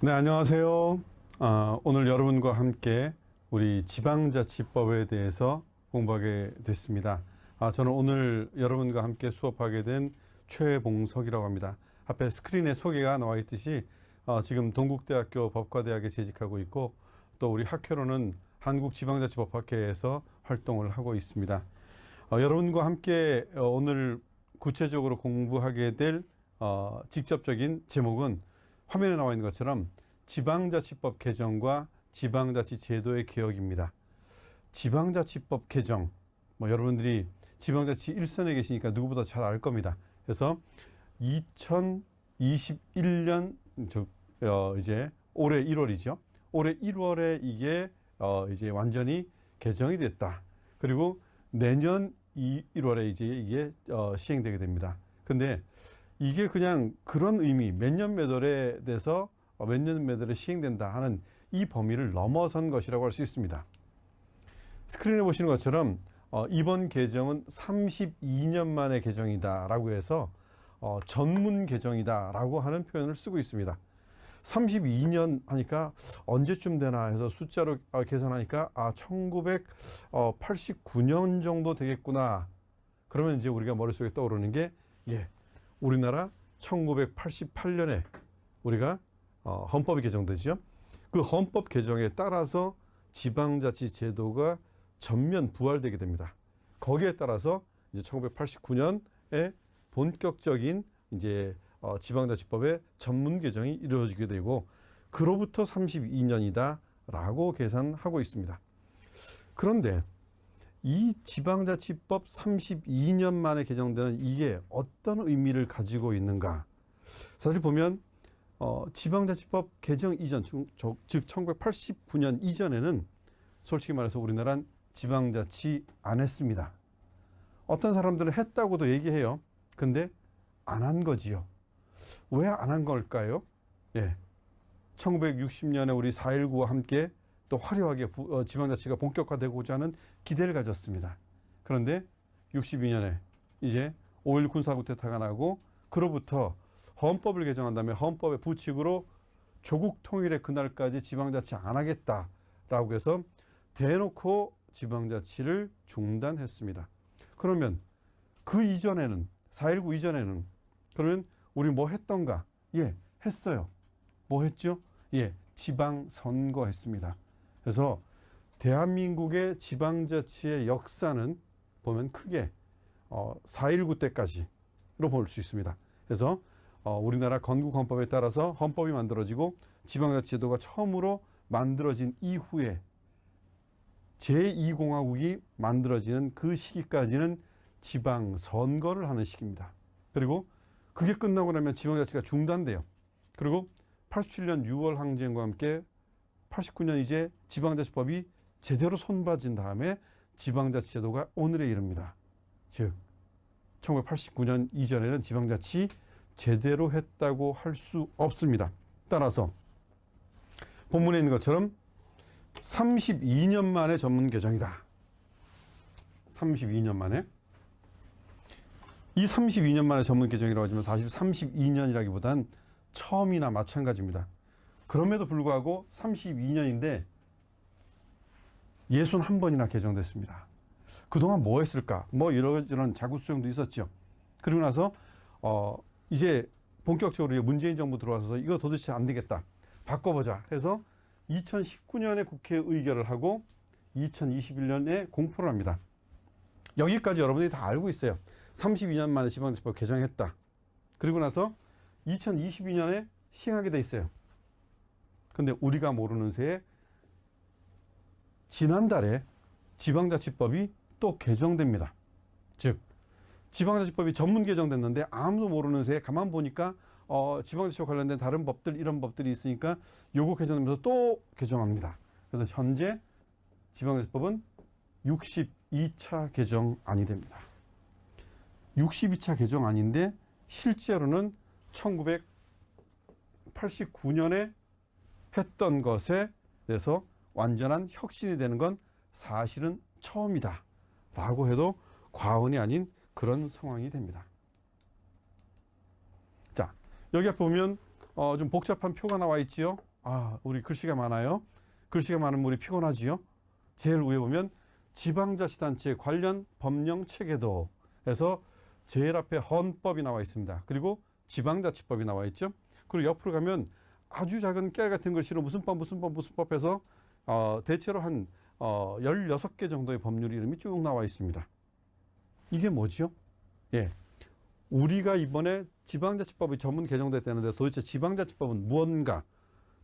네, 안녕하세요. 오늘 여러분과 함께 우리 지방자치법에 대해서 공부하게 됐습니다. 저는 오늘 여러분과 함께 수업하게 된 최봉석이라고 합니다. 앞에 스크린에 소개가 나와 있듯이 지금 동국대학교 법과대학에 재직하고 있고 또 우리 학회로는 한국지방자치법학회에서 활동을 하고 있습니다. 여러분과 함께 오늘 구체적으로 공부하게 될 직접적인 제목은 화면에 나와 있는 것처럼 지방자치법 개정과 지방자치제도의 개혁입니다. 지방자치법 개정, 여러분들이 지방자치 일선에 계시니까 누구보다 잘 알 겁니다. 그래서 2021년 이제 올해 1월이죠. 올해 1월에 이게 이제 완전히 개정이 됐다. 그리고 내년 1월에 이제 이게 시행되게 됩니다. 근데 이게 그냥 그런 의미, 몇 년 몇 월에 돼서 몇 년 몇 월에 시행된다 하는 이 범위를 넘어선 것이라고 할 수 있습니다. 스크린에 보시는 것처럼 이번 개정은 32년 만의 개정이다라고 해서 전문 개정이다라고 하는 표현을 쓰고 있습니다. 32년 하니까 언제쯤 되나 해서 숫자로 계산하니까 1989년 정도 되겠구나. 그러면 이제 우리가 머릿속에 떠오르는 게 우리나라 1988년에 우리가 헌법이 개정되죠. 그 헌법 개정에 따라서 지방자치 제도가 전면 부활되게 됩니다. 거기에 따라서 이제 1989년에 본격적인 이제 지방자치법의 전문 개정이 이루어지게 되고 그로부터 32년이다라고 계산하고 있습니다. 그런데 이 지방자치법 32년 만에 개정되는 이게 어떤 의미를 가지고 있는가? 사실 보면 지방자치법 개정 이전, 즉 1989년 이전에는 솔직히 말해서 우리나라는 지방자치 안 했습니다. 어떤 사람들은 했다고도 얘기해요. 근데 안 한 거지요. 왜 안 한 걸까요? 1960년에 우리 4.19와 함께 또 화려하게 지방자치가 본격화되고자 하는 기대를 가졌습니다. 그런데 62년에 이제 5.16 군사쿠데타가 나고 그로부터 헌법을 개정한 다음에 헌법의 부칙으로 조국 통일의 그날까지 지방자치 안 하겠다라고 해서 대놓고 지방자치를 중단했습니다. 그러면 그 이전에는 4.19 이전에는 그러면 우리 뭐 했던가? 했어요. 뭐 했죠? 지방선거 했습니다. 그래서 대한민국의 지방자치의 역사는 보면 크게 4.19 때까지로 볼 수 있습니다. 그래서 우리나라 건국헌법에 따라서 헌법이 만들어지고 지방자치제도가 처음으로 만들어진 이후에 제2공화국이 만들어지는 그 시기까지는 지방선거를 하는 시기입니다. 그리고 그게 끝나고 나면 지방자치가 중단돼요. 그리고 87년 6월 항쟁과 함께 89년 이제 지방자치법이 제대로 손봐진 다음에 지방자치제도가 오늘에 이릅니다. 즉 1989년 이전에는 지방자치 제대로 했다고 할 수 없습니다. 따라서 본문에 있는 것처럼 32년 만에 전문 개정이다. 32년 만에. 이 32년 만에 전문 개정이라고 하지만 사실 32년이라기보단 처음이나 마찬가지입니다. 그럼에도 불구하고 32년인데 61번이나 개정됐습니다. 그동안 뭐 했을까? 이런 자구수정도 있었죠. 그리고 나서 이제 본격적으로 문재인 정부 들어와서 이거 도대체 안 되겠다. 바꿔보자 해서 2019년에 국회에 의결을 하고 2021년에 공포를 합니다. 여기까지 여러분들이 다 알고 있어요. 32년 만에 지방자치법 개정했다. 그리고 나서 2022년에 시행하게 돼 있어요. 근데 우리가 모르는 새에 지난달에 지방자치법이 또 개정됩니다. 즉 지방자치법이 전문 개정됐는데 아무도 모르는 새에 가만 보니까 지방자치와 관련된 다른 법들 이런 법들이 있으니까 요거 개정되면서 또 개정합니다. 그래서 현재 지방자치법은 62차 개정안이 됩니다. 62차 개정안인데 실제로는 1989년에 했던 것에 대해서 완전한 혁신이 되는 건 사실은 처음이다 라고 해도 과언이 아닌 그런 상황이 됩니다. 자, 여기 보면 좀 복잡한 표가 나와 있지요. 우리 글씨가 많아요. 글씨가 많으면 우리 피곤하지요. 제일 위에 보면 지방자치단체 관련 법령 체계도에서 제일 앞에 헌법이 나와 있습니다. 그리고 지방자치법이 나와 있죠. 그리고 옆으로 가면 아주 작은 깨알 같은 글씨로 무슨 법 해서 대체로 한 16개 정도의 법률 이름이 쭉 나와 있습니다. 이게 뭐죠? 예. 우리가 이번에 지방자치법이 전문 개정됐다는데 도대체 지방자치법은 무언가,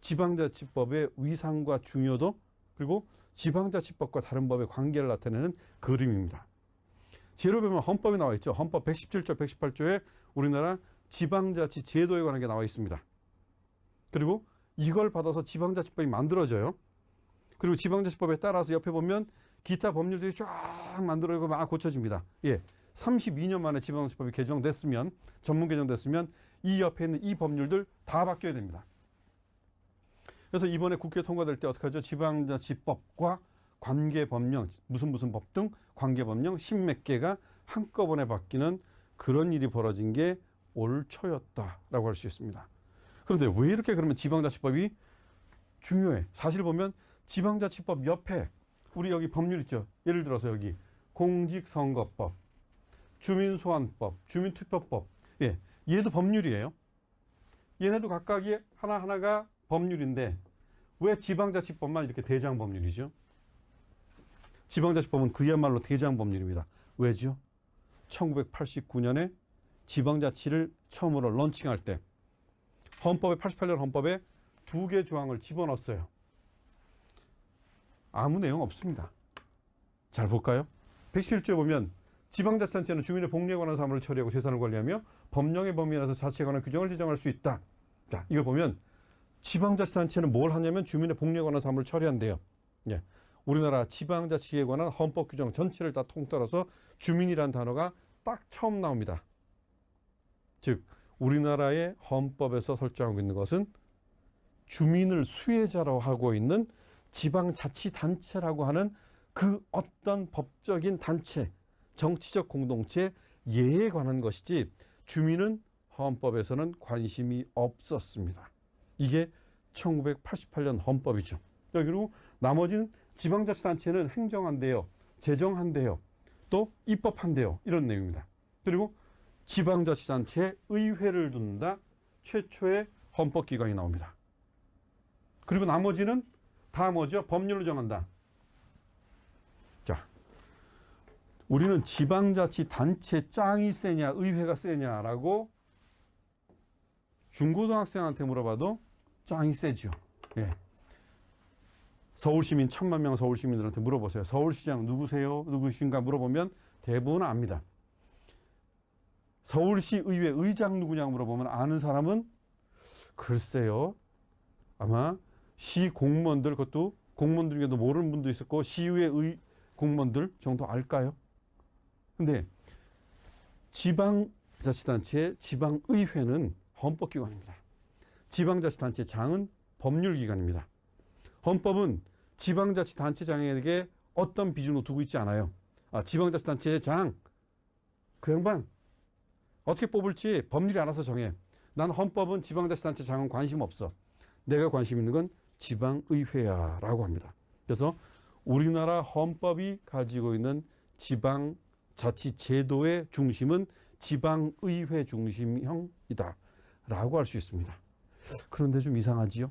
지방자치법의 위상과 중요도, 그리고 지방자치법과 다른 법의 관계를 나타내는 그림입니다. 제로 보면 헌법이 나와 있죠. 헌법 117조, 118조에 우리나라 지방자치 제도에 관한 게 나와 있습니다. 그리고 이걸 받아서 지방자치법이 만들어져요. 그리고 지방자치법에 따라서 옆에 보면 기타 법률들이 쫙 만들어지고 막 고쳐집니다. 예. 32년 만에 지방자치법이 개정됐으면, 전문 개정됐으면 이 옆에 있는 이 법률들 다 바뀌어야 됩니다. 그래서 이번에 국회 통과될 때 어떻게 하죠? 지방자치법과 관계법령, 무슨 법 등 관계법령 10몇 개가 한꺼번에 바뀌는 그런 일이 벌어진 게 올 초였다라고 할 수 있습니다. 그런데 왜 이렇게 그러면 지방자치법이 중요해? 사실 보면 지방자치법 옆에 우리 여기 법률 있죠. 예를 들어서 여기 공직선거법, 주민소환법, 주민투표법. 예, 얘도 법률이에요. 얘네도 각각이 하나하나가 법률인데 왜 지방자치법만 이렇게 대장 법률이죠? 지방자치법은 그야말로 대장 법률입니다. 왜죠? 1989년에 지방자치를 처음으로 런칭할 때 헌법에 88년 헌법에 2개 조항을 집어넣었어요. 아무 내용 없습니다. 잘 볼까요? 111조에 보면 지방자치단체는 주민의 복리에 관한 사무를 처리하고 재산을 관리하며 법령의 범위 내에서 자치에 관한 규정을 지정할 수 있다. 자, 이걸 보면 지방자치단체는 뭘 하냐면 주민의 복리에 관한 사무를 처리한대요. 예. 우리나라 지방자치에 관한 헌법 규정 전체를 다 통틀어서 주민이란 단어가 딱 처음 나옵니다. 즉 우리나라의 헌법에서 설정하고 있는 것은 주민을 수혜자로 하고 있는 지방자치단체라고 하는 그 어떤 법적인 단체, 정치적 공동체 예에 관한 것이지 주민은 헌법에서는 관심이 없었습니다. 이게 1988년 헌법이죠. 그리고 나머지는 지방자치단체는 행정한대요, 재정한대요, 또 입법한대요, 이런 내용입니다. 그리고 지방자치단체에 의회를 둔다, 최초의 헌법기관이 나옵니다. 그리고 나머지는 다 뭐죠? 법률로 정한다. 자, 우리는 지방자치단체 짱이 세냐, 의회가 세냐라고 중고등학생한테 물어봐도 짱이 세죠. 예. 서울시민 1000만 명 서울시민들한테 물어보세요. 서울시장 누구세요? 누구신가 물어보면 대부분 압니다. 서울시 의회 의장 누구냐고 물어보면 아는 사람은 글쎄요. 아마 시 공무원들, 그것도 공무원들 중에도 모르는 분도 있었고 시의회 공무원들 정도 알까요? 근데 지방자치단체의 지방의회는 헌법기관입니다. 지방자치단체 장은 법률기관입니다. 헌법은 지방자치단체장에게 어떤 비중을 두고 있지 않아요. 지방자치단체의 장, 그 양반 어떻게 뽑을지 법률이 알아서 정해. 난 헌법은 지방자치단체 장은 관심 없어. 내가 관심 있는 건 지방의회야 라고 합니다. 그래서 우리나라 헌법이 가지고 있는 지방자치제도의 중심은 지방의회 중심형이다 라고 할 수 있습니다. 그런데 좀 이상하지요?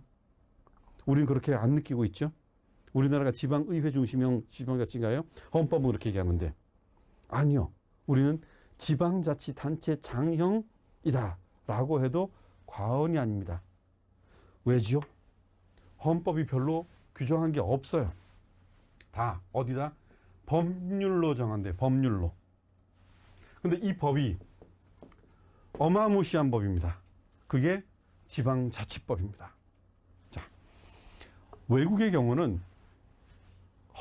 우리는 그렇게 안 느끼고 있죠? 우리나라가 지방의회 중심형 지방자치인가요? 헌법은 그렇게 얘기하는데 아니요. 우리는 지방자치단체 장형이다 라고 해도 과언이 아닙니다. 왜지요? 헌법이 별로 규정한 게 없어요. 다 어디다? 법률로 정한대. 법률로. 근데 이 법이 어마무시한 법입니다. 그게 지방자치법입니다. 자, 외국의 경우는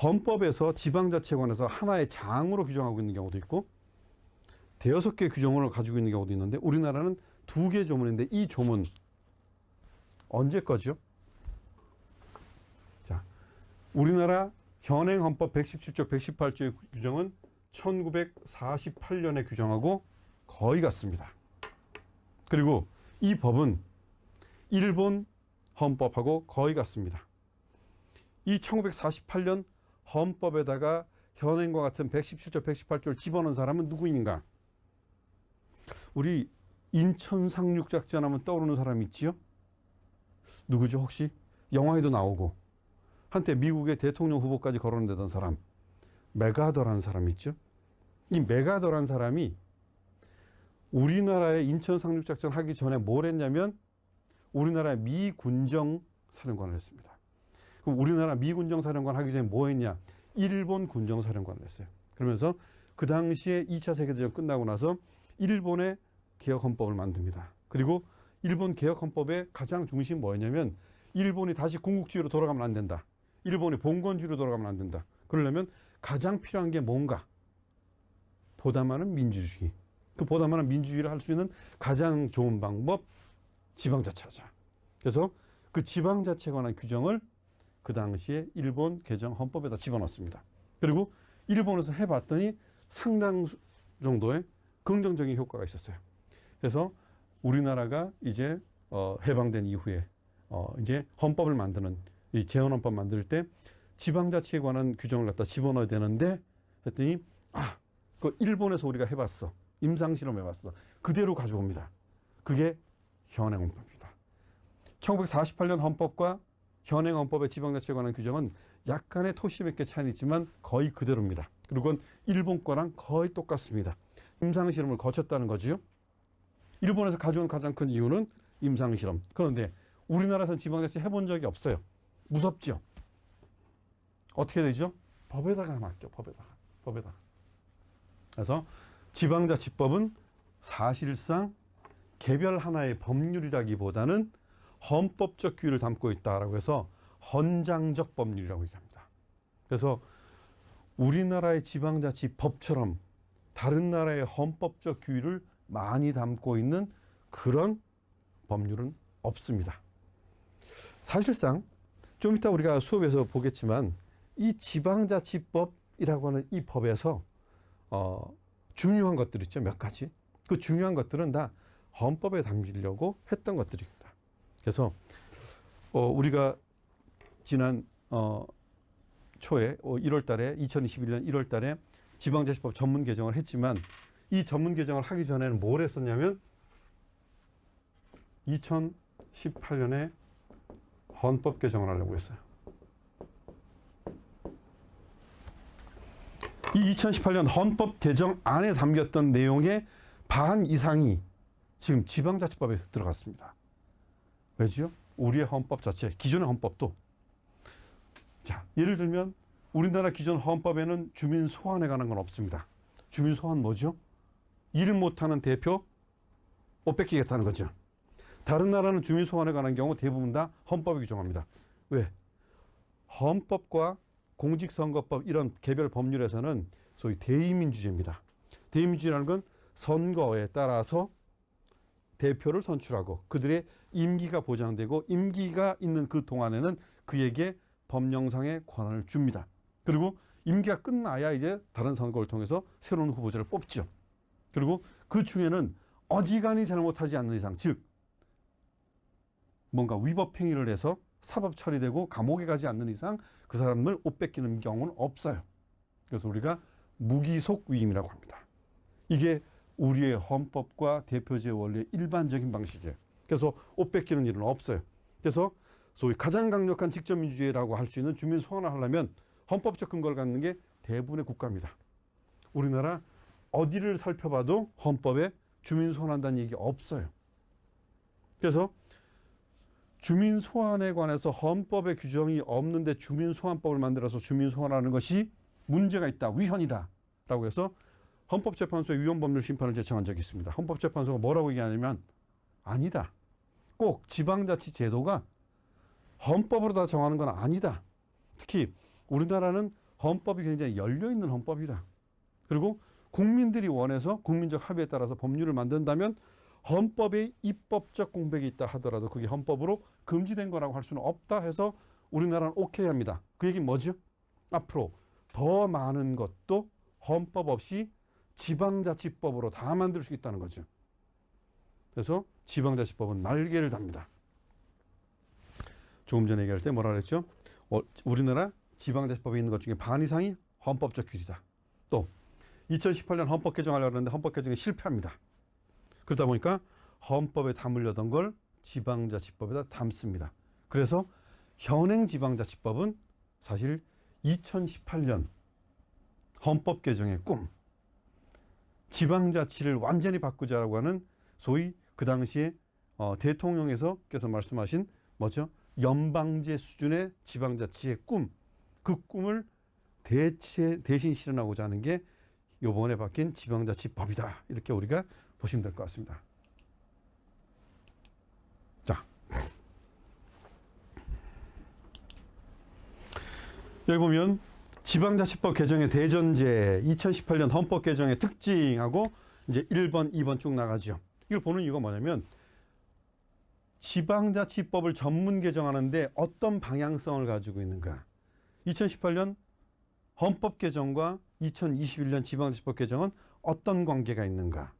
헌법에서 지방자치에 관해서 하나의 장으로 규정하고 있는 경우도 있고 대여섯 개 규정을 가지고 있는 경우도 있는데 우리나라는 2개 조문인데 이 조문 언제 거죠? 자, 우리나라 현행 헌법 117조, 118조의 규정은 1948년에 규정하고 거의 같습니다. 그리고 이 법은 일본 헌법하고 거의 같습니다. 이 1948년 헌법에다가 현행과 같은 117조, 118조를 집어넣은 사람은 누구인가? 우리 인천 상륙작전 하면 떠오르는 사람 있지요? 누구죠 혹시? 영화에도 나오고 한때 미국의 대통령 후보까지 거론되던 사람, 메가더라는 사람 있죠? 이 메가더라는 사람이 우리나라의 인천 상륙작전 하기 전에 뭘 했냐면 우리나라의 미 군정 사령관을 했습니다. 그럼 우리나라 미 군정 사령관 하기 전에 뭐 했냐? 일본 군정 사령관을 했어요. 그러면서 그 당시에 2차 세계대전 끝나고 나서 일본의 개혁 헌법을 만듭니다. 그리고 일본 개혁 헌법의 가장 중심이 뭐였냐면 일본이 다시 군국주의로 돌아가면 안 된다. 일본이 봉건주의로 돌아가면 안 된다. 그러려면 가장 필요한 게 뭔가? 보다 많은 민주주의. 그 보다 많은 민주주의를 할 수 있는 가장 좋은 방법, 지방자치하자. 그래서 그 지방자치에 관한 규정을 그 당시에 일본 개정 헌법에다 집어넣습니다. 그리고 일본에서 해봤더니 상당 정도의 긍정적인 효과가 있었어요. 그래서 우리나라가 이제 해방된 이후에 이제 헌법을 만드는 이 재헌헌법 만들 때 지방자치에 관한 규정을 갖다 집어넣어야 되는데 했더니 그 일본에서 우리가 해봤어. 임상실험 해봤어. 그대로 가져옵니다. 그게 현행헌법입니다. 1948년 헌법과 현행헌법의 지방자치에 관한 규정은 약간의 토시 몇 개 차이는 있지만 거의 그대로입니다. 그리고 그건 일본 거랑 거의 똑같습니다. 임상실험을 거쳤다는 거지요. 일본에서 가져온 가장 큰 이유는 임상실험. 그런데 우리나라에서는 지방자치 해본 적이 없어요. 무섭죠? 어떻게 되죠? 법에다가 맡겨, 법에다가. 그래서 지방자치법은 사실상 개별 하나의 법률이라기보다는 헌법적 규율을 담고 있다라고 해서 헌장적 법률이라고 얘기합니다. 그래서 우리나라의 지방자치법처럼 다른 나라의 헌법적 규율을 많이 담고 있는 그런 법률은 없습니다. 사실상 좀 이따 우리가 수업에서 보겠지만 이 지방자치법이라고 하는 이 법에서 중요한 것들 있죠. 몇 가지. 그 중요한 것들은 다 헌법에 담기려고 했던 것들입니다. 그래서 우리가 지난 초에 1월 달에 2021년 1월 달에 지방자치법 전문 개정을 했지만 이 전문 개정을 하기 전에는 뭘 했었냐면 2018년에 헌법 개정을 하려고 했어요. 이 2018년 헌법 개정 안에 담겼던 내용의 반 이상이 지금 지방자치법에 들어갔습니다. 왜죠? 우리의 헌법 자체, 기존의 헌법도. 자, 예를 들면 우리나라 기존 헌법에는 주민 소환에 관한 건 없습니다. 주민 소환 뭐죠? 일을 못하는 대표 못 뺏기겠다는 거죠. 다른 나라는 주민 소환에 관한 경우 대부분 다 헌법에 규정합니다. 왜? 헌법과 공직선거법 이런 개별 법률에서는 소위 대의민주제입니다. 대의민주제라는 건 선거에 따라서 대표를 선출하고 그들의 임기가 보장되고 임기가 있는 그 동안에는 그에게 법령상의 권한을 줍니다. 그리고 임기가 끝나야 이제 다른 선거를 통해서 새로운 후보자를 뽑죠. 그리고 그 중에는 어지간히 잘못하지 않는 이상, 즉 뭔가 위법 행위를 해서 사법 처리되고 감옥에 가지 않는 이상 그 사람을 옷 뺏기는 경우는 없어요. 그래서 우리가 무기속 위임이라고 합니다. 이게 우리의 헌법과 대표제 원리의 일반적인 방식이에요. 그래서 옷 뺏기는 일은 없어요. 그래서 소위 가장 강력한 직접민주주의라고 할 수 있는 주민 소환을 하려면 헌법적 근거를 갖는 게 대부분의 국가입니다. 우리나라 어디를 살펴봐도 헌법에 주민 소환한다는 얘기 없어요. 그래서 주민 소환에 관해서 헌법의 규정이 없는데 주민 소환법을 만들어서 주민 소환하는 것이 문제가 있다, 위헌이다 라고 해서 헌법재판소에 위헌법률 심판을 제청한 적이 있습니다. 헌법재판소가 뭐라고 얘기하냐면 아니다. 꼭 지방자치 제도가 헌법으로 다 정하는 건 아니다. 특히 우리나라는 헌법이 굉장히 열려있는 헌법이다. 그리고 국민들이 원해서 국민적 합의에 따라서 법률을 만든다면 헌법에 입법적 공백이 있다 하더라도 그게 헌법으로 금지된 거라고 할 수는 없다 해서 우리나라는 오케이 합니다. 그 얘기는 뭐죠? 앞으로 더 많은 것도 헌법 없이 지방자치법으로 다 만들 수 있다는 거죠. 그래서 지방자치법은 날개를 답니다. 조금 전에 얘기할 때 뭐라 그랬죠? 우리나라 지방자치법에 있는 것 중에 반 이상이 헌법적 규리다. 또 2018년 헌법 개정하려고 하는데 헌법 개정에 실패합니다. 그러다 보니까 헌법에 담으려던 걸 지방자치법에다 담습니다. 그래서 현행 지방자치법은 사실 2018년 헌법 개정의 꿈, 지방자치를 완전히 바꾸자라고 하는 소위 그 당시에 대통령께서 말씀하신 뭐죠? 연방제 수준의 지방자치의 꿈, 그 꿈을 대신 실현하고자 하는 게 이번에 바뀐 지방자치법이다. 이렇게 우리가 보시면 될 것 같습니다. 자, 여기 보면 지방자치법 개정의 대전제, 2018년 헌법 개정의 특징하고 이제 1번, 2번 쭉 나가죠. 이걸 보는 이유가 뭐냐면 지방자치법을 전문 개정하는데 어떤 방향성을 가지고 있는가. 2018년 헌법 개정과 2021년 지방자치법 개정은 어떤 관계가 있는가.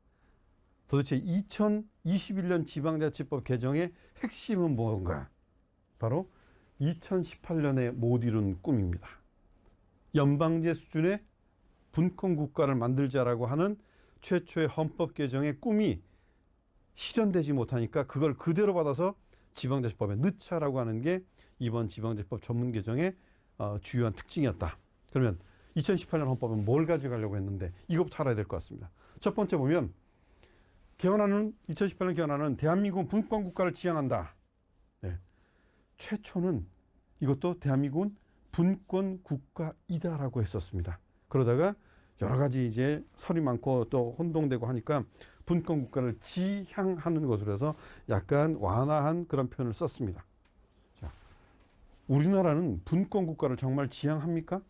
도대체 2021년 지방자치법 개정의 핵심은 뭔가. 바로 2018년에 못 이룬 꿈입니다. 연방제 수준의 분권 국가를 만들자라고 하는 최초의 헌법 개정의 꿈이 실현되지 못하니까 그걸 그대로 받아서 지방자치법에 넣자라고 하는 게 이번 지방자치법 전문 개정의 주요한 특징이었다. 그러면 2018년 헌법은 뭘 가져가려고 했는데 이것부터 알아야 될 것 같습니다. 첫 번째 보면 2018년 개헌안은 대한민국은 분권 국가를 지향한다. 네. 최초는 이것도 대한민국은 분권 국가이다라고 했었습니다. 그러다가 여러 가지 이제 설이 많고 또 혼동되고 하니까 분권 국가를 지향하는 것으로 해서 약간 완화한 그런 표현을 썼습니다. 자, 우리나라는 분권 국가를 정말 지향합니까?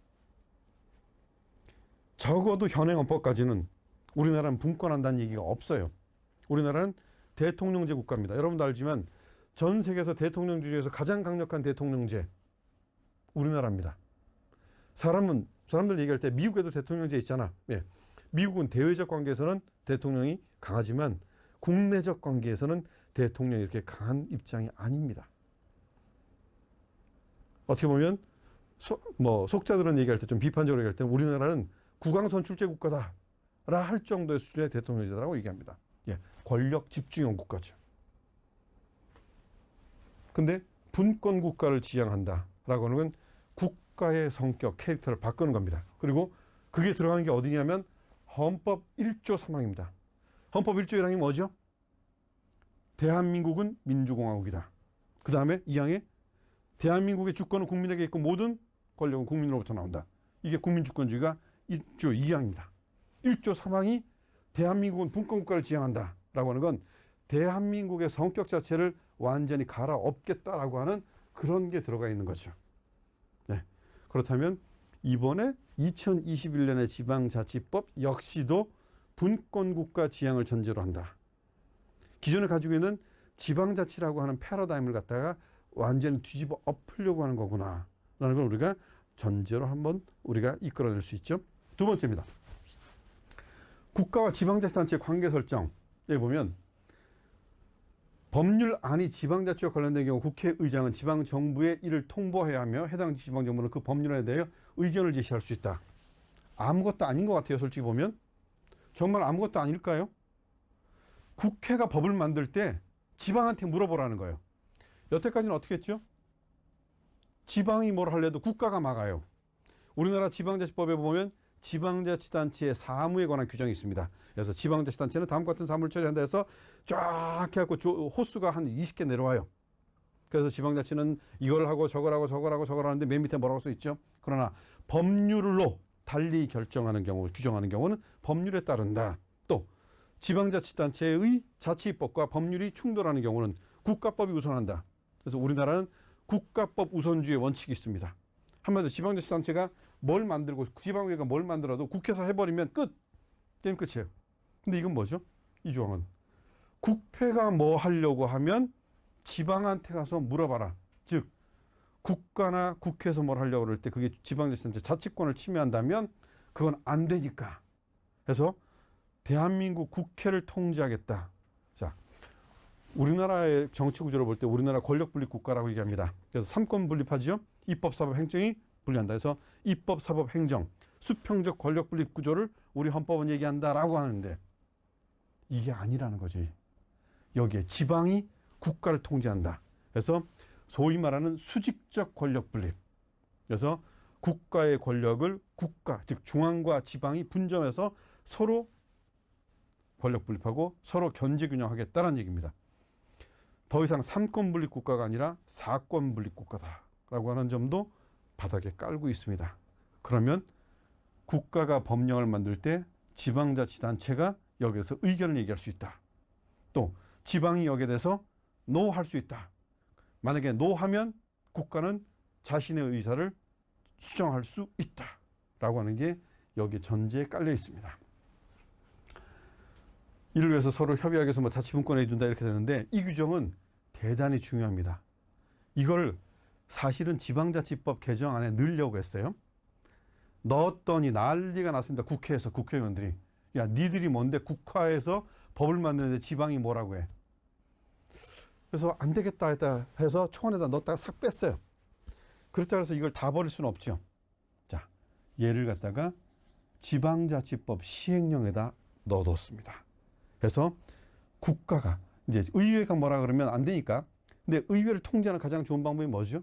적어도 현행 헌법까지는 우리나라는 분권한다는 얘기가 없어요. 우리나라는 대통령제 국가입니다. 여러분도 알지만 전 세계에서 대통령제 중에서 가장 강력한 대통령제 우리나라입니다. 사람들 얘기할 때 미국에도 대통령제 있잖아. 예. 미국은 대외적 관계에서는 대통령이 강하지만 국내적 관계에서는 대통령이 이렇게 강한 입장이 아닙니다. 어떻게 보면 속자들은 얘기할 때 좀 비판적으로 얘기할 때 우리나라는 국왕선출제 국가다라 할 정도의 수준의 대통령제라고 얘기합니다. 예. 권력 집중형 국가죠. 근데 분권 국가를 지향한다라고 하는 건 국가의 성격, 캐릭터를 바꾸는 겁니다. 그리고 그게 들어가는 게 어디냐면 헌법 1조 3항입니다. 헌법 1조 1항이 뭐죠? 대한민국은 민주공화국이다. 그 다음에 2항에 대한민국의 주권은 국민에게 있고 모든 권력은 국민으로부터 나온다. 이게 국민주권주의가 1조 2항입니다. 1조 3항이 대한민국은 분권국가를 지향한다 라고 하는 건 대한민국의 성격 자체를 완전히 갈아엎겠다라고 하는 그런 게 들어가 있는 거죠. 네. 그렇다면 이번에 2021년의 지방자치법 역시도 분권국가 지향을 전제로 한다. 기존에 가지고 있는 지방자치라고 하는 패러다임을 갖다가 완전히 뒤집어 엎으려고 하는 거구나 라는 걸 우리가 전제로 한번 우리가 이끌어낼 수 있죠. 두 번째입니다. 국가와 지방자치단체의 관계 설정. 여기 보면 법률안이 지방자치와 관련된 경우 국회의장은 지방정부에 이를 통보해야 하며 해당 지방정부는 그 법률안에 대해 의견을 제시할 수 있다. 아무것도 아닌 것 같아요. 솔직히 보면. 정말 아무것도 아닐까요? 국회가 법을 만들 때 지방한테 물어보라는 거예요. 여태까지는 어떻게 했죠? 지방이 뭘 하려도 국가가 막아요. 우리나라 지방자치법에 보면 지방자치단체의 사무에 관한 규정이 있습니다. 그래서 지방자치단체는 다음과 같은 사무를 처리한다 해서 쫙 해갖고 호수가 한 20개 내려와요. 그래서 지방자치는 이걸 하고 저걸 하고 저걸 하고 저걸 하는데 맨 밑에 뭐라고 써 있죠? 그러나 법률로 달리 결정하는 경우, 규정하는 경우는 법률에 따른다. 또 지방자치단체의 자치법과 법률이 충돌하는 경우는 국가법이 우선한다. 그래서 우리나라는 국가법 우선주의 원칙이 있습니다. 한마디로 지방자치단체가 뭘 만들고 지방의회가 뭘 만들어도 국회에서 해버리면 끝! 게임 끝이에요. 근데 이건 뭐죠? 이 조항은 국회가 뭐 하려고 하면 지방한테 가서 물어봐라. 즉 국가나 국회에서 뭘 하려고 그럴 때 그게 지방자치단체 자치권을 침해한다면 그건 안 되니까. 그래서 대한민국 국회를 통제하겠다. 자, 우리나라의 정치 구조를 볼 때 우리나라 권력 분립 국가라고 얘기합니다. 그래서 3권 분립하죠. 입법, 사법, 행정이 분리한다. 그래서 입법, 사법, 행정, 수평적 권력 분립 구조를 우리 헌법은 얘기한다라고 하는데 이게 아니라는 거지. 여기에 지방이 국가를 통제한다. 그래서 소위 말하는 수직적 권력 분립. 그래서 국가의 권력을 국가, 즉 중앙과 지방이 분점해서 서로 권력 분립하고 서로 견제 균형하겠다는 얘기입니다. 더 이상 3권 분립 국가가 아니라 4권 분립 국가다라고 하는 점도 바닥에 깔고 있습니다. 그러면 국가가 법령을 만들 때 지방자치단체가 여기에서 의견을 얘기할 수 있다. 또 지방이 여기에 대해서 노 할 수 있다. 만약에 노 하면 국가는 자신의 의사를 수정할 수 있다라고 하는 게 여기 전제에 깔려 있습니다. 이를 위해서 서로 협의하기 위해서 뭐 자치분권에 해준다 이렇게 되는데 이 규정은 대단히 중요합니다. 이걸 사실은 지방자치법 개정안에 넣으려고 했어요. 넣었더니 난리가 났습니다. 국회에서 국회의원들이. 야, 니들이 뭔데 국가에서 법을 만드는데 지방이 뭐라고 해. 그래서 안 되겠다 했다 해서 초안에다 넣었다가 싹 뺐어요. 그렇다고 해서 이걸 다 버릴 수는 없죠. 자, 얘를 갖다가 지방자치법 시행령에다 넣어뒀습니다. 그래서 국가가 이제 의회가 뭐라 그러면 안 되니까. 근데 의회를 통제하는 가장 좋은 방법이 뭐죠?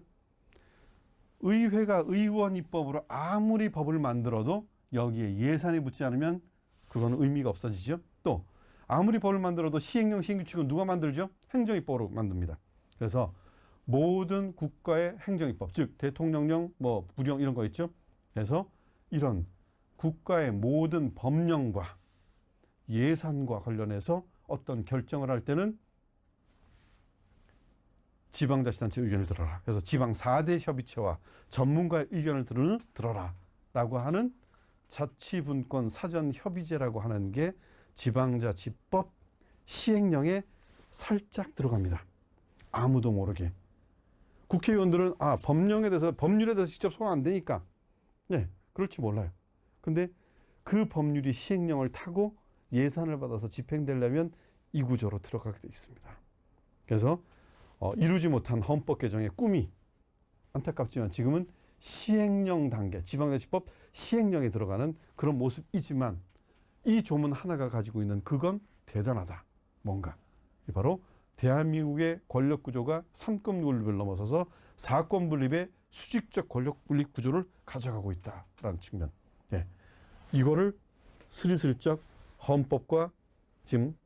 의회가 의원 입법으로 아무리 법을 만들어도 여기에 예산이 붙지 않으면 그거는 의미가 없어지죠. 또 아무리 법을 만들어도 시행령, 시행규칙은 누가 만들죠? 행정입법으로 만듭니다. 그래서 모든 국가의 행정입법, 즉 대통령령, 뭐 부령 이런 거 있죠. 그래서 이런 국가의 모든 법령과 예산과 관련해서 어떤 결정을 할 때는 지방자치단체 의견을 들어라. 그래서 지방 4대 협의체와 전문가의 의견을 들어라 라고 하는 자치분권 사전협의제라고 하는 게 지방자치법 시행령에 살짝 들어갑니다. 아무도 모르게. 국회의원들은 법령에 대해서, 법률에 대해서 직접 소환 안 되니까 네, 그럴지 몰라요. 근데 그 법률이 시행령을 타고 예산을 받아서 집행되려면 이 구조로 들어가게 돼 있습니다. 그래서 이루지 못한 헌법 개정의 꿈이 안타깝지만 지금은 시행령 단계, 지방자치법 시행령에 들어가는 그런 모습이지만 이 조문 하나가 가지고 있는 그건 대단하다. 뭔가. 바로 대한민국의 권력 구조가 3권 분립을 넘어서서 4권 분립의 수직적 권력 분립 구조를 가져가고 있다라는 측면. 예. 이거를 스리슬쩍 헌법과 지금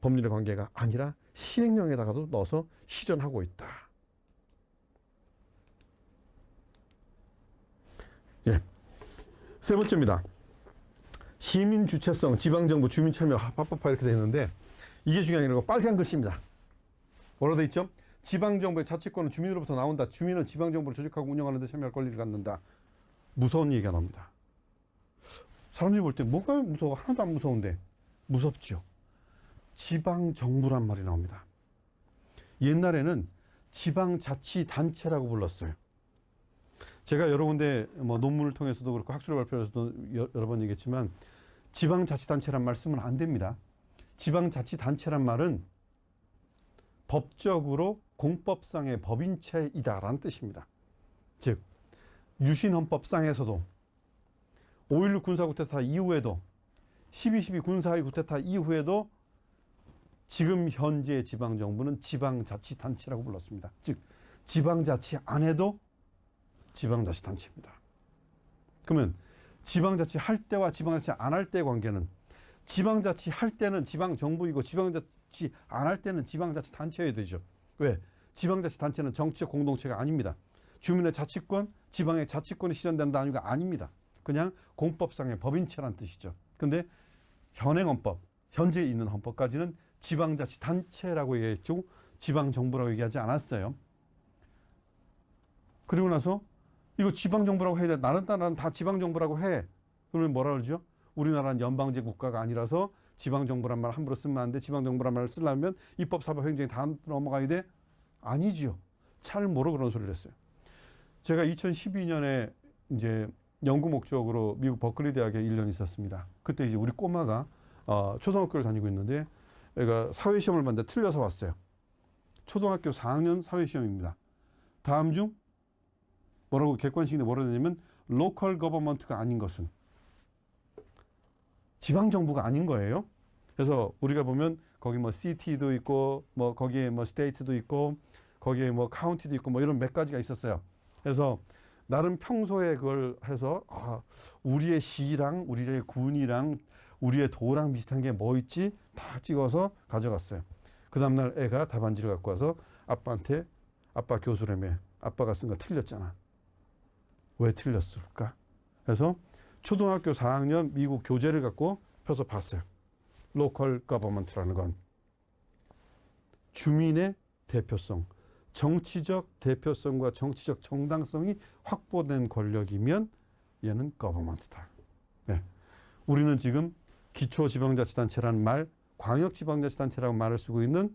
법률의 관계가 아니라 시행령에다가도 넣어서 실현하고 있다. 예. 세 번째입니다. 시민 주체성, 지방정부, 주민참여, 합법화 이렇게 되어 있는데 이게 중요한 게 아니고 빨간 글씨입니다. 뭐라고 되어 있죠? 지방정부의 자치권은 주민으로부터 나온다. 주민은 지방정부를 조직하고 운영하는 데 참여할 권리를 갖는다. 무서운 얘기가 나옵니다. 사람들이 볼 때 뭐가 무서워? 하나도 안 무서운데 무섭죠. 지방정부란 말이 나옵니다. 옛날에는 지방자치단체라고 불렀어요. 제가 여러 군데 뭐 논문을 통해서도 그렇고 학술 발표에서도 여러 번 얘기했지만 지방자치단체란 말씀은 안 됩니다. 지방자치단체란 말은 법적으로 공법상의 법인체이다라는 뜻입니다. 즉 유신헌법상에서도 5.16 군사쿠데타 이후에도 12.12 군사의 쿠데타 이후에도 지금 현재 지방정부는 지방자치단체라고 불렀습니다. 즉 지방자치 안에도 지방자치단체입니다. 그러면 지방자치 할 때와 지방자치 안 할 때의 관계는 지방자치 할 때는 지방정부이고 지방자치 안 할 때는 지방자치단체여야 되죠. 왜? 지방자치단체는 정치적 공동체가 아닙니다. 주민의 자치권, 지방의 자치권이 실현된다 아니가 아닙니다. 그냥 공법상의 법인체란 뜻이죠. 근데 현행헌법, 현재 있는 헌법까지는 지방자치단체라고 얘기했죠. 지방정부라고 얘기하지 않았어요. 그리고 나서 이거 지방정부라고 해야 돼. 나는 다 지방정부라고 해. 그러면 뭐라 그러죠? 우리나라는 연방제 국가가 아니라서 지방정부란 말 함부로 쓰면 안 돼. 지방정부란 말을 쓰려면 입법, 사법, 행정이 다 넘어가야 돼? 아니지요. 찰모로 그런 소리를 했어요. 제가 2012년에 이제 연구 목적으로 미국 버클리 대학에 1년 있었습니다. 그때 이제 우리 꼬마가 초등학교를 다니고 있는데 애가 사회시험을 봤는데 틀려서 왔어요. 초등학교 4학년 사회시험입니다. 다음 중 뭐라고 객관식인데 뭐라고 되냐면 로컬 거버먼트가 아닌 것은 지방정부가 아닌 거예요. 그래서 우리가 보면 거기 뭐 시티도 있고 뭐 거기에 뭐 스테이트도 있고 거기에 뭐 카운티도 있고 뭐 이런 몇 가지가 있었어요. 그래서 나름 평소에 그걸 해서 우리의 시랑 우리의 군이랑 우리의 도랑 비슷한 게 뭐 있지? 다 찍어서 가져갔어요. 그 다음날 애가 답안지를 갖고 와서 아빠한테 아빠 교수라며 아빠가 쓴 거 틀렸잖아. 왜 틀렸을까? 그래서 초등학교 4학년 미국 교재를 갖고 펴서 봤어요. 로컬 거버먼트라는 건 주민의 대표성, 정치적 대표성과 정치적 정당성이 확보된 권력이면 얘는 거버먼트다. 네. 우리는 지금 기초지방자치단체라는 말, 광역지방자치단체라고 말을 쓰고 있는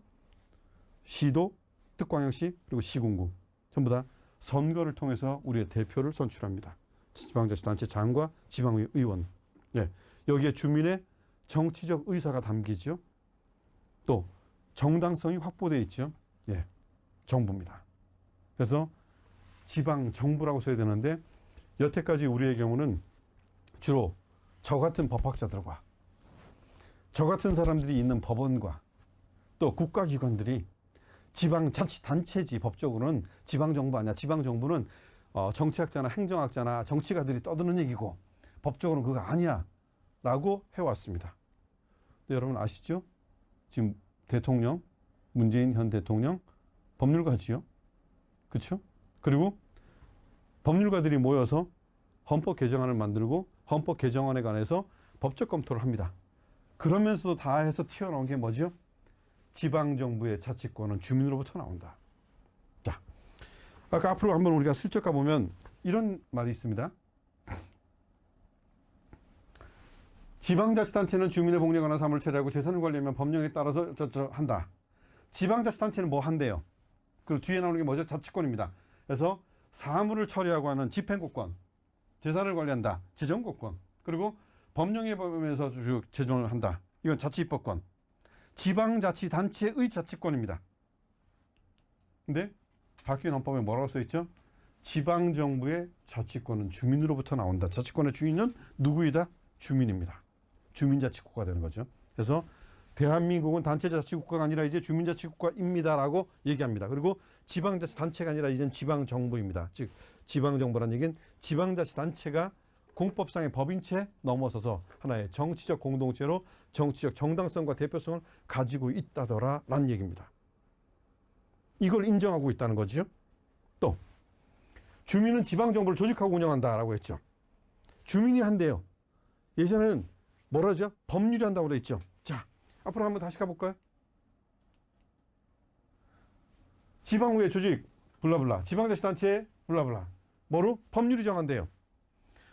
시도, 특광역시 그리고 시군구 전부 다 선거를 통해서 우리의 대표를 선출합니다. 지방자치단체 장과 지방의 의원. 예. 여기에 주민의 정치적 의사가 담기죠. 또 정당성이 확보되어 있죠. 예. 정부입니다. 그래서 지방 정부라고 써야 되는데 여태까지 우리의 경우는 주로 저 같은 법학자들과 저 같은 사람들이 있는 법원과 또 국가기관들이 지방자치단체지 법적으로는 지방정부 아니야. 지방정부는 정치학자나 행정학자나 정치가들이 떠드는 얘기고 법적으로는 그거 아니야 라고 해왔습니다. 근데 여러분 아시죠? 지금 대통령, 문재인 현 대통령 법률가지요. 그렇죠? 그리고 법률가들이 모여서 헌법 개정안을 만들고 헌법 개정안에 관해서 법적 검토를 합니다. 그러면서도 다 해서 튀어나온 게 뭐죠? 지방정부의 자치권은 주민으로부터 나온다. 자, 아까 앞으로 한번 우리가 슬쩍 가보면 이런 말이 있습니다. 지방자치단체는 주민의 복리에 관한 사무를 처리하고 재산을 관리하면 법령에 따라서 한다. 지방자치단체는 뭐 한대요? 그리고 뒤에 나오는 게 뭐죠? 자치권입니다. 그래서 사무를 처리하고 하는 집행국권, 재산을 관리한다. 재정국권, 그리고 법령에 보면서 제정을 한다. 이건 자치입법권. 지방자치단체의 자치권입니다. 근데 바뀐 헌법에 뭐라고 써있죠? 지방정부의 자치권은 주민으로부터 나온다. 자치권의 주인은 누구이다? 주민입니다. 주민자치국가가 되는 거죠. 그래서 대한민국은 단체자치국가가 아니라 이제 주민자치국가입니다라고 얘기합니다. 그리고 지방자치단체가 아니라 이젠 지방정부입니다. 즉 지방정부라는 얘기는 지방자치단체가 공법상의 법인체 넘어서서 하나의 정치적 공동체로 정치적 정당성과 대표성을 가지고 있다더라라는 얘기입니다. 이걸 인정하고 있다는 거죠. 또 주민은 지방정부를 조직하고 운영한다라고 했죠. 주민이 한대요. 예전에는 뭐라 하죠? 법률이 한다고 그래 있죠. 자, 앞으로 한번 다시 가볼까요? 지방의회 조직 블라블라, 지방자치단체 블라블라. 뭐로? 법률이 정한대요.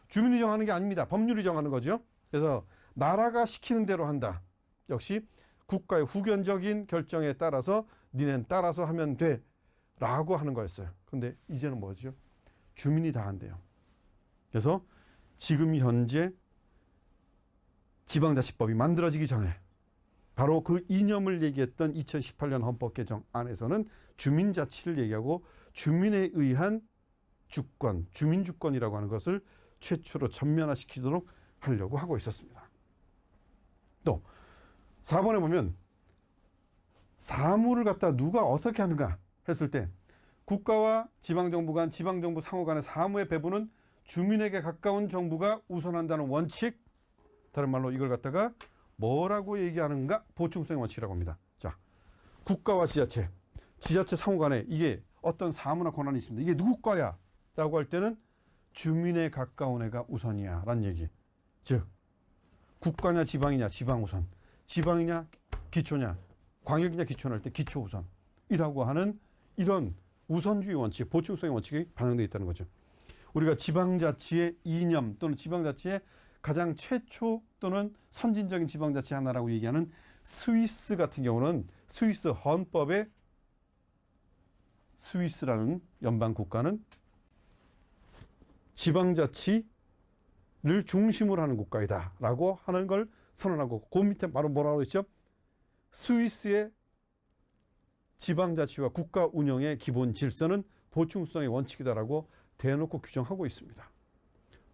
주민이 정하는 게 아닙니다. 법률이 정하는 거죠. 그래서 나라가 시키는 대로 한다. 역시 국가의 후견적인 결정에 따라서 니넨 따라서 하면 돼 라고 하는 거였어요. 근데 이제는 뭐죠? 주민이 다 한대요. 그래서 지금 현재 지방자치법이 만들어지기 전에 바로 그 이념을 얘기했던 2018년 헌법 개정안에서는 주민자치를 얘기하고 주민에 의한 주권, 주민주권이라고 하는 것을 최초로 전면화시키도록 하려고 하고 있었습니다. 또 4번에 보면 사무를 갖다 누가 어떻게 하는가 했을 때 국가와 지방정부 간, 지방정부 상호 간의 사무의 배분은 주민에게 가까운 정부가 우선한다는 원칙, 다른 말로 이걸 갖다가 뭐라고 얘기하는가? 보충성의 원칙이라고 합니다. 자, 국가와 지자체, 지자체 상호 간에 이게 어떤 사무나 권한이 있습니다. 이게 누구 거야? 라고 할 때는 주민에 가까운 애가 우선이야 라는 얘기. 즉 국가냐 지방이냐 지방 우선, 지방이냐 기초냐 광역이냐 기초냐 할 때 기초 우선이라고 하는 이런 우선주의 원칙, 보충성의 원칙이 반영되어 있다는 거죠. 우리가 지방자치의 이념 또는 지방자치의 가장 최초 또는 선진적인 지방자치 하나라고 얘기하는 스위스 같은 경우는 스위스 헌법에 스위스라는 연방국가는 지방자치를 중심으로 하는 국가이다 라고 하는 걸 선언하고 그 밑에 바로 뭐라고 했죠? 스위스의 지방자치와 국가 운영의 기본 질서는 보충성의 원칙이다라고 대놓고 규정하고 있습니다.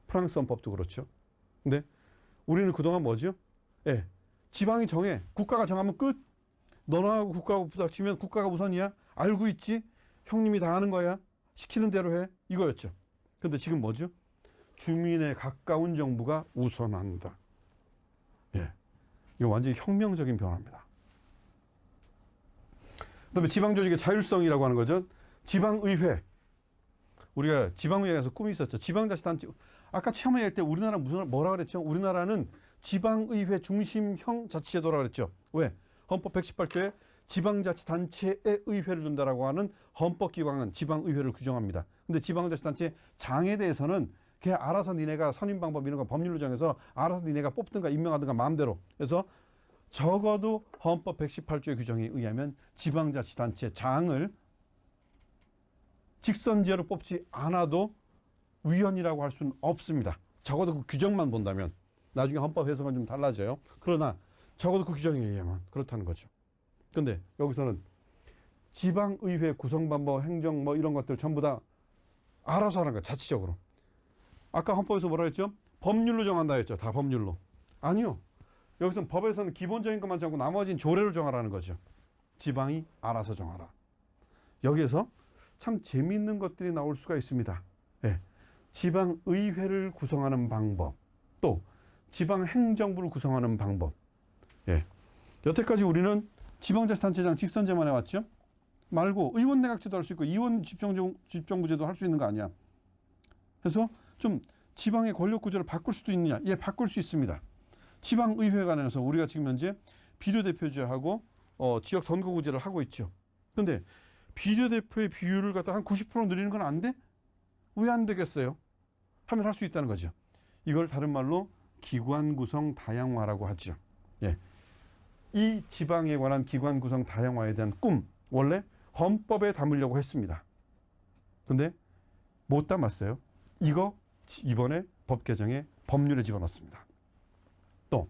프랑스 헌법도 그렇죠. 근데 우리는 그동안 뭐죠? 예, 지방이 정해. 국가가 정하면 끝. 너나하고 국가하고 부닥치면 국가가 우선이야. 알고 있지? 형님이 다 하는 거야. 시키는 대로 해. 이거였죠. 근데 지금 뭐죠? 주민에 가까운 정부가 우선한다. 예, 이거 완전히 혁명적인 변화입니다. 그다음에 지방조직의 자율성이라고 하는 거죠. 지방의회. 우리가 지방의회에서 꿈이 있었죠. 지방자치단체. 아까 처음에 할 때 우리나라 뭐라 그랬죠? 우리나라는 지방의회 중심형 자치제도라 그랬죠. 왜? 헌법 118조에 지방자치단체의 의회를 둔다라고 하는 헌법기관은 지방의회를 규정합니다. 근데 지방자치단체 장에 대해서는 걔 알아서 니네가 선임 방법 이런 거 법률로 정해서 알아서 니네가 뽑든가 임명하든가 마음대로. 그래서 적어도 헌법 118조의 규정에 의하면 지방자치단체 장을 직선제로 뽑지 않아도 위원이라고 할 수는 없습니다. 적어도 그 규정만 본다면. 나중에 헌법 해석은 좀 달라져요. 그러나 적어도 그 규정에 의하면 그렇다는 거죠. 근데 여기서는 지방의회 구성 방법, 행정 뭐 이런 것들 전부 다 알아서 하는 거야. 자치적으로. 아까 헌법에서 뭐라 했죠? 법률로 정한다 했죠. 다 법률로. 아니요. 여기서는 법에서는 기본적인 것만 정하고 나머지는 조례로 정하라는 거죠. 지방이 알아서 정하라. 여기에서 참 재미있는 것들이 나올 수가 있습니다. 예. 지방의회를 구성하는 방법, 또 지방행정부를 구성하는 방법. 예. 여태까지 우리는 지방자치단체장 직선제만 해왔죠. 말고 의원내각제도 할 수 있고 의원 집정부제도 할 수 있는 거 아니야. 그래서 좀 지방의 권력구조를 바꿀 수도 있느냐. 예, 바꿀 수 있습니다. 지방의회 관해서 우리가 지금 현재 비례대표제하고 지역 선거구제를 하고 있죠. 그런데 비례대표의 비율을 갖다 한 90% 늘리는 건 안 돼? 왜 안 되겠어요? 하면 할 수 있다는 거죠. 이걸 다른 말로 기관 구성 다양화라고 하죠. 예. 이 지방에 관한 기관 구성 다양화에 대한 꿈, 원래 헌법에 담으려고 했습니다. 근데 못 담았어요. 이거 이번에 법 개정에 법률에 집어넣습니다. 또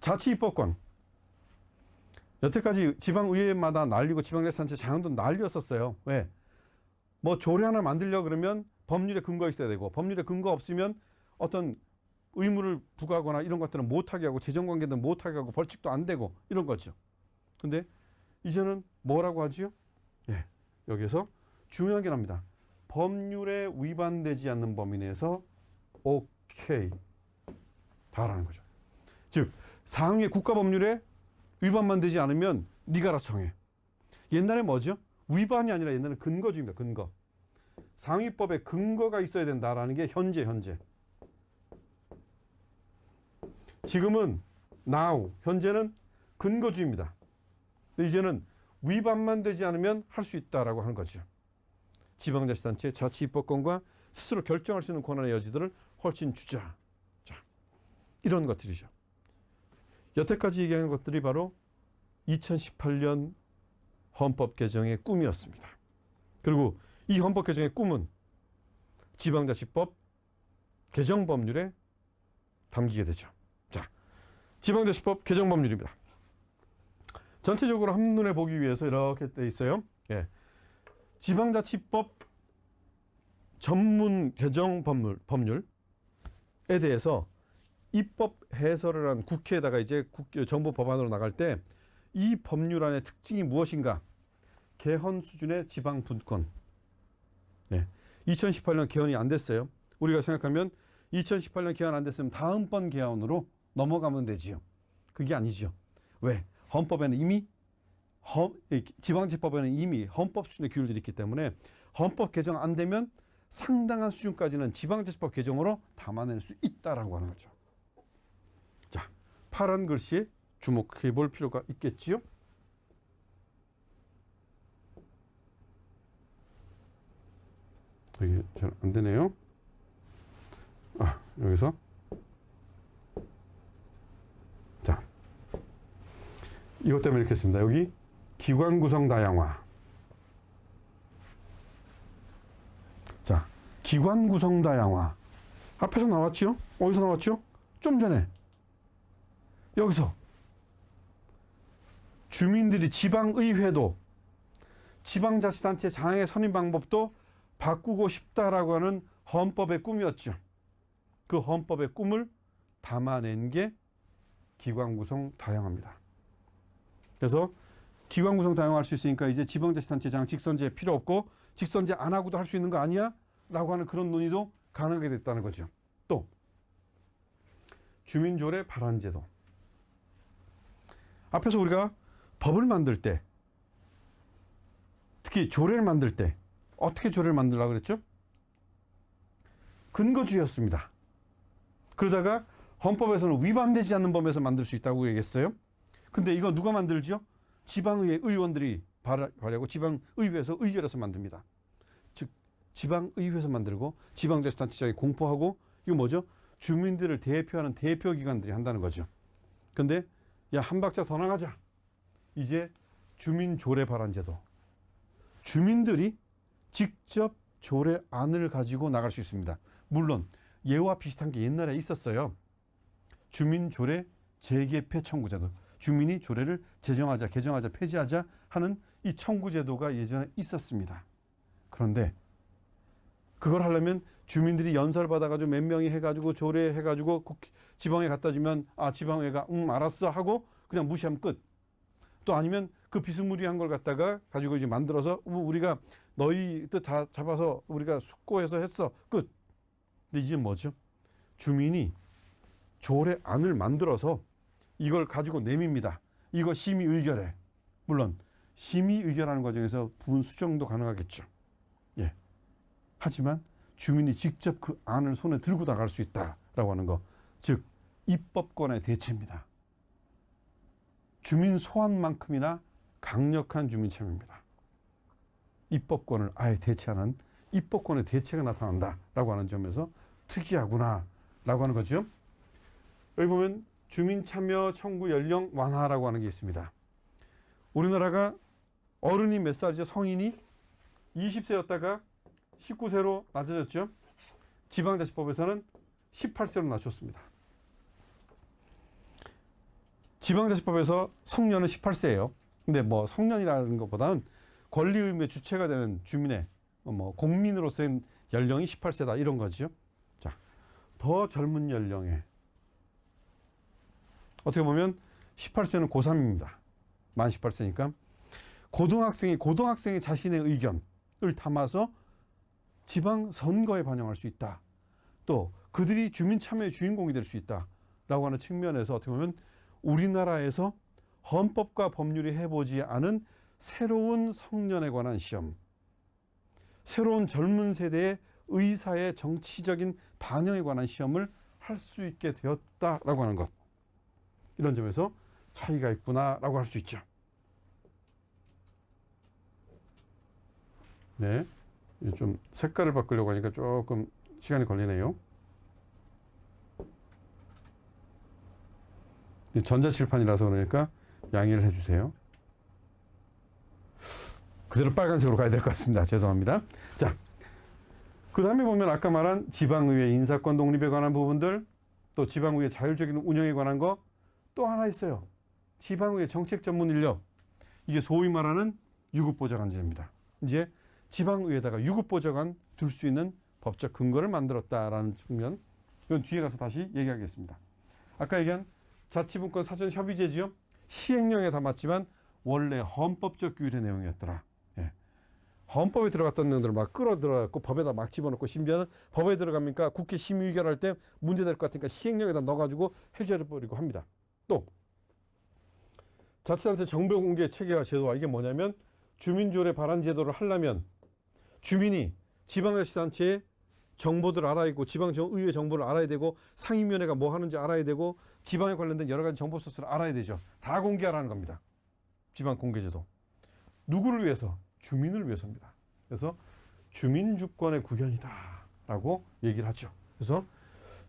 자치입법권. 여태까지 지방의회마다 날리고 지방자치단체 장도 날렸었어요. 왜? 뭐 조례 하나 만들려고 그러면 법률에 근거가 있어야 되고 법률에 근거 없으면 어떤 의무를 부과하거나 이런 것들은 못하게 하고 재정관계는 못하게 하고 벌칙도 안 되고 이런 거죠. 근데 이제는 뭐라고 하지요? 예, 여기서 중요한 게 납니다. 법률에 위반되지 않는 범위 내에서 오케이 다라는 거죠. 즉 상위 국가법률에 위반만 되지 않으면 네가 알아서 정해. 옛날에 뭐죠? 위반이 아니라 옛날에 근거주의입니다. 근거. 상위법에 근거가 있어야 된다라는 게 현재. 지금은 now, 현재는 근거주의입니다. 근데 이제는 위반만 되지 않으면 할 수 있다라고 하는 거죠. 지방자치단체 자치입법권과 스스로 결정할 수 있는 권한의 여지들을 훨씬 주자. 자, 이런 것들이죠. 여태까지 얘기한 것들이 바로 2018년 헌법 개정의 꿈이었습니다. 그리고 이 헌법 개정의 꿈은 지방자치법 개정 법률에 담기게 되죠. 자, 지방자치법 개정 법률입니다. 전체적으로 한눈에 보기 위해서 이렇게 돼 있어요. 예. 지방자치법 전문 개정 법률에 대해서 입법 해설을 한 국회에다가 이제 정부 법안으로 나갈 때 이 법률안의 특징이 무엇인가? 개헌 수준의 지방 분권. 네. 2018년 개헌이 안 됐어요. 우리가 생각하면 2018년 개헌 안 됐으면 다음번 개헌으로 넘어가면 되지요. 그게 아니죠. 왜? 헌법에는 이미 지방자치법에는 이미 헌법 수준의 규율들이 있기 때문에 헌법 개정 안 되면 상당한 수준까지는 지방자치법 개정으로 담아낼 수 있다라고 하는 거죠. 자, 파란 글씨에 주목해 볼 필요가 있겠지요. 이게 잘 안 되네요. 여기서 자, 이것 때문에 이렇게 했습니다. 여기 기관 구성 다양화. 자, 기관 구성 다양화. 앞에서 나왔죠? 어디서 나왔죠? 좀 전에. 여기서 주민들이 지방의회도 지방자치단체 장의 선임 방법도 바꾸고 싶다라고 하는 헌법의 꿈이었죠. 그 헌법의 꿈을 담아낸 게 기관 구성 다양화입니다. 그래서 기관 구성 다양화할 수 있으니까 이제 지방자치단체장 직선제 필요 없고 직선제 안 하고도 할 수 있는 거 아니야? 라고 하는 그런 논의도 가능하게 됐다는 거죠. 또 주민조례 발안제도. 앞에서 우리가 법을 만들 때, 특히 조례를 만들 때 어떻게 조례를 만들려고 그랬죠? 근거주의였습니다. 그러다가 헌법에서는 위반되지 않는 범위에서 만들 수 있다고 얘기했어요. 근데 이거 누가 만들죠? 지방의회 의원들이 발의하고 지방의회에서 의결해서 만듭니다. 즉 지방의회에서 만들고 지방자치단체장이 공포하고, 이거 뭐죠? 주민들을 대표하는 대표기관들이 한다는 거죠. 근데 야, 한 박자 더 나가자. 이제 주민조례 발안제도. 주민들이 직접 조례안을 가지고 나갈 수 있습니다. 물론 얘와 비슷한 게 옛날에 있었어요. 주민조례 재개폐 청구제도. 주민이 조례를 제정하자, 개정하자, 폐지하자 하는 이 청구제도가 예전에 있었습니다. 그런데 그걸 하려면 주민들이 연설 받아가지고 몇 명이 해가지고 조례해가지고 지방에 갖다 주면 지방회가 알았어 하고 그냥 무시하면 끝. 또 아니면 그 비스무리한 걸 갖다가 가지고 이제 만들어서 우리가 너희 뜻 다 잡아서 우리가 숙고해서 했어. 끝. 근데 이제 뭐죠? 주민이 조례안을 만들어서 이걸 가지고 내밉니다. 이거 심의 의결해. 물론 심의 의결하는 과정에서 부분 수정도 가능하겠죠. 예. 하지만 주민이 직접 그 안을 손에 들고 나갈 수 있다라고 하는 거. 즉 입법권의 대체입니다. 주민 소환만큼이나 강력한 주민 참여입니다. 입법권을 아예 대체하는 입법권의 대체가 나타난다라고 하는 점에서 특이하구나라고 하는 거죠. 여기 보면 주민 참여 청구 연령 완화라고 하는 게 있습니다. 우리나라가 어른이 몇 살이죠? 성인이 20세였다가 19세로 낮아졌죠. 지방자치법에서는 18세로 낮췄습니다. 지방자치법에서 성년은 18세예요. 근데 뭐 성년이라는 것보다는 권리 의무의 주체가 되는 주민의 공민으로서의 연령이 18세다 이런 거죠. 자, 더 젊은 연령에 어떻게 보면 18세는 고3입니다. 만 18세니까 고등학생이 자신의 의견을 담아서 지방 선거에 반영할 수 있다. 또 그들이 주민 참여의 주인공이 될 수 있다라고 하는 측면에서 어떻게 보면 우리나라에서 헌법과 법률이 해보지 않은 새로운 성년에 관한 시험, 새로운 젊은 세대의 의사의 정치적인 반영에 관한 시험을 할 수 있게 되었다라고 하는 것. 이런 점에서 차이가 있구나라고 할 수 있죠. 네, 좀 색깔을 바꾸려고 하니까 조금 시간이 걸리네요. 전자칠판이라서 그러니까 양해를 해주세요. 그대로 빨간색으로 가야 될 것 같습니다. 죄송합니다. 자, 그 다음에 보면 아까 말한 지방의회 인사권 독립에 관한 부분들, 또 지방의회 자율적인 운영에 관한 거 또 하나 있어요. 지방의회 정책 전문 인력. 이게 소위 말하는 유급보좌관제입니다. 이제 지방의회에다가 유급보좌관 둘 수 있는 법적 근거를 만들었다라는 측면. 이건 뒤에 가서 다시 얘기하겠습니다. 아까 얘기한 자치분권 사전 협의제지요. 시행령에 담았지만 원래 헌법적 규율의 내용이었더라. 예. 헌법에 들어갔던 내용들을 막 끌어들어갖고 법에다 막 집어넣고, 심지어는 법에 들어갑니까 국회 심의 의결할 때 문제될 것 같으니까 시행령에다 넣어가지고 해결해버리고 합니다. 또 자치단체 정보공개 체계화 제도와, 이게 뭐냐면 주민조례 발안 제도를 하려면 주민이 지방자치단체의 정보들을 알아야 되고, 지방의회 정보를 알아야 되고, 상임위원회가 뭐 하는지 알아야 되고, 지방에 관련된 여러 가지 정보 소스를 알아야 되죠. 다 공개하라는 겁니다. 지방공개제도. 누구를 위해서? 주민을 위해서입니다. 그래서 주민주권의 구현이다 라고 얘기를 하죠. 그래서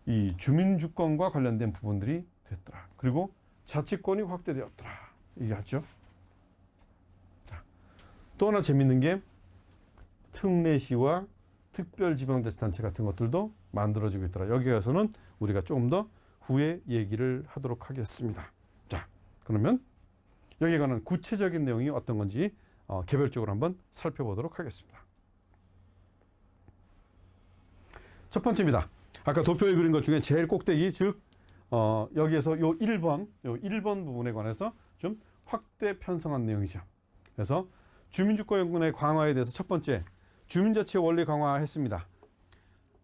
이 주민주권과 관련된 부분들이 됐더라. 그리고 자치권이 확대되었더라. 얘기하죠. 자, 또 하나 재밌는 게 특례시와 특별지방자치단체 같은 것들도 만들어지고 있더라. 여기 가서는 우리가 조금 더 후에 얘기를 하도록 하겠습니다. 자, 그러면 여기에 관한 구체적인 내용이 어떤 건지 개별적으로 한번 살펴보도록 하겠습니다. 첫 번째입니다. 아까 도표에 그린 것 중에 제일 꼭대기, 즉 여기에서 요 1번 부분에 관해서 좀 확대 편성한 내용이죠. 그래서 주민주권의 강화에 대해서 첫 번째, 주민자치 원리 강화했습니다.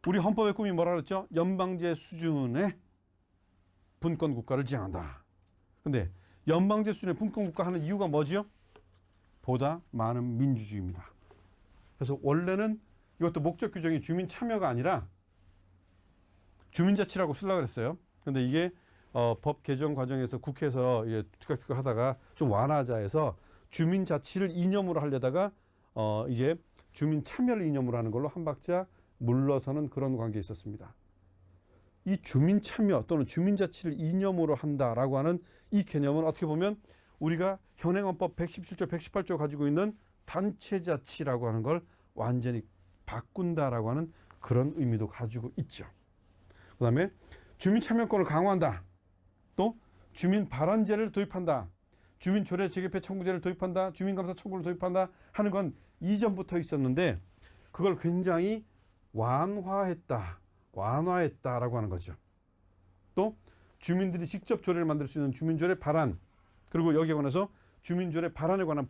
우리 헌법의 꿈이 뭐라 그랬죠? 연방제 수준의 분권 국가를 지향한다. 근데 연방제 수준의 분권 국가 하는 이유가 뭐지요? 보다 많은 민주주의입니다. 그래서 원래는 이것도 목적 규정이 주민 참여가 아니라 주민자치라고 쓰려고 그랬어요. 근데 이게 법 개정 과정에서 국회에서 티격태격 하다가 좀 완화하자 해서 주민자치를 이념으로 하려다가 이제 주민 참여를 이념으로 하는 걸로 한 박자 물러서는 그런 관계에 있었습니다. 이 주민 참여 또는 주민자치를 이념으로 한다라고 하는 이 개념은 어떻게 보면 우리가 현행헌법 117조, 118조 가지고 있는 단체자치라고 하는 걸 완전히 바꾼다라고 하는 그런 의미도 가지고 있죠. 그 다음에 주민 참여권을 강화한다. 또 주민 발언제를 도입한다. 주민 조례 재개폐 청구제를 도입한다. 주민감사 청구를 도입한다 하는 건 이전부터 있었는데 그걸 굉장히 완화했다라고 하는 거죠. 또 주민들이 직접 조례를 만들 수 있는 주민조례 발안, 그리고 여기에 관해서 주민조례 발안에 관한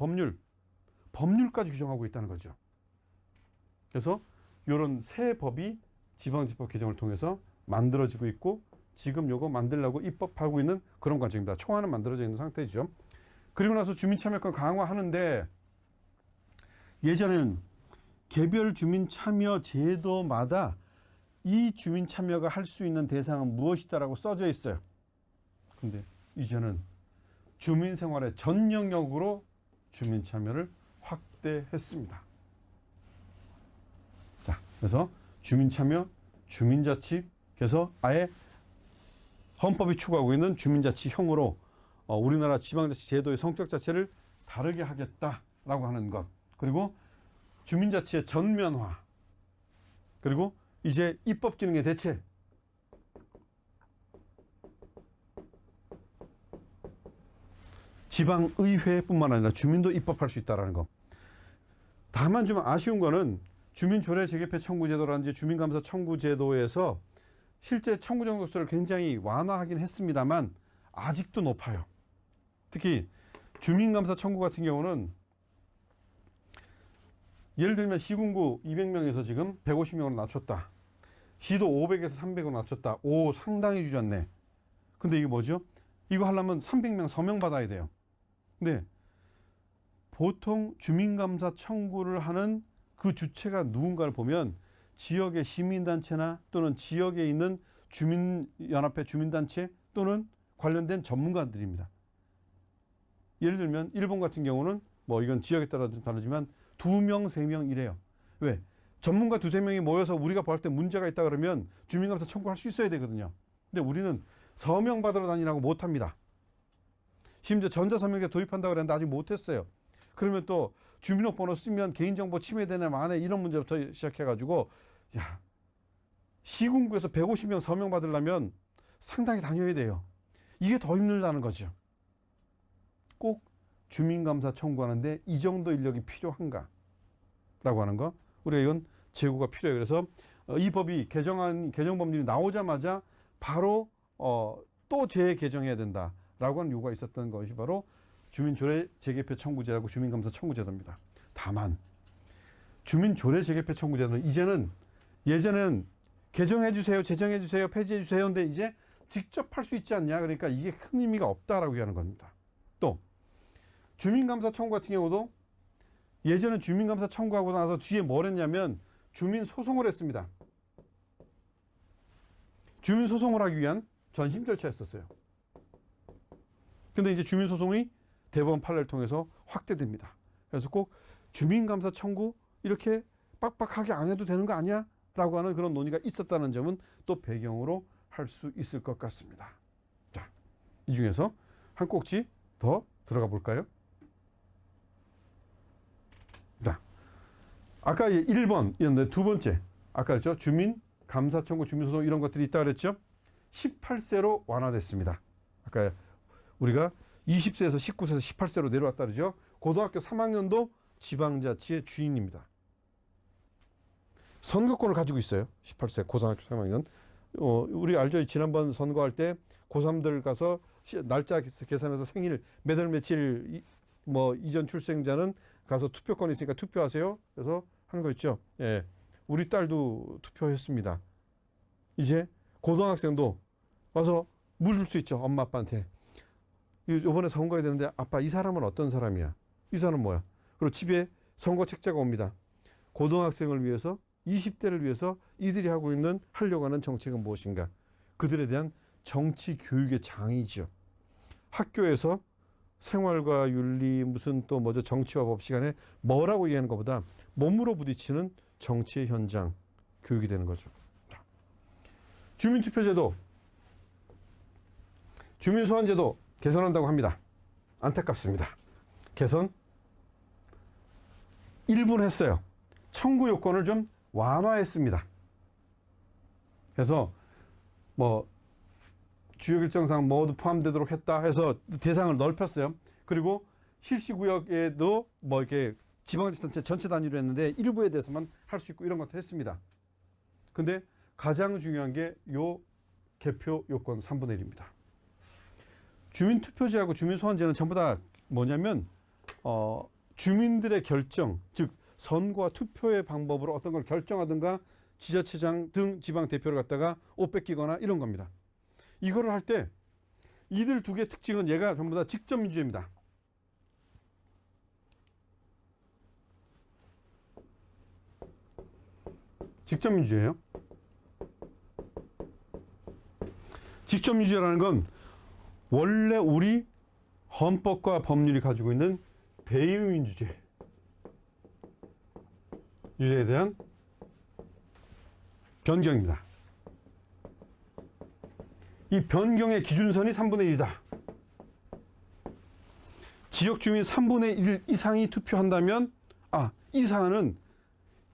법률까지 규정하고 있다는 거죠. 그래서 이런 새 법이 지방집법 개정을 통해서 만들어지고 있고 지금 요거 만들려고 입법하고 있는 그런 과정입니다. 총안은 만들어져 있는 상태죠. 그리고 나서 주민참여권 강화하는데 예전에는 개별 주민참여 제도마다 이 주민참여가 할 수 있는 대상은 무엇이다라고 써져 있어요. 근데 이제는 주민생활의 전 영역으로 주민참여를 확대했습니다. 자, 그래서 주민참여, 주민자치, 그래서 아예 헌법이 추구하고 있는 주민자치형으로 우리나라 지방자치 제도의 성격 자체를 다르게 하겠다라고 하는 것, 그리고 주민자치의 전면화, 그리고 이제 입법 기능의 대체, 지방의회뿐만 아니라 주민도 입법할 수 있다는 것. 다만 좀 아쉬운 거는 주민조례 재개폐 청구제도라든지 주민감사 청구제도에서 실제 청구 정도수를 굉장히 완화하긴 했습니다만 아직도 높아요. 특히 주민감사 청구 같은 경우는 예를 들면 시군구 200명에서 지금 150명으로 낮췄다. 시도 500에서 300으로 낮췄다. 오, 상당히 줄였네. 근데 이게 뭐죠? 이거 하려면 300명 서명 받아야 돼요. 근데 보통 주민감사 청구를 하는 그 주체가 누군가를 보면 지역의 시민단체나 또는 지역에 있는 주민연합회 주민단체 또는 관련된 전문가들입니다. 예를 들면 일본 같은 경우는 뭐 이건 지역에 따라 좀 다르지만 2명, 3명 이래요. 왜? 전문가 2~3명이 모여서 우리가 볼 때 문제가 있다 그러면 주민감사 청구할 수 있어야 되거든요. 근데 우리는 서명 받으러 다니라고 못합니다. 심지어 전자서명제 도입한다고 그랬는데 아직 못했어요. 그러면 또 주민등록번호 쓰면 개인정보 침해되네 마네 이런 문제부터 시작해가지고 야, 시군구에서 150명 서명 받으려면 상당히 다녀야 돼요. 이게 더 힘들다는 거죠. 꼭 주민감사 청구하는데 이 정도 인력이 필요한가? 라고 하는 거. 우리가 이건 제고가 필요해요. 그래서 이 법이 개정법률이 나오자마자 바로 또 재개정해야 된다라고 하는 요구가 있었던 것이 바로 주민조례 재개폐 청구제하고 주민감사 청구제도입니다. 다만 주민조례 재개폐 청구제도는 이제는 예전에는 개정해 주세요, 제정해 주세요, 폐지해 주세요. 근데 이제 직접 할 수 있지 않냐? 그러니까 이게 큰 의미가 없다라고 하는 겁니다. 또 주민감사 청구 같은 경우도 예전에 주민감사 청구하고 나서 뒤에 뭘 했냐면 주민소송을 했습니다. 주민소송을 하기 위한 전심 절차였었어요. 근데 이제 주민소송이 대법원 판례를 통해서 확대됩니다. 그래서 꼭 주민감사 청구 이렇게 빡빡하게 안 해도 되는 거 아니야? 라고 하는 그런 논의가 있었다는 점은 또 배경으로 할 수 있을 것 같습니다. 자, 이 중에서 한 꼭지 더 들어가 볼까요? 자, 아까 1번이었는데 두 번째, 아까 그랬죠? 주민감사 청구, 주민소송 이런 것들이 있다 그랬죠? 18세로 완화됐습니다. 아까 우리가 20세에서 19세에서 18세로 내려왔다 그러죠. 고등학교 3학년도 지방자치의 주인입니다. 선거권을 가지고 있어요. 18세 고등학교 3학년. 우리 알죠? 지난번 선거할 때 고3들 가서 날짜 계산해서 생일 몇 월 며칠 뭐 이전 출생자는 가서 투표권이 있으니까 투표하세요. 그래서 하는 거 있죠. 예. 우리 딸도 투표했습니다. 이제 고등학생도 와서 물을 수 있죠. 엄마 아빠한테. 이번에 선거해야 되는데 아빠 이 사람은 어떤 사람이야? 이 사람은 뭐야? 그리고 집에 선거 책자가 옵니다. 고등학생을 위해서 20대를 위해서 이들이 하려고 하는 정책은 무엇인가? 그들에 대한 정치 교육의 장이죠. 학교에서 생활과 윤리 무슨 또 뭐죠 정치와 법 시간에 뭐라고 얘기하는 것보다 몸으로 부딪히는 정치의 현장 교육이 되는 거죠. 주민투표제도, 주민소환제도 개선한다고 합니다. 안타깝습니다. 개선 일부는 했어요. 청구 요건을 좀 완화했습니다. 그래서 뭐 주요 일정상 모두 포함되도록 했다 해서 대상을 넓혔어요. 그리고 실시구역에도 뭐 이렇게 지방자치단체 전체 단위로 했는데 일부에 대해서만 할 수 있고 이런 것도 했습니다. 근데 가장 중요한 게 요 개표 요건 3분의 1입니다. 주민투표제하고 주민소환제는 전부 다 뭐냐면 주민들의 결정, 즉 선거와 투표의 방법으로 어떤 걸 결정하든가 지자체장 등 지방 대표를 갖다가 옷 뺏기거나 이런 겁니다. 이거를 할 때 이들 두 개 특징은 얘가 전부 다 직접민주제입니다. 직접민주제예요. 직접민주제라는 건 원래 우리 헌법과 법률이 가지고 있는 대의민주제 유제에 대한 변경입니다. 이 변경의 기준선이 3분의 1이다. 지역주민 3분의 1 이상이 투표한다면 이 사안은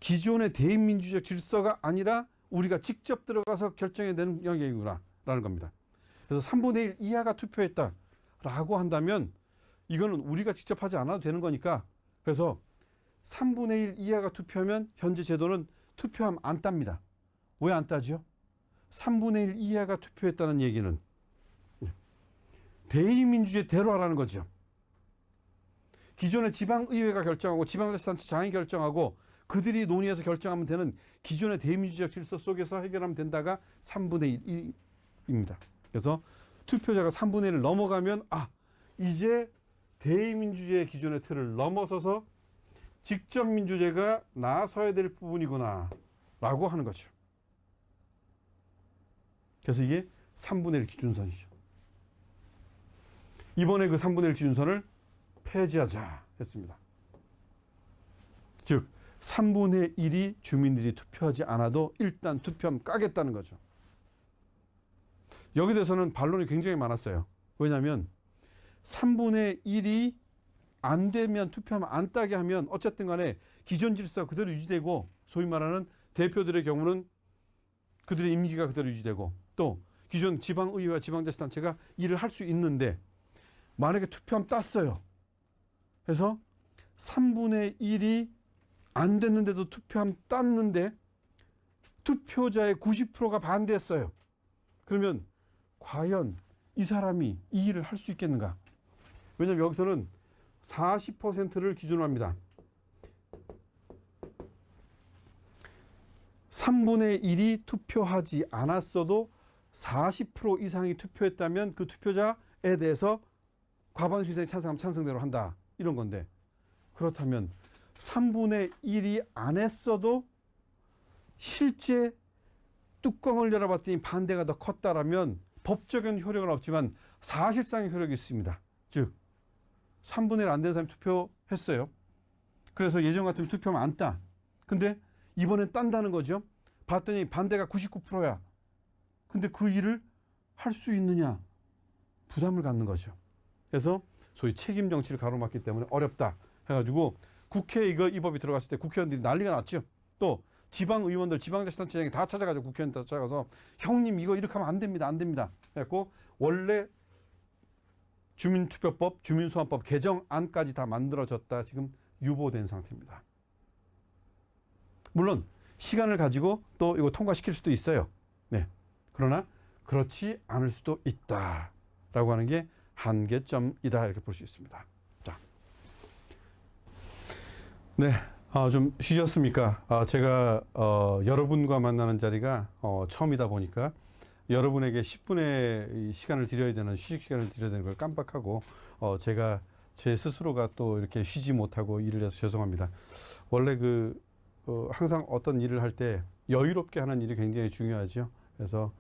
기존의 대의민주적 질서가 아니라 우리가 직접 들어가서 결정해야 되는 영역이구나 라는 겁니다. 그래서 3분의 1 이하가 투표했다라고 한다면 이거는 우리가 직접 하지 않아도 되는 거니까 그래서 3분의 1 이하가 투표하면 현재 제도는 투표하면 안 땁니다. 왜 안 따지요? 3분의 1 이하가 투표했다는 얘기는 대의민주제대로 하라는 거죠. 기존의 지방의회가 결정하고 지방자치단체장이 결정하고 그들이 논의해서 결정하면 되는 기존의 대의민주적 질서 속에서 해결하면 된다가 3분의 1입니다. 그래서 투표자가 3분의 1을 넘어가면 이제 대의민주제의 기존의 틀을 넘어서서 직접민주제가 나서야 될 부분이구나 라고 하는 거죠. 그래서 이게 3분의 1 기준선이죠. 이번에 그 3분의 1 기준선을 폐지하자 했습니다. 즉 3분의 1이 주민들이 투표하지 않아도 일단 투표하면 까겠다는 거죠. 여기 대해서는 반론이 굉장히 많았어요. 왜냐하면 3분의 1이 안 되면 투표하면 안 따게 하면 어쨌든 간에 기존 질서가 그대로 유지되고 소위 말하는 대표들의 경우는 그들의 임기가 그대로 유지되고 또 기존 지방의회와 지방자치단체가 일을 할 수 있는데 만약에 투표하면 땄어요. 그래서 3분의 1이 안 됐는데도 투표하면 땄는데 투표자의 90%가 반대했어요. 그러면 과연 이 사람이 이 일을 할 수 있겠는가? 왜냐하면 여기서는 40%를 기준으로 합니다. 3분의 1이 투표하지 않았어도 40% 이상이 투표했다면 그 투표자에 대해서 과반수 이상이 찬성하면 찬성대로 한다. 이런 건데 그렇다면 3분의 1이 안 했어도 실제 뚜껑을 열어봤더니 반대가 더 컸다라면 법적인 효력은 없지만 사실상의 효력이 있습니다. 즉 3분의 1 안 된 사람이 투표했어요. 그래서 예전 같으면 투표하면 안 따. 근데 이번엔 딴다는 거죠. 봤더니 반대가 99%야. 근데 그 일을 할 수 있느냐? 부담을 갖는 거죠. 그래서 소위 책임 정치를 가로막기 때문에 어렵다 해가지고 국회에 이 법이 들어갔을 때 국회의원들이 난리가 났죠. 또 지방의원들, 지방자치단체장이 다 찾아가지고 국회의원 다 찾아가서 형님 이거 이렇게 하면 안 됩니다. 안 됩니다. 그래갖고 원래 주민투표법, 주민소환법 개정안까지 다 만들어졌다 지금 유보된 상태입니다. 물론 시간을 가지고 또 이거 통과시킬 수도 있어요. 네. 그러나 그렇지 않을 수도 있다라고 하는 게 한계점이다 이렇게 볼 수 있습니다. 자, 네, 좀 쉬셨습니까? 제가 여러분과 만나는 자리가 처음이다 보니까 여러분에게 10분의 시간을 드려야 되는 휴식 시간을 드려야 되는 걸 깜빡하고 제가 제 스스로가 또 이렇게 쉬지 못하고 일을 해서 죄송합니다. 원래 항상 어떤 일을 할 때 여유롭게 하는 일이 굉장히 중요하죠. 그래서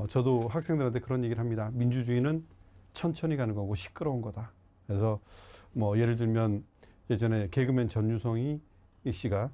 저도 학생들한테 그런 얘기를 합니다. 민주주의는 천천히 가는 거고 시끄러운 거다. 그래서 뭐 예를 들면 예전에 개그맨 전유성이 씨가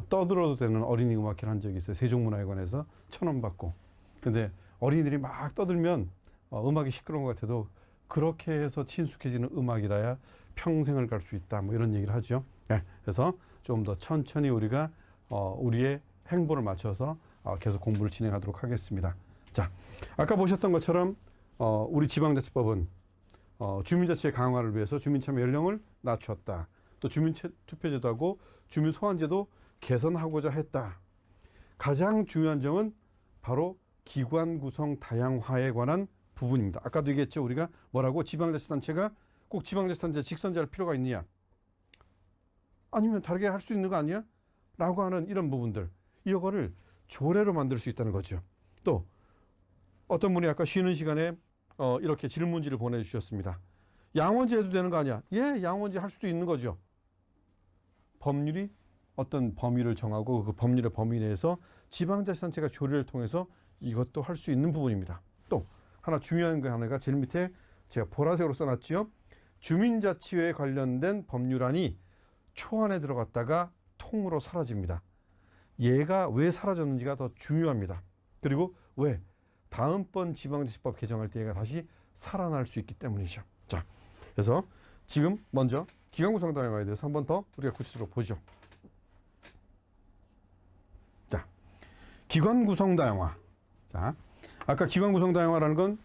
떠들어도 되는 어린이 음악회를 한 적이 있어요. 세종문화회관에서 1,000원 받고. 근데 어린이들이 막 떠들면 음악이 시끄러운 것 같아도 그렇게 해서 친숙해지는 음악이라야 평생을 갈 수 있다. 뭐 이런 얘기를 하죠. 네, 그래서 좀 더 천천히 우리가 우리의 행보를 맞춰서 계속 공부를 진행하도록 하겠습니다. 자, 아까 보셨던 것처럼 우리 지방자치법은 주민자치의 강화를 위해서 주민참여 연령을 낮췄다. 또 주민투표제도 하고 주민소환제도 개선하고자 했다. 가장 중요한 점은 바로 기관 구성 다양화에 관한 부분입니다. 아까도 얘기했죠. 우리가 뭐라고 지방자치단체가 꼭 지방자치단체 직선제할 필요가 있느냐? 아니면 다르게 할 수 있는 거 아니야? 라고 하는 이런 부분들. 이거를 조례로 만들 수 있다는 거죠. 또 어떤 분이 아까 쉬는 시간에 이렇게 질문지를 보내주셨습니다. 양원제 해도 되는 거 아니야? 예, 양원제 할 수도 있는 거죠. 법률이 어떤 범위를 정하고 그 법률의 범위 내에서 지방자치단체가 조례를 통해서 이것도 할 수 있는 부분입니다. 또 하나 중요한 거 하나가 제일 밑에 제가 보라색으로 써놨지요. 주민자치회에 관련된 법률안이 초안에 들어갔다가 통으로 사라집니다. 얘가 왜 사라졌는지가 더 중요합니다. 그리고 왜 다음번 지방자치법 개정할 때 얘가 다시 살아날 수 있기 때문이죠. 자, 그래서 지금 먼저 기관구성 다양화에 대해서 한 번 더 우리가 구체적으로 보죠. 자, 기관구성 다양화. 자, 아까 기관구성 다양화라는 건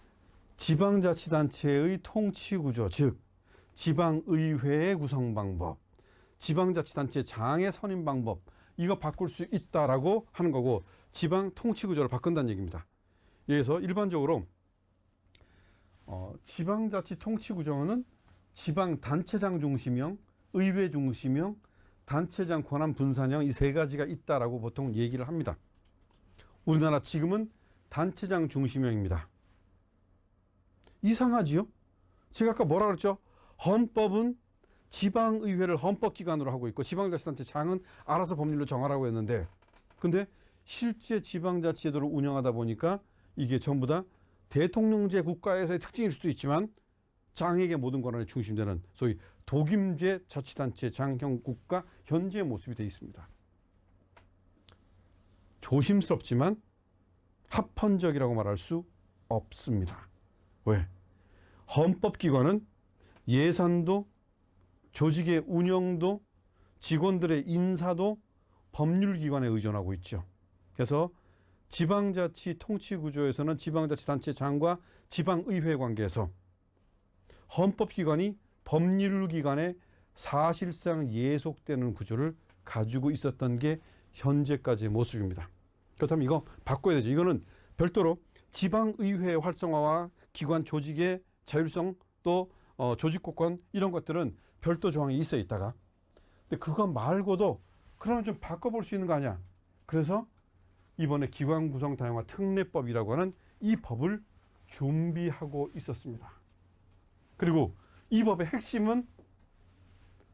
지방자치단체의 통치구조, 즉 지방의회의 구성 방법, 지방자치단체 장의 선임 방법, 이거 바꿀 수 있다라고 하는 거고 지방 통치구조를 바꾼다는 얘기입니다. 여기서 일반적으로 지방자치 통치구조는 지방단체장 중심형, 의회 중심형, 단체장 권한 분산형 이 세 가지가 있다라고 보통 얘기를 합니다. 우리나라 지금은 단체장 중심형입니다. 이상하지요? 제가 아까 뭐라 그랬죠? 헌법은 지방의회를 헌법기관으로 하고 있고 지방자치단체 장은 알아서 법률로 정하라고 했는데 근데 실제 지방자치제도를 운영하다 보니까 이게 전부 다 대통령제 국가에서의 특징일 수도 있지만 장에게 모든 권한이 중심되는 소위 독임제 자치단체 장형 국가 현재의 모습이 되어 있습니다. 조심스럽지만 합헌적이라고 말할 수 없습니다. 왜? 헌법기관은 예산도 조직의 운영도 직원들의 인사도 법률기관에 의존하고 있죠. 그래서 지방자치 통치구조에서는 지방자치단체 장과 지방의회 관계에서 헌법기관이 법률기관에 사실상 예속되는 구조를 가지고 있었던 게 현재까지의 모습입니다. 그렇다면 이거 바꿔야 되죠. 이거는 별도로 지방의회 활성화와 기관 조직의 자율성 또 조직국권 이런 것들은 별도 조항이 있어 있다가 근데 그거 말고도 그러면 좀 바꿔볼 수 있는 거 아니야. 그래서 이번에 기관구성 다양화 특례법이라고 하는 이 법을 준비하고 있었습니다. 그리고 이 법의 핵심은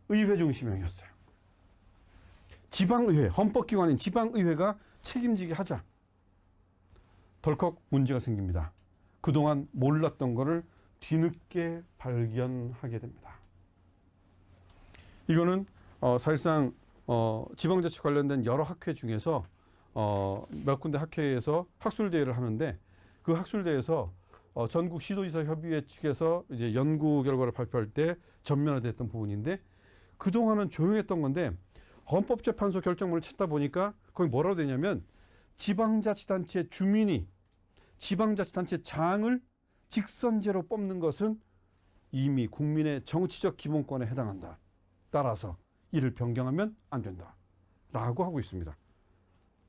의회 중심형이었어요. 지방의회, 헌법기관인 지방의회가 책임지게 하자. 덜컥 문제가 생깁니다. 그동안 몰랐던 거를 뒤늦게 발견하게 됩니다. 이거는 사실상 지방자치 관련된 여러 학회 중에서 몇 군데 학회에서 학술대회를 하는데 그 학술대회에서 전국 시도지사 협의회 측에서 이제 연구 결과를 발표할 때 전면화됐던 부분인데 그동안은 조용했던 건데 헌법재판소 결정문을 찾다 보니까 거기 뭐라고 되냐면 지방자치단체 주민이 지방자치단체 장을 직선제로 뽑는 것은 이미 국민의 정치적 기본권에 해당한다. 따라서 이를 변경하면 안 된다. 라고 하고 있습니다.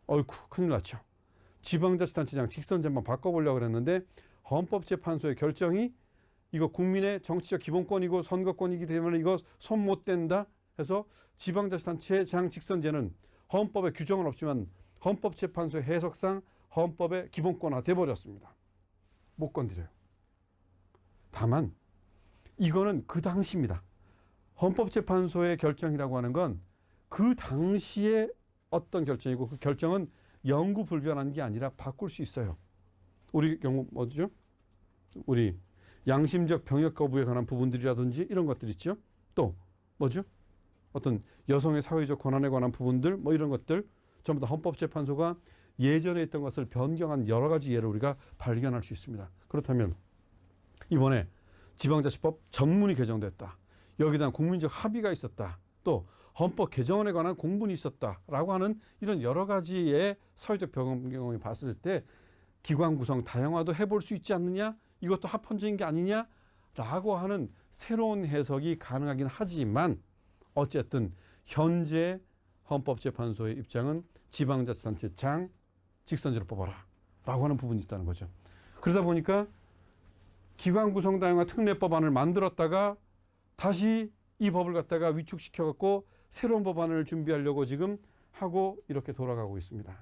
어이쿠, 큰일 났죠. 지방자치단체장 직선제만 바꿔보려고 그랬는데 헌법재판소의 결정이 이거 국민의 정치적 기본권이고 선거권이기 때문에 이거 손 못 댄다 해서 지방자치단체장 직선제는 헌법에 규정은 없지만 헌법재판소의 해석상 헌법의 기본권화 돼버렸습니다. 못 건드려요. 다만 이거는 그 당시입니다. 헌법재판소의 결정이라고 하는 건 그 당시에 어떤 결정이고 그 결정은 영구 불변한 게 아니라 바꿀 수 있어요. 우리 경우 뭐죠? 우리 양심적 병역 거부에 관한 부분들이라든지 이런 것들 있죠. 또 뭐죠? 어떤 여성의 사회적 권한에 관한 부분들 뭐 이런 것들 전부 다 헌법재판소가 예전에 있던 것을 변경한 여러 가지 예를 우리가 발견할 수 있습니다. 그렇다면 이번에 지방자치법 전문이 개정됐다. 여기다 국민적 합의가 있었다. 또 헌법 개정안에 관한 공분이 있었다라고 하는 이런 여러 가지의 사회적 변경을 봤을 때 기관 구성 다양화도 해볼 수 있지 않느냐? 이것도 합헌적인 게 아니냐라고 하는 새로운 해석이 가능하긴 하지만 어쨌든 현재 헌법재판소의 입장은 지방자치단체장 직선제로 뽑아라 라고 하는 부분이 있다는 거죠. 그러다 보니까 기관 구성 다양화 특례법안을 만들었다가 다시 이 법을 갖다가 위축시켜갖고 새로운 법안을 준비하려고 지금 하고 이렇게 돌아가고 있습니다.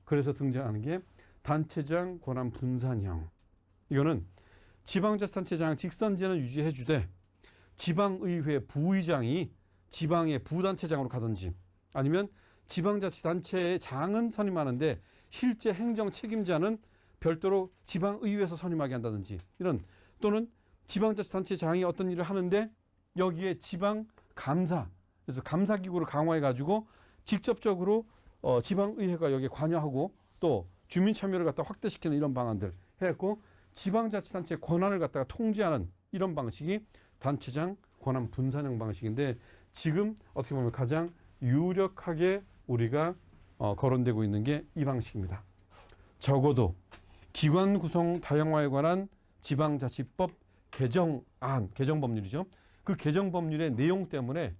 그래서 등장하는 게 단체장 권한 분산형. 이거는 지방자치단체장 직선제는 유지해 주되 지방의회 부의장이 지방의 부단체장으로 가든지 아니면 지방자치단체의 장은 선임하는데 실제 행정 책임자는 별도로 지방의회에서 선임하게 한다든지 이런 또는 지방자치단체장이 어떤 일을 하는데 여기에 지방감사 그래서 감사기구를 강화해가지고 직접적으로 지방의회가 여기에 관여하고 또 주민참여를 갖다 확대시키는 이런 방안들 해갖고 지방자치단체 권한을 갖다가 통제하는 이런 방식이 단체장 권한 분산형 방식인데 지금 어떻게 보면 가장 유력하게 우리가 거론되고 있는 게 이 방식입니다. 적어도 기관 구성 다양화에 관한 지방자치법 개정안, 개정법률이죠. 그 개정법률의 내용 때문에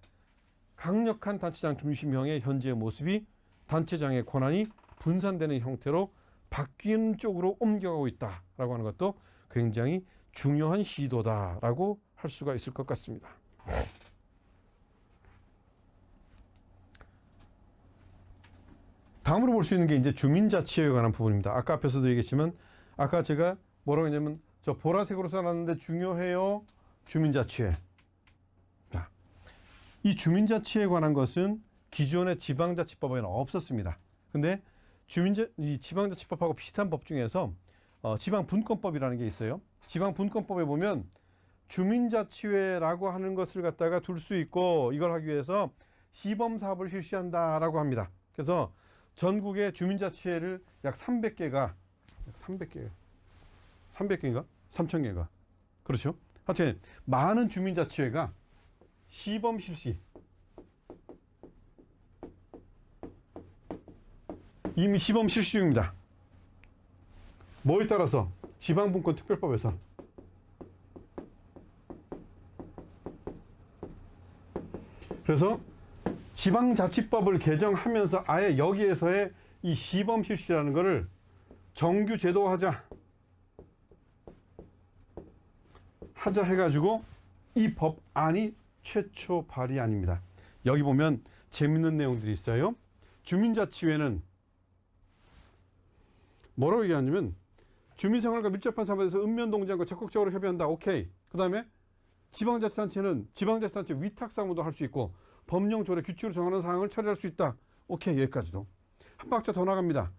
강력한 단체장 중심형의 현재의 모습이 단체장의 권한이 분산되는 형태로 바뀌는 쪽으로 옮겨가고 있다라고 하는 것도 굉장히 중요한 시도다라고 할 수가 있을 것 같습니다. 다음으로 볼 수 있는 게 이제 주민자치에 관한 부분입니다. 아까 앞에서도 얘기했지만 아까 제가 뭐라고 했냐면 저 보라색으로 써놨는데 중요해요. 주민자치회. 자, 이 주민자치에 관한 것은 기존의 지방자치법에는 없었습니다. 근데 이 지방자치법하고 비슷한 법 중에서 지방분권법이라는 게 있어요. 지방분권법에 보면 주민자치회라고 하는 것을 갖다가 둘 수 있고 이걸 하기 위해서 시범사업을 실시한다라고 합니다. 그래서 전국의 주민자치회를 약 300개가 300개인가? 3,000개가 그렇죠? 하여튼 많은 주민자치회가 시범 실시 이미 시범 실시 중입니다. 뭐에 따라서? 지방분권 특별법에서. 그래서 지방자치법을 개정하면서 아예 여기에서의 이 시범 실시라는 것을 정규 제도화하자 해가지고 이 법안이 최초 발의안입니다. 여기 보면 재밌는 내용들이 있어요. 주민자치회는 뭐라고 얘기하냐면 주민생활과 밀접한 사업에 대해서 읍면동지항과 적극적으로 협의한다. 오케이. 그 다음에 지방자치단체는 지방자치단체 위탁사무도 할 수 있고 법령 조례 규칙으로 정하는 사항을 처리할 수 있다. 오케이. 여기까지도. 한 박자 더 나갑니다.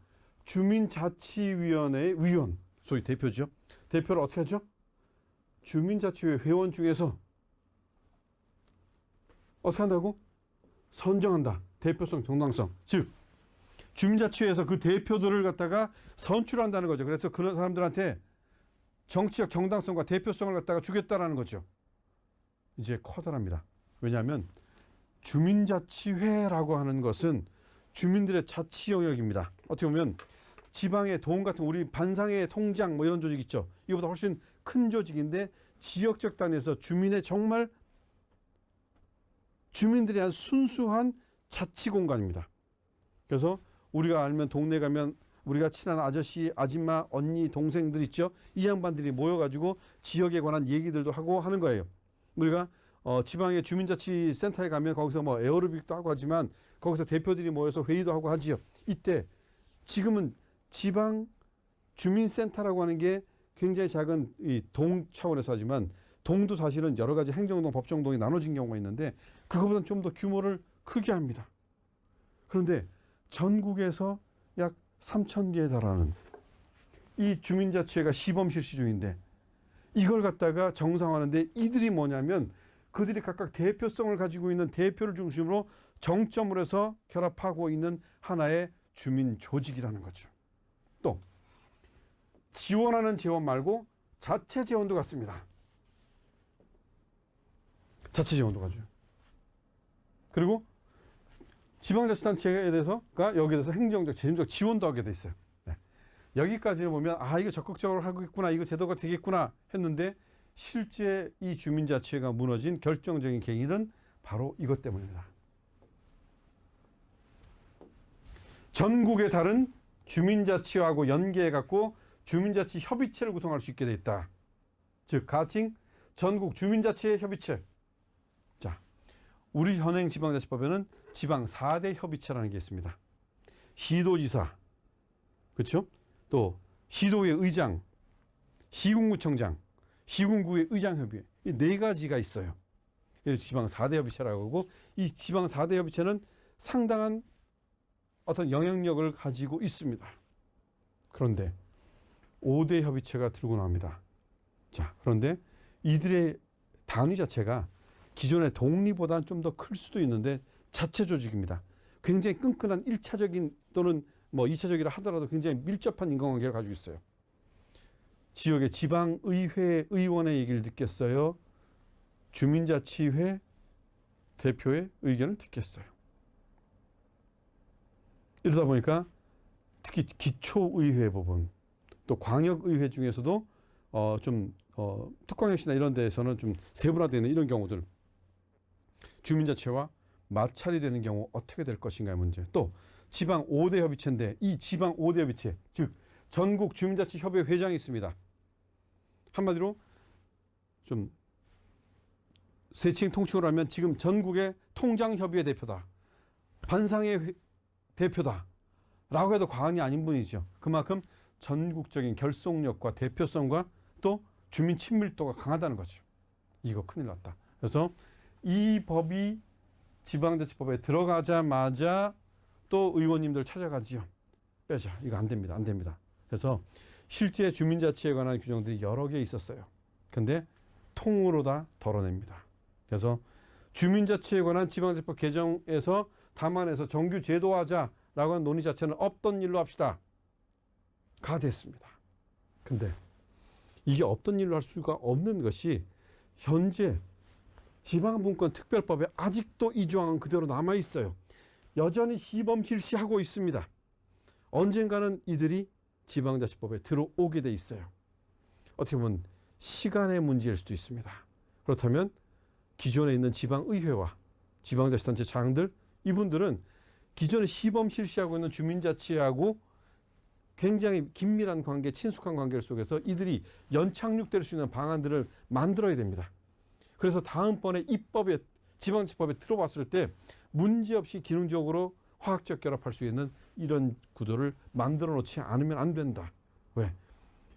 주민자치위원회의 위원, 소위 대표죠. 대표를 어떻게 하죠? 주민자치회 회원 중에서 어떻게 한다고? 선정한다. 대표성, 정당성. 즉 주민자치회에서 그 대표들을 갖다가 선출한다는 거죠. 그래서 그런 사람들한테 정치적 정당성과 대표성을 갖다가 주겠다라는 거죠. 이제 커다랍니다. 왜냐하면 주민자치회라고 하는 것은 주민들의 자치 영역입니다. 어떻게 보면 지방의 도움 같은 우리 반상회 통장 뭐 이런 조직 있죠. 이거보다 훨씬 큰 조직인데 지역적 단위에서 주민의 정말 주민들이 한 순수한 자치 공간입니다. 그래서 우리가 알면 동네 가면 우리가 친한 아저씨, 아줌마, 언니, 동생들 있죠. 이 양반들이 모여가지고 지역에 관한 얘기들도 하고 하는 거예요. 우리가 지방의 주민자치센터에 가면 거기서 뭐 에어로빅도 하고 하지만 거기서 대표들이 모여서 회의도 하고 하지요. 이때 지금은 지방 주민센터라고 하는 게 굉장히 작은 이 동 차원에서 하지만 동도 사실은 여러 가지 행정동, 법정동이 나눠진 경우가 있는데 그거보다는 좀 더 규모를 크게 합니다. 그런데 전국에서 약 3,000개에 달하는 이 주민자치회가 시범 실시 중인데 이걸 갖다가 정상화하는데 이들이 뭐냐면 그들이 각각 대표성을 가지고 있는 대표를 중심으로 정점을 해서 결합하고 있는 하나의 주민 조직이라는 거죠. 또 지원하는 재원 말고 자체 재원도 갖습니다. 자체 재원도 가져요. 그리고 지방자치단체에 대해서가 여기에 대해서 행정적, 재정적 지원도 하게 돼 있어요. 네. 여기까지는 보면 이거 적극적으로 하고 있구나, 이거 제도가 되겠구나 했는데 실제 이 주민자치회가 무너진 결정적인 계기는 바로 이것 때문입니다. 전국의 다른 주민자치회하고 연계해갖고 주민자치 협의체를 구성할 수 있게 돼 있다. 즉 가칭 전국 주민자치회 협의체. 자, 우리 현행 지방자치법에는 지방 4대 협의체라는 게 있습니다. 시도지사, 그렇죠? 또 시도의 의장, 시군구청장, 시군구의 의장협의회, 이 네 가지가 있어요. 지방 4대 협의체라고 하고 이 지방 4대 협의체는 상당한 어떤 영향력을 가지고 있습니다. 그런데 5대 협의체가 들고 나옵니다. 자, 그런데 이들의 단위 자체가 기존의 동리보다는 좀 더 클 수도 있는데 자체 조직입니다. 굉장히 끈끈한 1차적인 또는 뭐 2차적이라 하더라도 굉장히 밀접한 인간관계를 가지고 있어요. 지역의 지방의회 의원의 얘기를 듣겠어요? 주민자치회 대표의 의견을 듣겠어요? 이러다 보니까 특히 기초의회 부분 또 광역의회 중에서도 특광역시나 이런 데에서는 좀 세분화되는 이런 경우들 주민자치와 마찰이 되는 경우 어떻게 될 것인가의 문제. 또 지방 5대 협의체인데 이 지방 5대 협의체 즉 전국 주민자치협의회 회장이 있습니다. 한마디로 좀 세칭 통칭을 하면 지금 전국의 통장협의회 대표다. 반상회 대표다. 라고 해도 과언이 아닌 분이죠. 그만큼 전국적인 결속력과 대표성과 또 주민 친밀도가 강하다는 거죠. 이거 큰일 났다. 그래서 이 법이 지방자치법에 들어가자마자 또 의원님들 찾아가지요. 빼자. 이거 안 됩니다. 안 됩니다. 그래서 실제 주민자치에 관한 규정들이 여러 개 있었어요. 근데 통으로 다 덜어냅니다. 그래서 주민자치에 관한 지방자치법 개정에서 담안해서 정규 제도화하자라고 하는 논의 자체는 없던 일로 합시다. 가 됐습니다. 근데 이게 없던 일로 할 수가 없는 것이 현재 지방분권 특별법에 아직도 이 조항은 그대로 남아 있어요. 여전히 시범 실시하고 있습니다. 언젠가는 이들이 지방자치법에 들어오게 돼 있어요. 어떻게 보면 시간의 문제일 수도 있습니다. 그렇다면 기존에 있는 지방의회와 지방자치단체 장들 이분들은 기존에 시범 실시하고 있는 주민자치하고 굉장히 긴밀한 관계, 친숙한 관계 속에서 이들이 연착륙될 수 있는 방안들을 만들어야 됩니다. 그래서 다음번에 입법에 지방자치법에 들어왔을 때 문제없이 기능적으로 화학적 결합할 수 있는 이런 구도를 만들어 놓지 않으면 안 된다. 왜?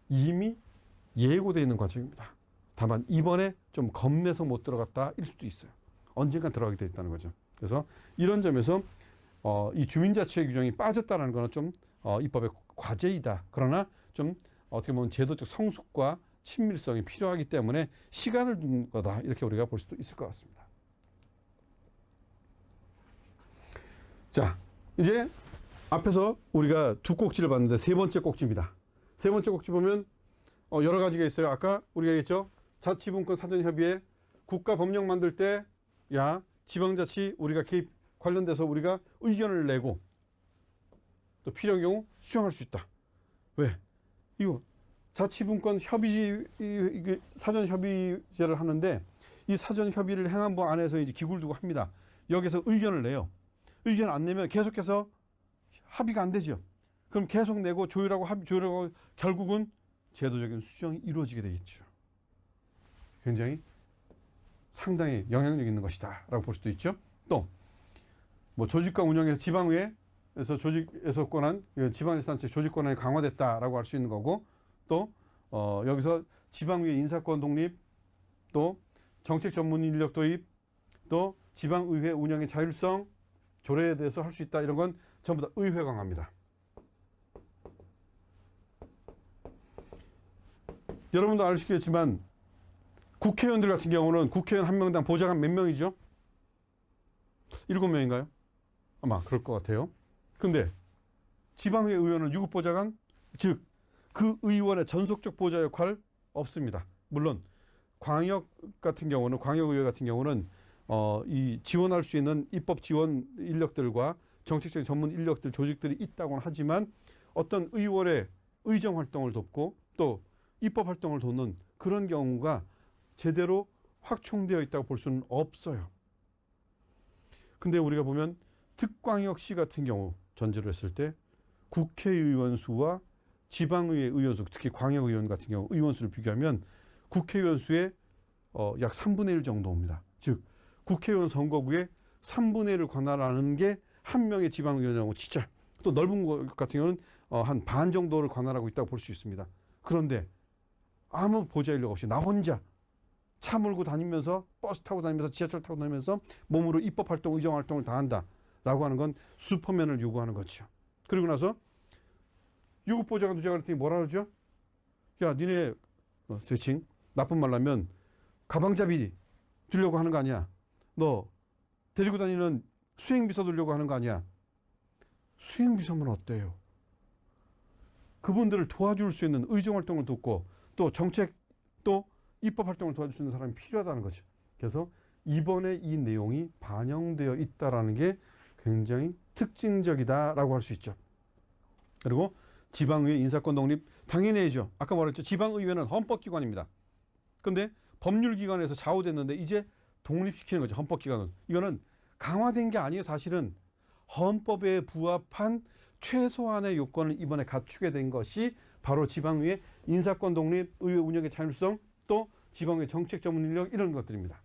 이미 예고되어 있는 과정입니다. 다만 이번에 좀 겁내서 못 들어갔다 일 수도 있어요. 언젠간 들어가게 되어 있다는 거죠. 그래서 이런 점에서 이 주민자치회 규정이 빠졌다는 것은 좀 입법의 과제이다. 그러나 좀 어떻게 보면 제도적 성숙과 친밀성이 필요하기 때문에 시간을 둔 거다. 이렇게 우리가 볼 수도 있을 것 같습니다. 자, 이제 앞에서 우리가 두 꼭지를 봤는데 세 번째 꼭지입니다. 세 번째 꼭지 보면 여러 가지가 있어요. 아까 우리가 얘기했죠. 자치분권 사전협의회 국가 법령 만들 때 지방자치 우리가 개입 관련돼서 우리가 의견을 내고 또 필요한 경우 수용할 수 있다. 왜? 이거 자치분권 이게 사전 협의제를 하는데 이 사전 협의를 행안부 안에서 이제 기구를 두고 합니다. 여기서 의견을 내요. 의견 안 내면 계속해서 합의가 안 되죠. 그럼 계속 내고 조율하고 결국은 제도적인 수정이 이루어지게 되겠죠. 굉장히 상당히 영향력 있는 것이다라고 볼 수도 있죠. 또 뭐 조직과 운영에서 지방의회에서 조직에서 권한 지방자치단체 조직 권한이 강화됐다라고 할 수 있는 거고 또 여기서 지방의회 인사권 독립 또 정책 전문 인력 도입 또 지방의회 운영의 자율성 조례에 대해서 할 수 있다 이런 건 전부 다 의회 강화입니다. 여러분도 아시겠지만 국회의원들 같은 경우는 국회의원 한 명당 보좌관 몇 명이죠? 7명인가요? 아마 그럴 것 같아요. 근데 지방의회 의원은 유급 보좌관, 즉 그 의원의 전속적 보좌 역할 없습니다. 물론 광역의회 같은 경우는 이 지원할 수 있는 입법 지원 인력들과 정책적인 전문 인력들 조직들이 있다고는 하지만 어떤 의원의 의정 활동을 돕고 또 입법 활동을 돕는 그런 경우가 제대로 확충되어 있다고 볼 수는 없어요. 근데 우리가 보면 특광역시 같은 경우 전제로 했을 때 국회의원 수와 지방의회 의원 수, 특히 광역의원 같은 경우 의원 수를 비교하면 국회의원 수의 약 3분의 1 정도입니다. 즉 국회의원 선거구의 3분의 1을 관할하는 게 한 명의 지방의원이라고 진짜 또 넓은 것 같은 경우는 한 반 정도를 관할하고 있다고 볼 수 있습니다. 그런데 아무 보좌 인력 없이 나 혼자 차 몰고 다니면서 버스 타고 다니면서 지하철 타고 다니면서 몸으로 입법 활동, 의정 활동을 다 한다라고 하는 건 슈퍼맨을 요구하는 거죠. 그리고 나서 유급 보좌관 두자가 그랬더니 뭐라 그러죠? 야, 니네 세칭 나쁜 말 하면 가방잡이 들려고 하는 거 아니야? 너 데리고 다니는 수행비서 들려고 하는 거 아니야? 수행비서면 어때요? 그분들을 도와줄 수 있는 의정활동을 돕고 또 정책 또 입법활동을 도와줄 수 있는 사람이 필요하다는 거죠. 그래서 이번에 이 내용이 반영되어 있다는 게 굉장히 특징적이다라고 할 수 있죠. 그리고 지방의회 인사권 독립 당연히 해야죠. 아까 말했죠. 지방의회는 헌법기관입니다. 근데 법률기관에서 좌우됐는데 이제 독립시키는 거죠. 헌법기관은. 이거는 강화된 게 아니에요. 사실은 헌법에 부합한 최소한의 요건을 이번에 갖추게 된 것이 바로 지방의회 인사권 독립, 의회 운영의 자율성, 또 지방의회 정책 전문 인력 이런 것들입니다.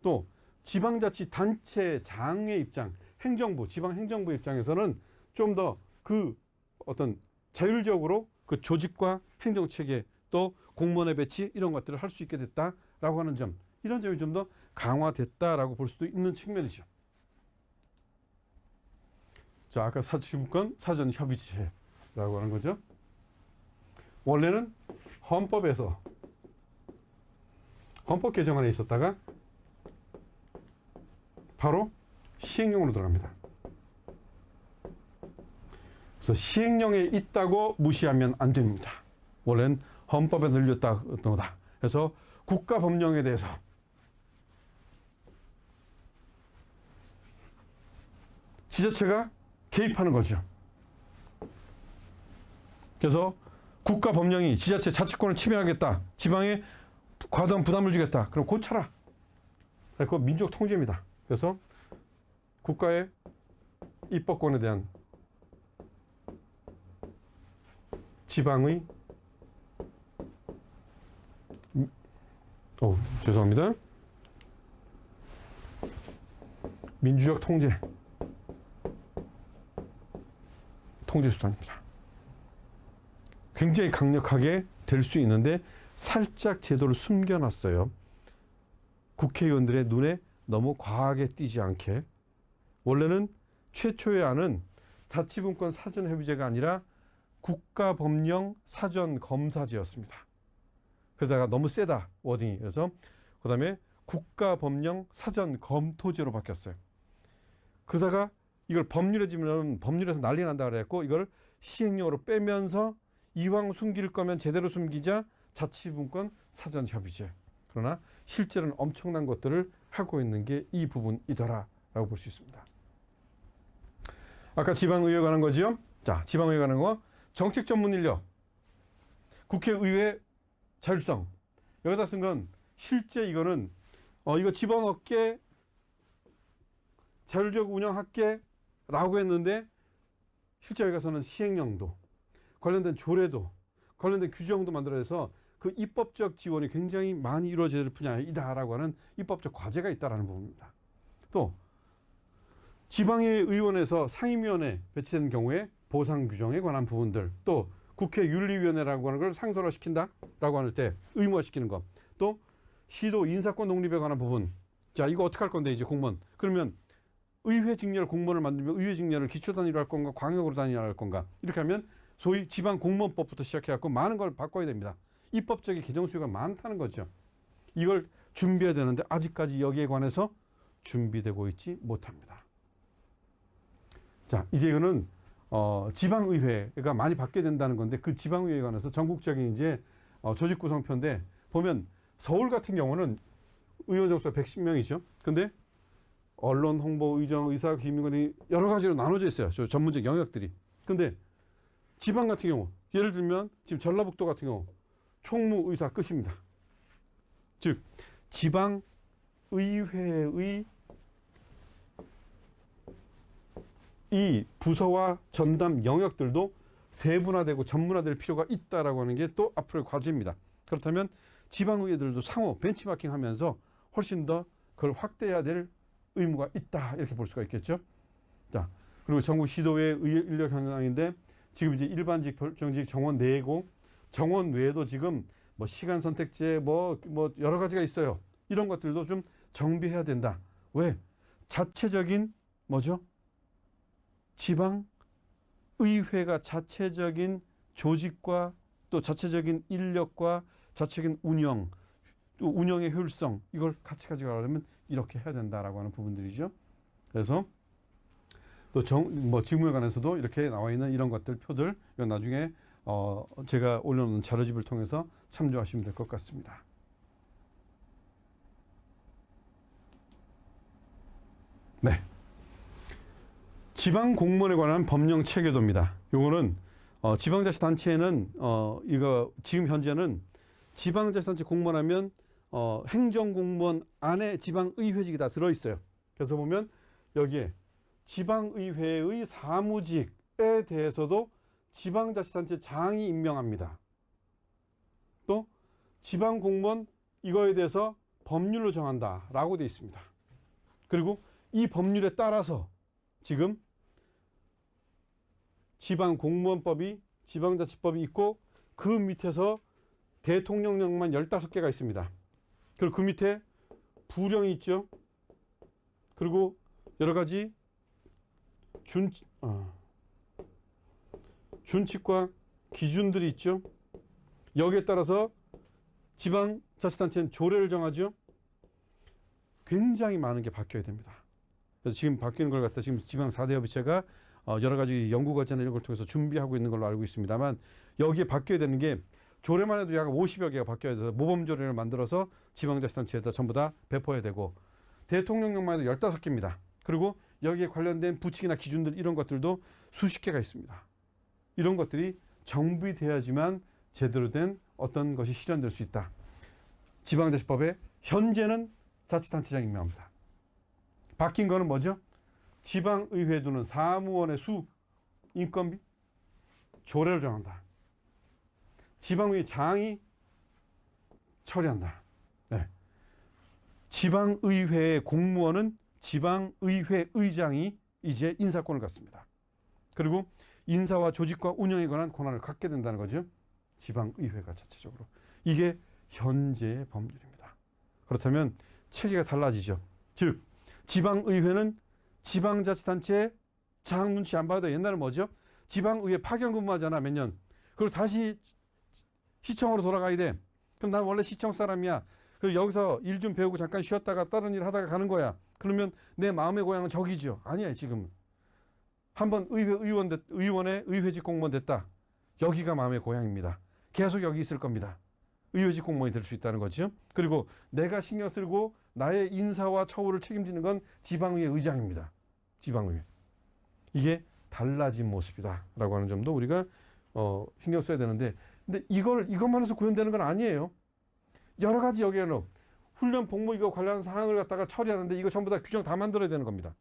또 지방자치단체장의 입장, 행정부, 지방행정부 입장에서는 좀 더 그 어떤 자율적으로 그 조직과 행정체계 또 공무원의 배치 이런 것들을 할 수 있게 됐다라고 하는 점, 이런 점이 좀 더 강화됐다라고 볼 수도 있는 측면이죠. 자, 아까 사치분권 사전협의체라고 하는 거죠. 원래는 헌법에서 헌법 개정안에 있었다가 바로 시행령으로 들어갑니다. 그래서 시행령에 있다고 무시하면 안 됩니다. 원래는 헌법에 늘렸다는 거다. 그래서 국가법령에 대해서 지자체가 개입하는 거죠. 그래서 국가법령이 지자체 자치권을 침해하겠다. 지방에 과도한 부담을 주겠다. 그럼 고쳐라. 그거 민족 통제입니다. 그래서 국가의 입법권에 대한 지방의 죄송합니다. 민주적 통제 수단입니다. 굉장히 강력하게 될 수 있는데 살짝 제도를 숨겨놨어요. 국회의원들의 눈에 너무 과하게 띄지 않게. 원래는 최초의 안은 자치분권 사전협의제가 아니라 국가법령 사전검사제였습니다. 그러다가 너무 세다 워딩이. 그래서 그 다음에 국가법령 사전검토제로 바뀌었어요. 그러다가 이걸 법률해지면 법률에서 난리 난다 그랬고 이걸 시행령으로 빼면서 이왕 숨길 거면 제대로 숨기자 자치분권 사전협의제. 그러나 실제로는 엄청난 것들을 하고 있는 게 이 부분이더라라고 볼 수 있습니다. 아까 지방의회 관한 거지요. 자, 지방의회 관한 거 정책 전문 인력. 국회의회 자율성. 여기다 쓴 건 실제 이거는 이거 집어넣게 자율적으로 운영할게 라고 했는데 실제 여기 가서는 시행령도 관련된 조례도 관련된 규정도 만들어서 그 입법적 지원이 굉장히 많이 이루어질 분야이다라고 하는 입법적 과제가 있다라는 부분입니다. 또 지방의원에서 상임위원회 배치된 경우에 보상 규정에 관한 부분들, 또 국회 윤리위원회라고 하는 걸 상설화시킨다라고 할 때 의무화시키는 것, 또 시도 인사권 독립에 관한 부분. 자, 이거 어떻게 할 건데 이제 공무원. 그러면 의회 직렬 공무원을 만들면 의회 직렬을 기초 단위로 할 건가 광역으로 단위로 할 건가. 이렇게 하면 소위 지방 공무원법부터 시작해갖고 많은 걸 바꿔야 됩니다. 입법적인 개정 수요가 많다는 거죠. 이걸 준비해야 되는데 아직까지 여기에 관해서 준비되고 있지 못합니다. 자, 이제 이거는 지방의회가 많이 바뀌어야 된다는 건데 그 지방의회에 관해서 전국적인 이제 조직 구성표인데 보면 서울 같은 경우는 의원 정수가 110명이죠. 근데 언론, 홍보, 의정, 의사, 기민권이 여러 가지로 나눠져 있어요. 저 전문적 영역들이. 근데 지방 같은 경우 예를 들면 지금 전라북도 같은 경우 총무의사 끝입니다. 즉 지방의회의 이 부서와 전담 영역들도 세분화되고 전문화될 필요가 있다라고 하는 게 또 앞으로의 과제입니다. 그렇다면 지방의회들도 상호 벤치마킹하면서 훨씬 더 그걸 확대해야 될 의무가 있다 이렇게 볼 수가 있겠죠. 자, 그리고 전국 시도의 인력 현황인데 지금 이제 일반직, 별정직, 정원 내고 정원 외에도 지금 뭐 시간 선택제 뭐 여러 가지가 있어요. 이런 것들도 좀 정비해야 된다. 왜? 자체적인 뭐죠? 지방 의회가 자체적인 조직과 또 자체적인 인력과 자체적인 운영, 또 운영의 효율성 이걸 같이 가져가려면 이렇게 해야 된다라고 하는 부분들이죠. 그래서 또 직무에 관해서도 이렇게 나와 있는 이런 것들 표들 이건 나중에 제가 올려놓은 자료집을 통해서 참조하시면 될 것 같습니다. 네. 지방 공무원에 관한 법령 체계도입니다. 요거는 지방자치단체에는 이거 지금 현재는 지방자치단체 공무원하면 행정공무원 안에 지방의회직이 다 들어있어요. 그래서 보면 여기에 지방의회의 사무직에 대해서도 지방자치단체장이 임명합니다. 또 지방공무원 이거에 대해서 법률로 정한다라고 되어 있습니다. 그리고 이 법률에 따라서 지금 지방공무원법이 지방자치법이 있고 그 밑에서 대통령령만 15개가 있습니다. 그리고 그 밑에 부령이 있죠. 그리고 여러 가지 준칙과 기준들이 있죠. 여기에 따라서 지방자치단체는 조례를 정하죠. 굉장히 많은 게 바뀌어야 됩니다. 그래서 지금 바뀌는 걸 갖다 지금 지방 4대 협의체가 여러 가지 연구 과제나 이런 걸 통해서 준비하고 있는 걸로 알고 있습니다만 여기에 바뀌어야 되는 게 조례만 해도 약 50여 개가 바뀌어야 돼서 모범조례를 만들어서 지방자치단체에다 전부 다 배포해야 되고 대통령령만 해도 15개입니다. 그리고 여기에 관련된 부칙이나 기준들 이런 것들도 수십 개가 있습니다. 이런 것들이 정비돼야지만 제대로 된 어떤 것이 실현될 수 있다. 지방자치법에 현재는 자치단체장 임명합니다. 바뀐 거는 뭐죠? 지방의회에 두는 사무원의 수, 인건비, 조례를 정한다. 지방의회 장이 처리한다. 네. 지방의회의 공무원은 지방의회 의장이 이제 인사권을 갖습니다. 그리고 인사와 조직과 운영에 관한 권한을 갖게 된다는 거죠. 지방의회가 자체적으로. 이게 현재의 법률입니다. 그렇다면 체계가 달라지죠. 즉 지방의회는 지방자치단체의 장 눈치 안 봐도 옛날에 뭐죠? 지방의회 파견 근무하잖아 몇 년. 그리고 다시 시청으로 돌아가야 돼. 그럼 난 원래 시청 사람이야. 그리고 여기서 일 좀 배우고 잠깐 쉬었다가 다른 일 하다가 가는 거야. 그러면 내 마음의 고향은 저기죠. 아니야 지금은. 한번 의원의 의회직 공무원 됐다. 여기가 마음의 고향입니다. 계속 여기 있을 겁니다. 의회직 공무원이 될 수 있다는 거죠. 그리고 내가 신경 쓰고 나의 인사와 처우를 책임지는 건 지방의회 의장입니다. 지방의회. 이게 달라진 모습이다 라고 하는 점도 우리가 신경 써야 되는데 근데 이것만 해서 구현되는 건 아니에요. 여러 가지 여기에는 훈련 복무 이거 관련 사항을 갖다가 처리하는데 이거 전부 다 규정 다 만들어야 되는 겁니다.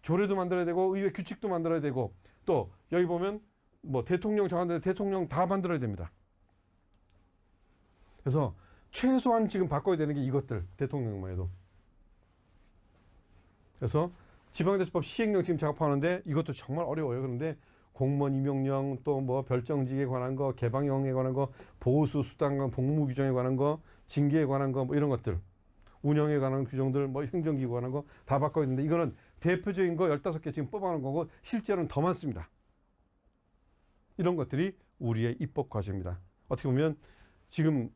조례도 만들어야 되고 의회 규칙도 만들어야 되고 또 여기 보면 뭐 대통령 정하는데 대통령 다 만들어야 됩니다. 그래서 최소한 지금 바꿔야 되는 게 이것들 대통령만 해도. 그래서 지방자치법 시행령 지금 작업하는데 이것도 정말 어려워요. 그런데 공무원 임용령 또 뭐 별정직에 관한 거, 개방형에 관한 거, 보수 수당과 복무 규정에 관한 거, 징계에 관한 거 뭐 이런 것들, 운영에 관한 규정들, 뭐 행정기구 관한 거 다 바꿔야 되는데 이거는 대표적인 거 15개 지금 뽑아놓은 거고 실제로는 더 많습니다. 이런 것들이 우리의 입법 과제입니다. 어떻게 보면 지금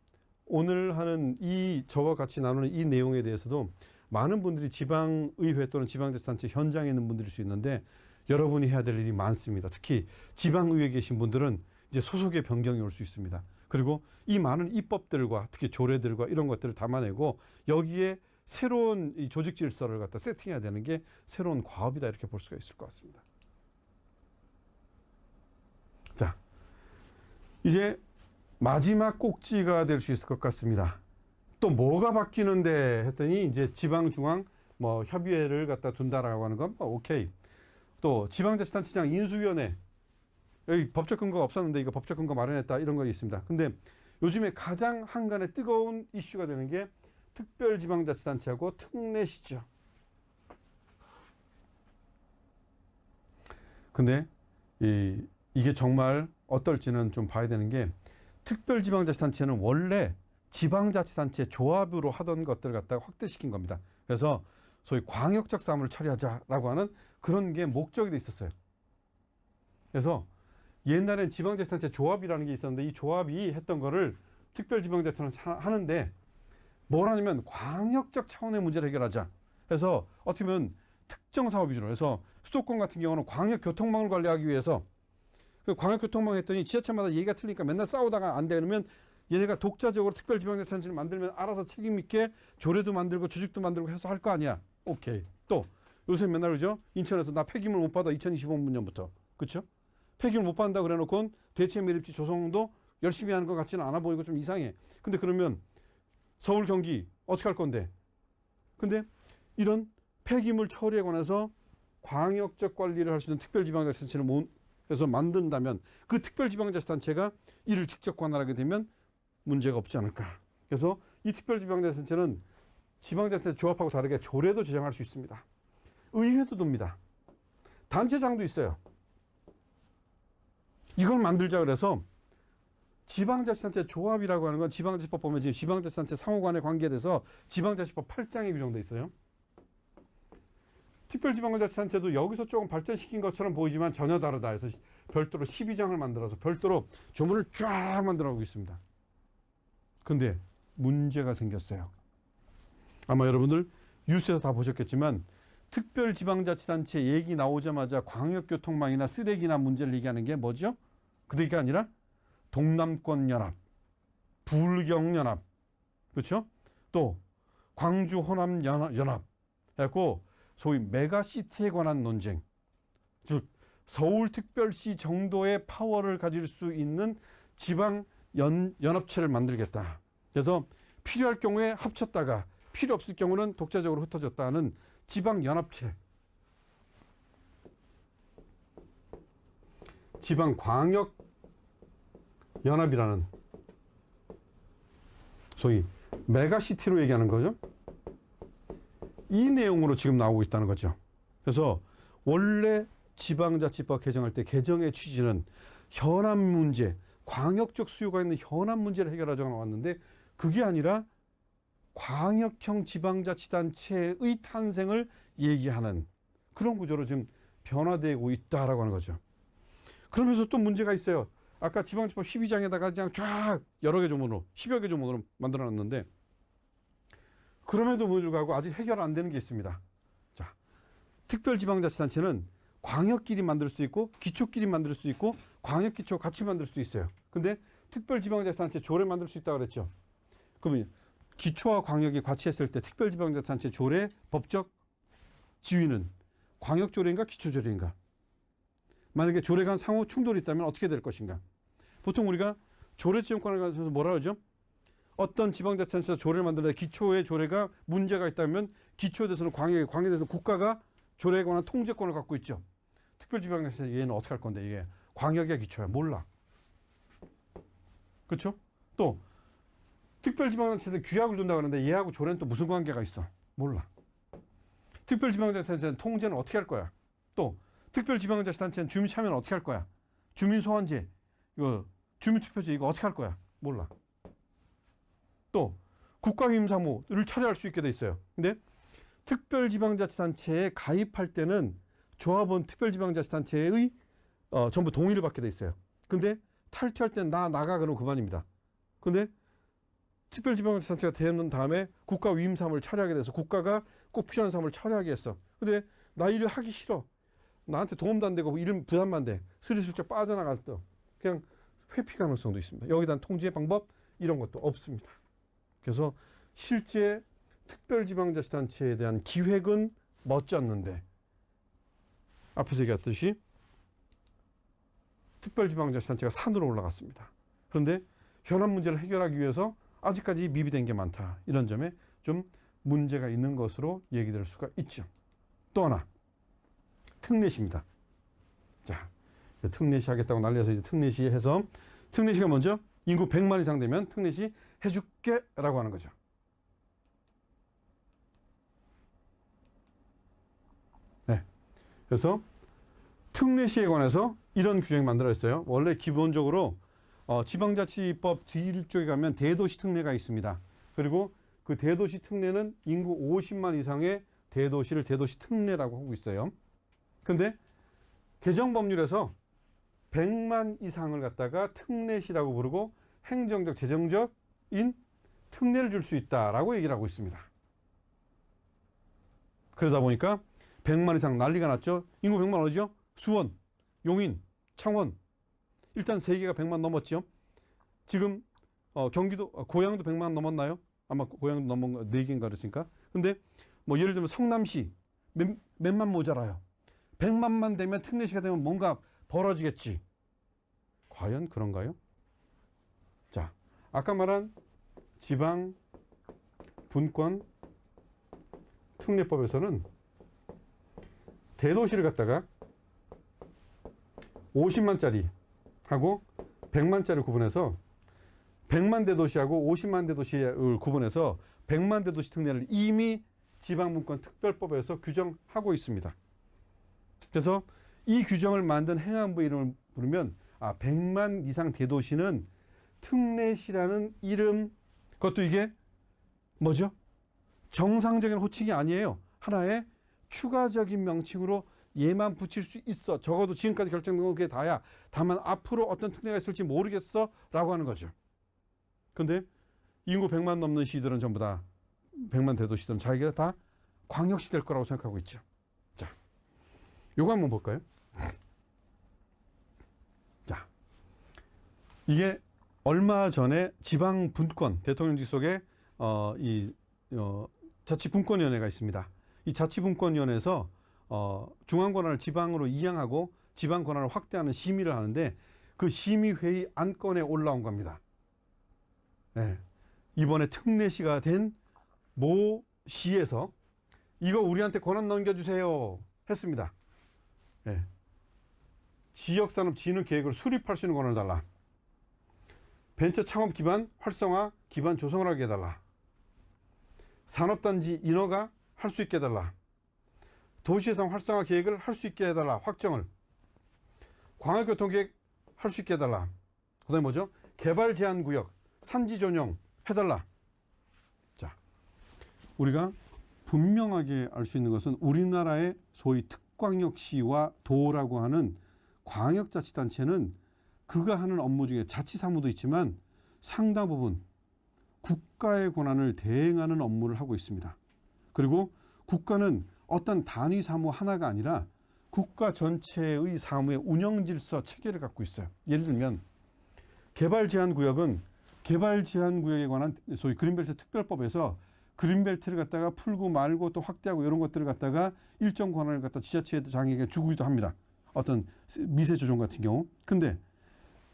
오늘 하는 저와 같이 나누는 이 내용에 대해서도 많은 분들이 지방의회 또는 지방자치단체 현장에 있는 분들일 수 있는데 여러분이 해야 될 일이 많습니다. 특히 지방의회에 계신 분들은 이제 소속의 변경이 올 수 있습니다. 그리고 이 많은 입법들과 특히 조례들과 이런 것들을 담아내고 여기에 새로운 이 조직 질서를 갖다 세팅해야 되는 게 새로운 과업이다 이렇게 볼 수가 있을 것 같습니다. 자, 이제 마지막 꼭지가 될 수 있을 것 같습니다. 또 뭐가 바뀌는데 했더니 이제 지방중앙 뭐 협의회를 갖다 둔다라고 하는 건 오케이. 또 지방자치단체장 인수위원회 여기 법적 근거가 없었는데 이거 법적 근거 마련했다 이런 거 있습니다. 근데 요즘에 가장 한간에 뜨거운 이슈가 되는 게 특별지방자치단체하고 특례시죠. 근데 이게 정말 어떨지는 좀 봐야 되는 게 특별지방자치단체는 원래 지방자치단체 조합으로 하던 것들을 갖다가 확대시킨 겁니다. 그래서 소위 광역적 사무를 처리하자라고 하는 그런 게 목적이 돼 있었어요. 그래서 옛날엔 지방자치단체 조합이라는 게 있었는데 이 조합이 했던 거를 특별지방자치는 하는데 뭘 하냐면 광역적 차원의 문제를 해결하자. 그래서 어떻게 보면 특정 사업 위주로 해서 수도권 같은 경우는 광역교통망을 관리하기 위해서 그 광역교통망 했더니 지자체마다 얘기가 틀리니까 맨날 싸우다가 안 되면 얘네가 독자적으로 특별지방자치단체를 만들면 알아서 책임 있게 조례도 만들고 조직도 만들고 해서 할 거 아니야. 오케이. 또 요새 맨날 그러죠. 인천에서 나 폐기물 못 받아 2025년부터. 그렇죠? 폐기물 못 받는다 그래 놓고 대체 매립지 조성도 열심히 하는 것 같지는 않아 보이고 좀 이상해. 근데 그러면 서울 경기 어떻게 할 건데? 근데 이런 폐기물 처리에 관해서 광역적 관리를 할 수 있는 특별지방자치단체를 해서 만든다면 그 특별지방자치단체가 이를 직접 관할하게 되면 문제가 없지 않을까. 그래서 이 특별지방자치단체는 지방자치단체 조합하고 다르게 조례도 제정할 수 있습니다. 의회도 둡니다. 단체장도 있어요. 이걸 만들자 그래서 지방자치단체 조합이라고 하는 건 지방자치법 보면 지금 지방자치단체 상호 간의 관계에 대해서 지방자치법 8장에 규정되어 있어요. 특별지방자치단체도 여기서 조금 발전시킨 것처럼 보이지만 전혀 다르다 해서 별도로 12장을 만들어서 별도로 조문을 쫙 만들어가고 있습니다. 근데 문제가 생겼어요. 아마 여러분들 뉴스에서 다 보셨겠지만 특별지방자치단체 얘기 나오자마자 광역교통망이나 쓰레기나 문제를 얘기하는 게 뭐죠? 그게 아니라 동남권연합, 불경연합, 그렇죠? 또 광주 호남연합 해갖고 소위 메가시티에 관한 논쟁, 즉 서울특별시 정도의 파워를 가질 수 있는 지방 연합체를 만들겠다. 그래서 필요할 경우에 합쳤다가 필요 없을 경우는 독자적으로 흩어졌다는 지방연합체. 지방광역연합이라는 소위 메가시티로 얘기하는 거죠. 이 내용으로 지금 나오고 있다는 거죠. 그래서 원래 지방자치법 개정할 때 개정의 취지는 현안 문제, 광역적 수요가 있는 현안 문제를 해결하자고 나왔는데 그게 아니라 광역형 지방자치단체의 탄생을 얘기하는 그런 구조로 지금 변화되고 있다라고 하는 거죠. 그러면서 또 문제가 있어요. 아까 지방자치법 12장에다가 그냥 쫙 여러 개 조문으로 10여 개 조문으로 만들어놨는데 그럼에도 불구하고 아직 해결 안 되는 게 있습니다. 자, 특별지방자치단체는 광역끼리 만들 수 있고 기초끼리 만들 수 있고 광역기초 같이 만들 수도 있어요. 근데 특별지방자치단체 조례 만들 수 있다고 그랬죠. 그러면 기초와 광역이 같이 했을 때 특별지방자치단체 조례 법적 지위는 광역조례인가 기초조례인가? 만약에 조례 간 상호 충돌이 있다면 어떻게 될 것인가? 보통 우리가 조례지정권에 관해서 뭐라 그러죠? 어떤 지방자치단체에서 조례를 만들는데 기초의 조례가 문제가 있다면 기초에 대해서는 광역에 대해서는 국가가 조례에 관한 통제권을 갖고 있죠. 특별지방자치단체 얘는 어떻게 할 건데 이게 광역이야 기초야 몰라. 그렇죠? 또 특별지방자치단체 규약을 둔다 그러는데 얘하고 조례는 또 무슨 관계가 있어? 몰라. 특별지방자치단체는 통제는 어떻게 할 거야? 또 특별지방자치단체는 주민 참여는 어떻게 할 거야? 주민소환제, 이거 주민투표제 이거 어떻게 할 거야? 몰라. 또 국가위임사무를 처리할 수 있게 돼 있어요. 근데 특별지방자치단체에 가입할 때는 조합원 특별지방자치단체의 전부 동의를 받게 돼 있어요. 근데 탈퇴할 때는 나가 그러면 그만입니다. 근데 특별지방자치단체가 되는 다음에 국가위임사무를 처리하게 돼서 국가가 꼭 필요한 사무를 처리하게 했어. 근데 나 일을 하기 싫어. 나한테 도움도 안 되고 일 부담만 돼. 스리슬쩍 빠져나갈 때 그냥 회피 가능성도 있습니다. 여기에 대한 통제 방법 이런 것도 없습니다. 그래서 실제 특별지방자치단체에 대한 기획은 멋졌는데 앞에서 얘기했듯이 특별지방자치단체가 산으로 올라갔습니다. 그런데 현안 문제를 해결하기 위해서 아직까지 미비된 게 많다. 이런 점에 좀 문제가 있는 것으로 얘기될 수가 있죠. 또 하나 특례시입니다. 자, 특례시 하겠다고 난리여서 이제 특례시 해서 특례시가 먼저 인구 100만 이상 되면 특례시 해줄게 라고 하는 거죠. 네. 그래서 특례시에 관해서 이런 규정이 만들어졌어요. 원래 기본적으로 지방자치법 뒤쪽에 가면 대도시 특례가 있습니다. 그리고 그 대도시 특례는 인구 50만 이상의 대도시를 대도시 특례라고 하고 있어요. 근데 개정법률에서 100만 이상을 갖다가 특례시라고 부르고 행정적, 재정적인 특례를 줄 수 있다라고 얘기를 하고 있습니다. 그러다 보니까 100만 이상 난리가 났죠. 인구 100만 어디죠? 수원, 용인, 창원. 일단 3개가 100만 넘었죠. 지금 경기도, 고양도 100만 넘었나요? 아마 고양도 넘은 4개인가 그랬으니까. 근데 뭐 예를 들면 성남시 몇만 모자라요. 100만만 되면 특례시가 되면 뭔가 벌어지겠지. 과연 그런가요? 자, 아까 말한 지방 분권 특례법에서는 대도시를 갖다가 50만짜리 하고 100만짜리 구분해서 100만 대도시하고 50만 대도시를 구분해서 100만 대도시 특례를 이미 지방분권 특별법에서 규정하고 있습니다. 그래서 이 규정을 만든 행안부 이름을 부르면 100만 이상 대도시는 특례시라는 이름, 그것도 이게 뭐죠? 정상적인 호칭이 아니에요. 하나의 추가적인 명칭으로 얘만 붙일 수 있어. 적어도 지금까지 결정된 건 그게 다야. 다만 앞으로 어떤 특례가 있을지 모르겠어 라고 하는 거죠. 근데 인구 100만 넘는 시들은 전부 다 100만 대도시들은 자기가 다 광역시 될 거라고 생각하고 있죠. 자, 요거 한번 볼까요? 자, 이게 얼마 전에 지방분권 대통령직 속에 자치분권위원회가 있습니다. 이 자치분권위원회에서 중앙 권한을 지방으로 이양하고 지방 권한을 확대하는 심의를 하는데 그 심의회의 안건에 올라온 겁니다. 네. 이번에 특례시가 된 모 시에서 이거 우리한테 권한 넘겨주세요 했습니다. 네. 지역산업 진흥 계획을 수립할 수 있는 권한을 달라. 벤처 창업 기반 활성화 기반 조성을 하게 해달라. 산업단지 인허가 할 수 있게 해달라. 도시예산 활성화 계획을 할 수 있게 해달라. 확정을. 광역교통계획 할 수 있게 해달라. 그 다음에 뭐죠? 개발 제한구역 산지 전용 해달라. 자, 우리가 분명하게 알 수 있는 것은 우리나라의 소위 특광역시와 도라고 하는 광역자치단체는 그가 하는 업무 중에 자치사무도 있지만 상당 부분 국가의 권한을 대행하는 업무를 하고 있습니다. 그리고 국가는 어떤 단위 사무 하나가 아니라 국가 전체의 사무의 운영 질서 체계를 갖고 있어요. 예를 들면 개발 제한 구역은 개발 제한 구역에 관한 소위 그린벨트 특별법에서 그린벨트를 갖다가 풀고 말고 또 확대하고 이런 것들을 갖다가 일정 권한을 갖다 지자체장에게 주기도 합니다. 어떤 미세 조정 같은 경우. 근데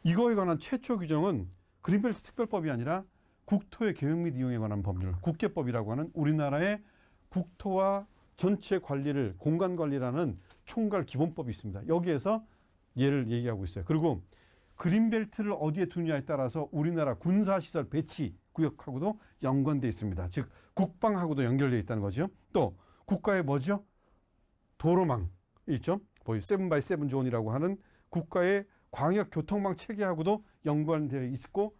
이거에 관한 최초 규정은 그린벨트 특별법이 아니라 국토의 계획 및 이용에 관한 법률, 국계법이라고 하는 우리나라의 국토와 전체 관리를 공간 관리라는 총괄 기본법이 있습니다. 여기에서 얘를 얘기하고 있어요. 그리고 그린벨트를 어디에 두느냐에 따라서 우리나라 군사시설 배치 구역하고도 연관되어 있습니다. 즉 국방하고도 연결되어 있다는 거죠. 또 국가의 뭐죠? 도로망 있죠. 거의 7x7 존이라고 하는 국가의 광역 교통망 체계하고도 연관되어 있고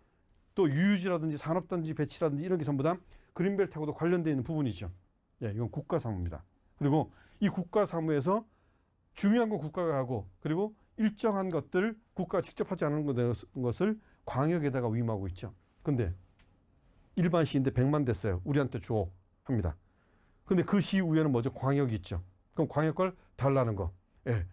또 유유지라든지 산업단지 배치라든지 이런 게 전부 다 그린벨트하고도 관련되어 있는 부분이죠. 예, 이건 국가사무입니다. 그리고 이 국가사무에서 중요한 건 국가가 하고 그리고 일정한 것들 국가가 직접 하지 않은 것을 광역에다가 위임하고 있죠. 근데 일반 시인데 100만 됐어요. 우리한테 줘 합니다. 근데 그 시 위에는 뭐죠? 광역이 있죠. 그럼 광역 걸 달라는 거. 예.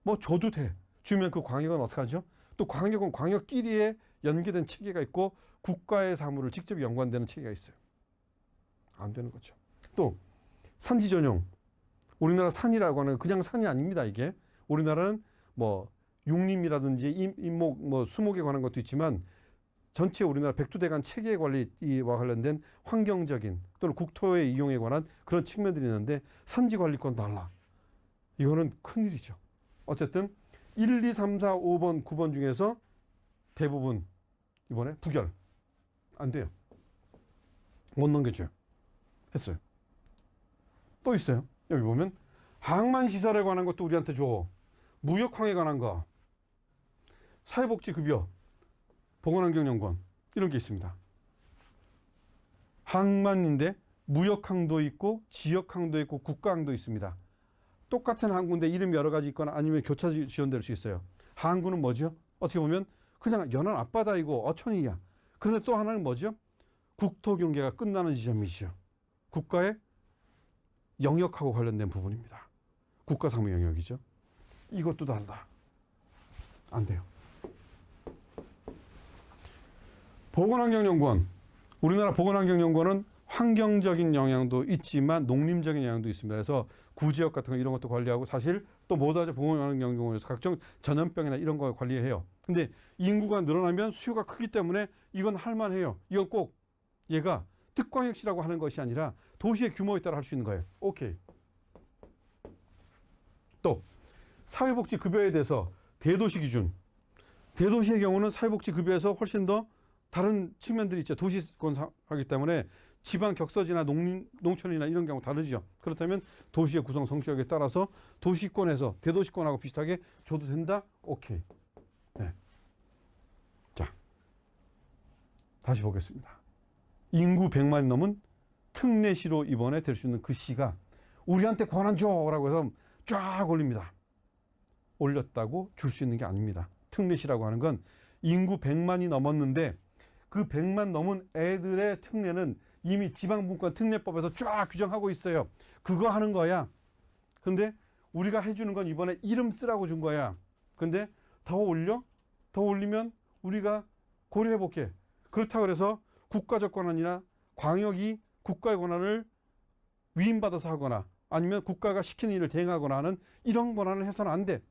뭐 줘도 돼. 주면 그 광역은 어떻게 하죠? 또 광역은 광역끼리에 연계된 체계가 있고 국가의 사무를 직접 연관되는 체계가 있어요. 안 되는 거죠. 또 산지 전용. 우리나라 산이라고 하는 그냥 산이 아닙니다. 이게 우리나라는 뭐 육림이라든지 임목, 뭐 수목에 관한 것도 있지만 전체 우리나라 백두대간 체계 관리와 관련된 환경적인 또는 국토의 이용에 관한 그런 측면들이 있는데 산지 관리권 달라. 이거는 큰일이죠. 어쨌든 1, 2, 3, 4, 5번, 9번 중에서 대부분 이번에 부결. 안 돼요. 못 넘겨줘요. 했어요. 또 있어요. 여기 보면 항만시설에 관한 것도 우리한테 줘. 무역항에 관한 거. 사회복지급여. 보건환경연구원. 이런 게 있습니다. 항만인데 무역항도 있고 지역항도 있고 국가항도 있습니다. 똑같은 항구인데 이름이 여러 가지 있거나 아니면 교차 지원될 수 있어요. 항구는 뭐죠? 어떻게 보면 그냥 연안 앞바다이고 어촌이야. 그런데 또 하나는 뭐죠? 국토 경계가 끝나는 지점이죠. 국가의 영역하고 관련된 부분입니다. 국가사무 영역이죠. 이것도 다르다. 안 돼요. 보건환경연구원. 우리나라 보건환경연구원은 환경적인 영향도 있지만 농림적인 영향도 있습니다. 그래서 구지역 같은 거 이런 것도 관리하고 사실 또 뭐도 보건환경연구원에서 각종 전염병이나 이런 거 관리해요. 근데 인구가 늘어나면 수요가 크기 때문에 이건 할만해요. 이건 꼭 얘가 특광역시라고 하는 것이 아니라 도시의 규모에 따라 할 수 있는 거예요. 오케이. 또 사회복지급여에 대해서 대도시 기준. 대도시의 경우는 사회복지급여에서 훨씬 더 다른 측면들이 있죠. 도시권 하기 때문에 지방 격서지나 농촌이나 이런 경우 다르죠. 그렇다면 도시의 구성 성격에 따라서 도시권에서 대도시권하고 비슷하게 줘도 된다? 오케이. 네. 자, 다시 보겠습니다. 인구 100만이 넘은 특례시로 이번에 될 수 있는 그 시가 우리한테 권한 줘라고 해서 쫙 올립니다. 올렸다고 줄 수 있는 게 아닙니다. 특례시라고 하는 건 인구 100만이 넘었는데 그 100만 넘은 애들의 특례는 이미 지방분권 특례법에서 쫙 규정하고 있어요. 그거 하는 거야. 근데 우리가 해주는 건 이번에 이름 쓰라고 준 거야. 근데 더 올려? 더 올리면 우리가 고려해 볼게. 그렇다고 해서 국가적 권한이나 광역이 국가의 권한을 위임받아서 하거나 아니면 국가가 시키는 일을 대행하거나 하는 이런 권한을 해서는 안 돼.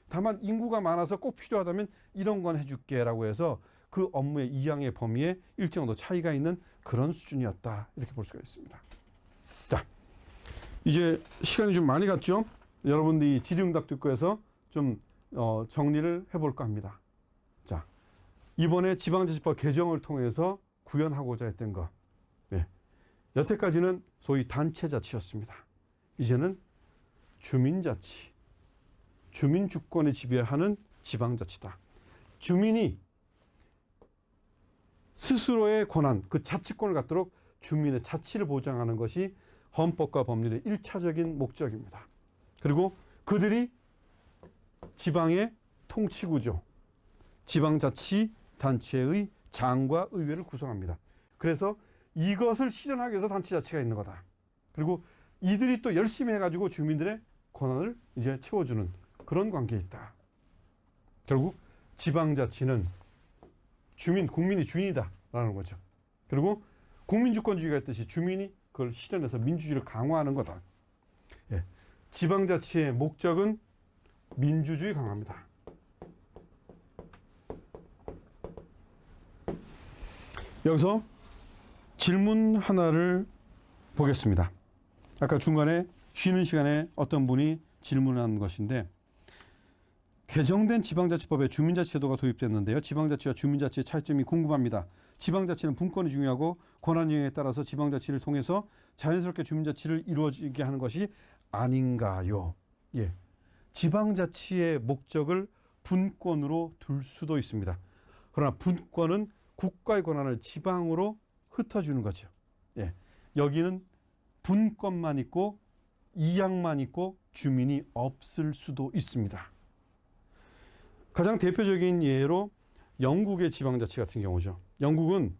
다만 인구가 많아서 꼭 필요하다면 이런 건 해줄게 라고 해서 그 업무의 이양의 범위에 일정 정도 차이가 있는 그런 수준이었다. 이렇게 볼 수가 있습니다. 자, 이제 시간이 좀 많이 갔죠? 여러분들이 질의응답도 있고 해서 좀 정리를 해볼까 합니다. 자, 이번에 지방자치법 개정을 통해서 구현하고자 했던 거. 네. 여태까지는 소위 단체자치였습니다. 이제는 주민자치. 주민주권에 지배하는 지방자치다. 주민이 스스로의 권한, 그 자치권을 갖도록 주민의 자치를 보장하는 것이 헌법과 법률의 1차적인 목적입니다. 그리고 그들이 지방의 통치구조, 지방자치단체의 장과 의회를 구성합니다. 그래서 이것을 실현하기 위해서 단체자치가 있는 거다. 그리고 이들이 또 열심히 해가지고 주민들의 권한을 이제 채워주는 그런 관계에 있다. 결국 지방자치는 국민이 주인이다 라는 거죠. 그리고 국민주권주의가 있듯이 주민이 그걸 실현해서 민주주의를 강화하는 거다. 예. 지방자치의 목적은 민주주의 강화입니다. 여기서 질문 하나를 보겠습니다. 아까 중간에 쉬는 시간에 어떤 분이 질문한 것인데, 개정된 지방자치법에 주민자치제도가 도입됐는데요. 지방자치와 주민자치의 차이점이 궁금합니다. 지방자치는 분권이 중요하고 권한 영역에 따라서 지방자치를 통해서 자연스럽게 주민자치를 이루어지게 하는 것이 아닌가요? 예. 지방자치의 목적을 분권으로 둘 수도 있습니다. 그러나 분권은 국가의 권한을 지방으로 흩어주는 거죠. 예. 여기는 분권만 있고 이양만 있고 주민이 없을 수도 있습니다. 가장 대표적인 예로 영국의 지방자치 같은 경우죠. 영국은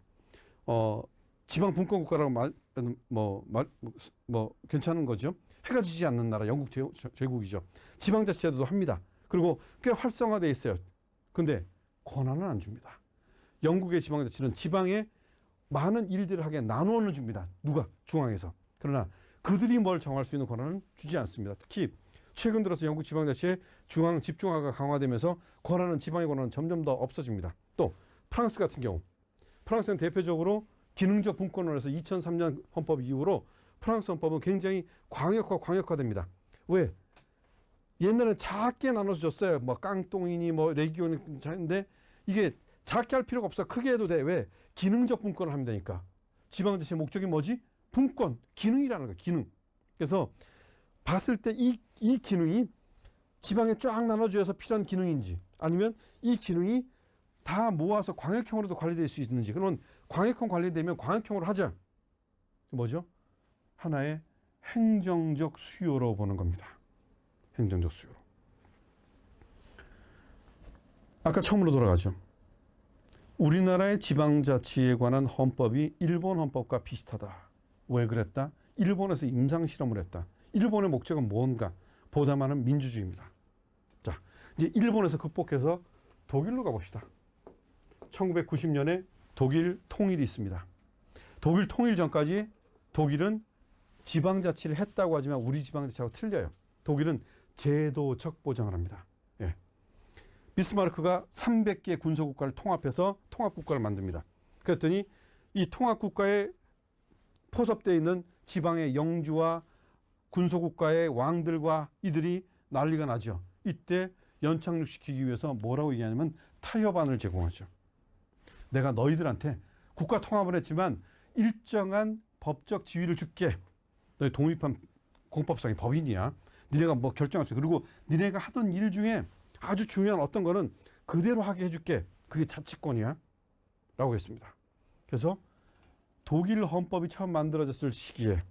지방 분권 국가라고 괜찮은 거죠. 해가 지지 않는 나라 영국 제국이죠. 지방자치 제도도 합니다. 그리고 꽤 활성화되어 있어요. 근데 권한은 안 줍니다. 영국의 지방자치는 지방에 많은 일들을 하게 나누어는 줍니다. 누가? 중앙에서. 그러나 그들이 뭘 정할 수 있는 권한은 주지 않습니다. 특히 최근 들어서 영국 지방자치의 중앙 집중화가 강화되면서 권한은 지방의 권한은 점점 더 없어집니다. 또 프랑스 같은 경우, 프랑스는 대표적으로 기능적 분권을 해서 2003년 헌법 이후로 프랑스 헌법은 굉장히 광역화됩니다. 왜? 옛날에는 작게 나눠서 줬어요. 뭐 깡통이니 뭐 레기온이 자는데 이게 작게 할 필요가 없어. 크게 해도 돼. 왜? 기능적 분권을 하면 되니까. 지방자치의 목적이 뭐지? 분권, 기능이라는 거야. 기능. 그래서 봤을 때 이 기능이 지방에 쫙 나눠줘서 필요한 기능인지, 아니면 이 기능이 다 모아서 광역형으로도 관리될 수 있는지. 그러면 광역형 관리되면 광역형으로 하자. 뭐죠? 하나의 행정적 수요로 보는 겁니다. 행정적 수요로. 아까 처음으로 돌아가죠. 우리나라의 지방자치에 관한 헌법이 일본 헌법과 비슷하다. 왜 그랬다? 일본에서 임상실험을 했다. 일본의 목적은 뭔가? 보다 많은 민주주의입니다. 자, 이제 일본에서 극복해서 독일로 가봅시다. 1990년에 독일 통일이 있습니다. 독일 통일 전까지 독일은 지방자치를 했다고 하지만 우리 지방자치하고 틀려요. 독일은 제도적 보장을 합니다. 예. 비스마르크가 300개의 군소국가를 통합해서 통합국가를 만듭니다. 그랬더니 이 통합국가에 포섭되어 있는 지방의 영주와 군소국가의 왕들과 이들이 난리가 나죠. 이때 연착륙시키기 위해서 뭐라고 얘기하냐면 타협안을 제공하죠. 내가 너희들한테 국가 통합을 했지만 일정한 법적 지위를 줄게. 너희 독립한 공법상의 법인이야. 니네가 뭐 결정할 수 있어. 그리고 니네가 하던 일 중에 아주 중요한 어떤 거는 그대로 하게 해줄게. 그게 자치권이야. 라고 했습니다. 그래서 독일 헌법이 처음 만들어졌을 시기에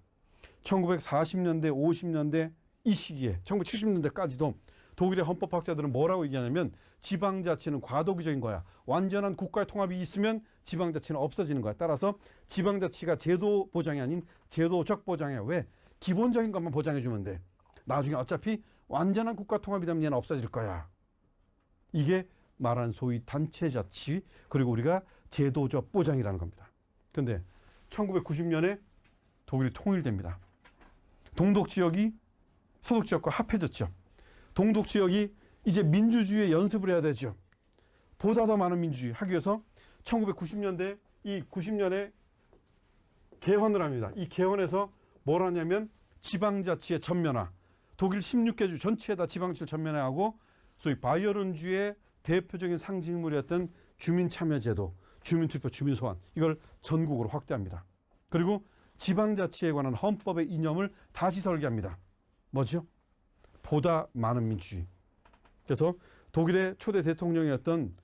1940년대, 50년대 이 시기에 1970년대까지도 독일의 헌법학자들은 뭐라고 얘기하냐면 지방자치는 과도기적인 거야. 완전한 국가의 통합이 있으면 지방자치는 없어지는 거야. 따라서 지방자치가 제도 보장이 아닌 제도적 보장이야. 왜? 기본적인 것만 보장해 주면 돼. 나중에 어차피 완전한 국가 통합이 되면 얘는 없어질 거야. 이게 말한 소위 단체자치, 그리고 우리가 제도적 보장이라는 겁니다. 그런데 1990년에 독일이 통일됩니다. 동독 지역이 서독 지역과 합해졌죠. 동독 지역이 이제 민주주의의 연습을 해야 되죠. 보다 더 많은 민주주의 하기 위해서 1990년대 이 90년에 개헌을 합니다. 이 개헌에서 뭘 하냐면 지방자치의 전면화, 독일 16개 주 전체에다 지방자치를 전면화하고 소위 바이에른주의 대표적인 상징물이었던 주민참여제도, 주민투표, 주민소환, 이걸 전국으로 확대합니다. 그리고 지방자치에 관한 헌법의 이념을 다시 설계합니다. 뭐죠? 보다 많은 민주주의. 그래서 독일의 초대 대통령이었던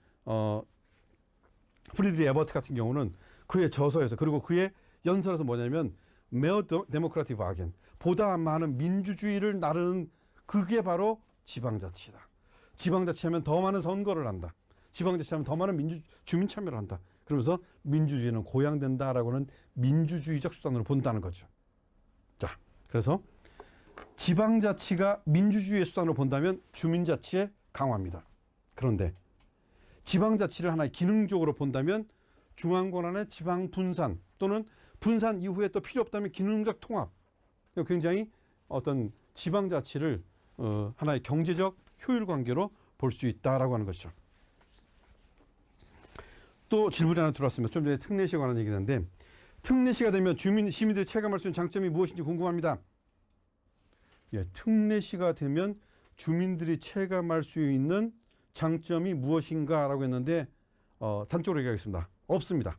프리드리 에버트 같은 경우는 그의 저서에서, 그리고 그의 연설에서 뭐냐면 메어 데모크라틱 바겐, 보다 많은 민주주의를 나르는, 그게 바로 지방자치다. 지방자치하면 더 많은 선거를 한다. 지방자치하면 더 많은 주민 참여를 한다. 그러면서 민주주의는 고양된다라고는 민주주의적 수단으로 본다는 거죠. 자, 그래서 지방자치가 민주주의의 수단으로 본다면 주민자치의 강화입니다. 그런데 지방자치를 하나의 기능적으로 본다면 중앙권한의 지방분산 또는 분산 이후에 또 필요 없다면 기능적 통합, 굉장히 어떤 지방자치를 하나의 경제적 효율관계로 볼 수 있다라고 하는 것이죠. 또 질문이 하나 들어왔습니다. 좀 전에 특례시에 관한 얘기를 했는데 특례시가 되면 시민들이 체감할 수 있는 장점이 무엇인지 궁금합니다. 예, 특례시가 되면 주민들이 체감할 수 있는 장점이 무엇인가라고 했는데 단적으로 얘기하겠습니다. 없습니다.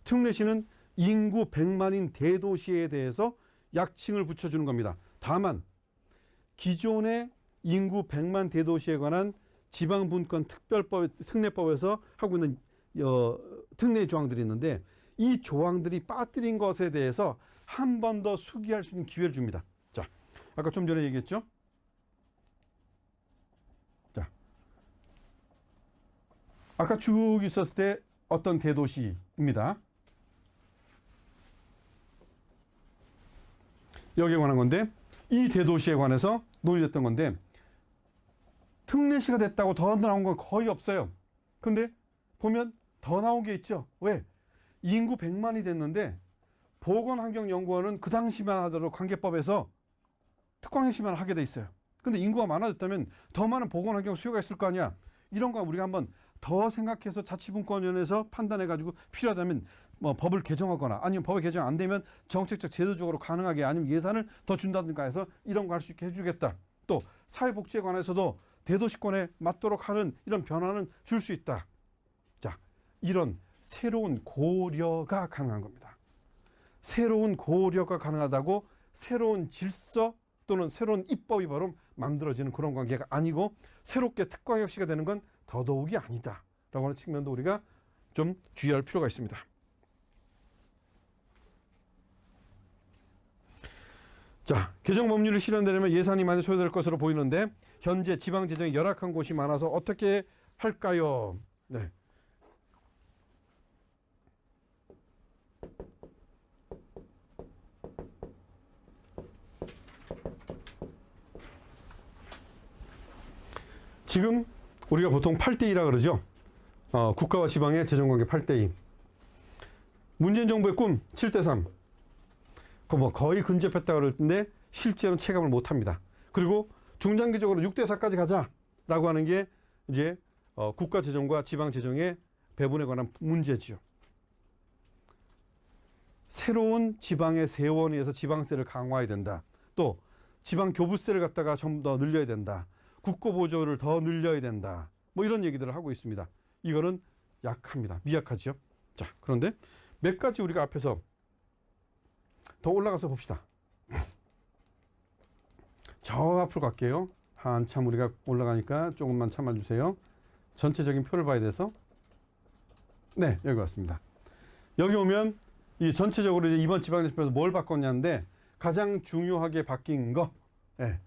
특례시는 인구 100만인 대도시에 대해서 약칭을 붙여주는 겁니다. 다만 기존의 인구 100만 대도시에 관한 지방분권 특례법에서 하고 있는 특례 조항들이 있는데 이 조항들이 빠뜨린 것에 대해서 한 번 더 숙의할 수 있는 기회를 줍니다. 자, 아까 좀 전에 얘기했죠? 자, 아까 쭉 있었을 때 어떤 대도시입니다. 여기에 관한 건데 이 대도시에 관해서 논의됐던 건데 특례시가 됐다고 더 나온 건 거의 없어요. 근데 보면 더 나온 게 있죠. 왜? 인구 100만이 됐는데 보건환경연구원은 그 당시만 하도록 관계법에서 특광행시만 하게 돼 있어요. 근데 인구가 많아졌다면 더 많은 보건환경 수요가 있을 거 아니야. 이런 거 우리가 한번 더 생각해서 자치분권위원회에서 판단해가지고 필요하다면 뭐 법을 개정하거나 아니면 법이 개정 안 되면 정책적 제도적으로 가능하게 아니면 예산을 더 준다든가 해서 이런 거 할 수 있게 해주겠다. 또 사회복지에 관해서도 대도시권에 맞도록 하는 이런 변화는 줄 수 있다. 자, 이런 새로운 고려가 가능한 겁니다. 새로운 고려가 가능하다고 새로운 질서 또는 새로운 입법이 바로 만들어지는 그런 관계가 아니고 새롭게 특광역시가 되는 건 더더욱이 아니다 라고 하는 측면도 우리가 좀 주의할 필요가 있습니다. 자, 개정 법률이 실현되려면 예산이 많이 소요될 것으로 보이는데 현재 지방 재정이 열악한 곳이 많아서 어떻게 할까요? 네. 지금 우리가 보통 8대2라 그러죠. 국가와 지방의 재정관계 8대2. 문재인 정부의 꿈 7대3. 뭐 거의 근접했다 그러는데 실제로는 체감을 못합니다. 그리고 중장기적으로 6대4까지 가자라고 하는 게 이제 국가 재정과 지방 재정의 배분에 관한 문제지요. 새로운 지방의 세원에 의해서 지방세를 강화해야 된다. 또 지방 교부세를 갖다가 좀 더 늘려야 된다. 국고 보조를 더 늘려야 된다. 뭐 이런 얘기들을 하고 있습니다. 이거는 약합니다. 미약하죠. 자, 그런데 몇 가지 우리가 앞에서 더 올라가서 봅시다. 저 앞으로 갈게요. 한참 우리가 올라가니까 조금만 참아주세요. 전체적인 표를 봐야 돼서. 네, 여기 왔습니다. 여기 오면 이 전체적으로 이제 이번 지방자치법에서 뭘 바꿨냐는데 가장 중요하게 바뀐 거. 네.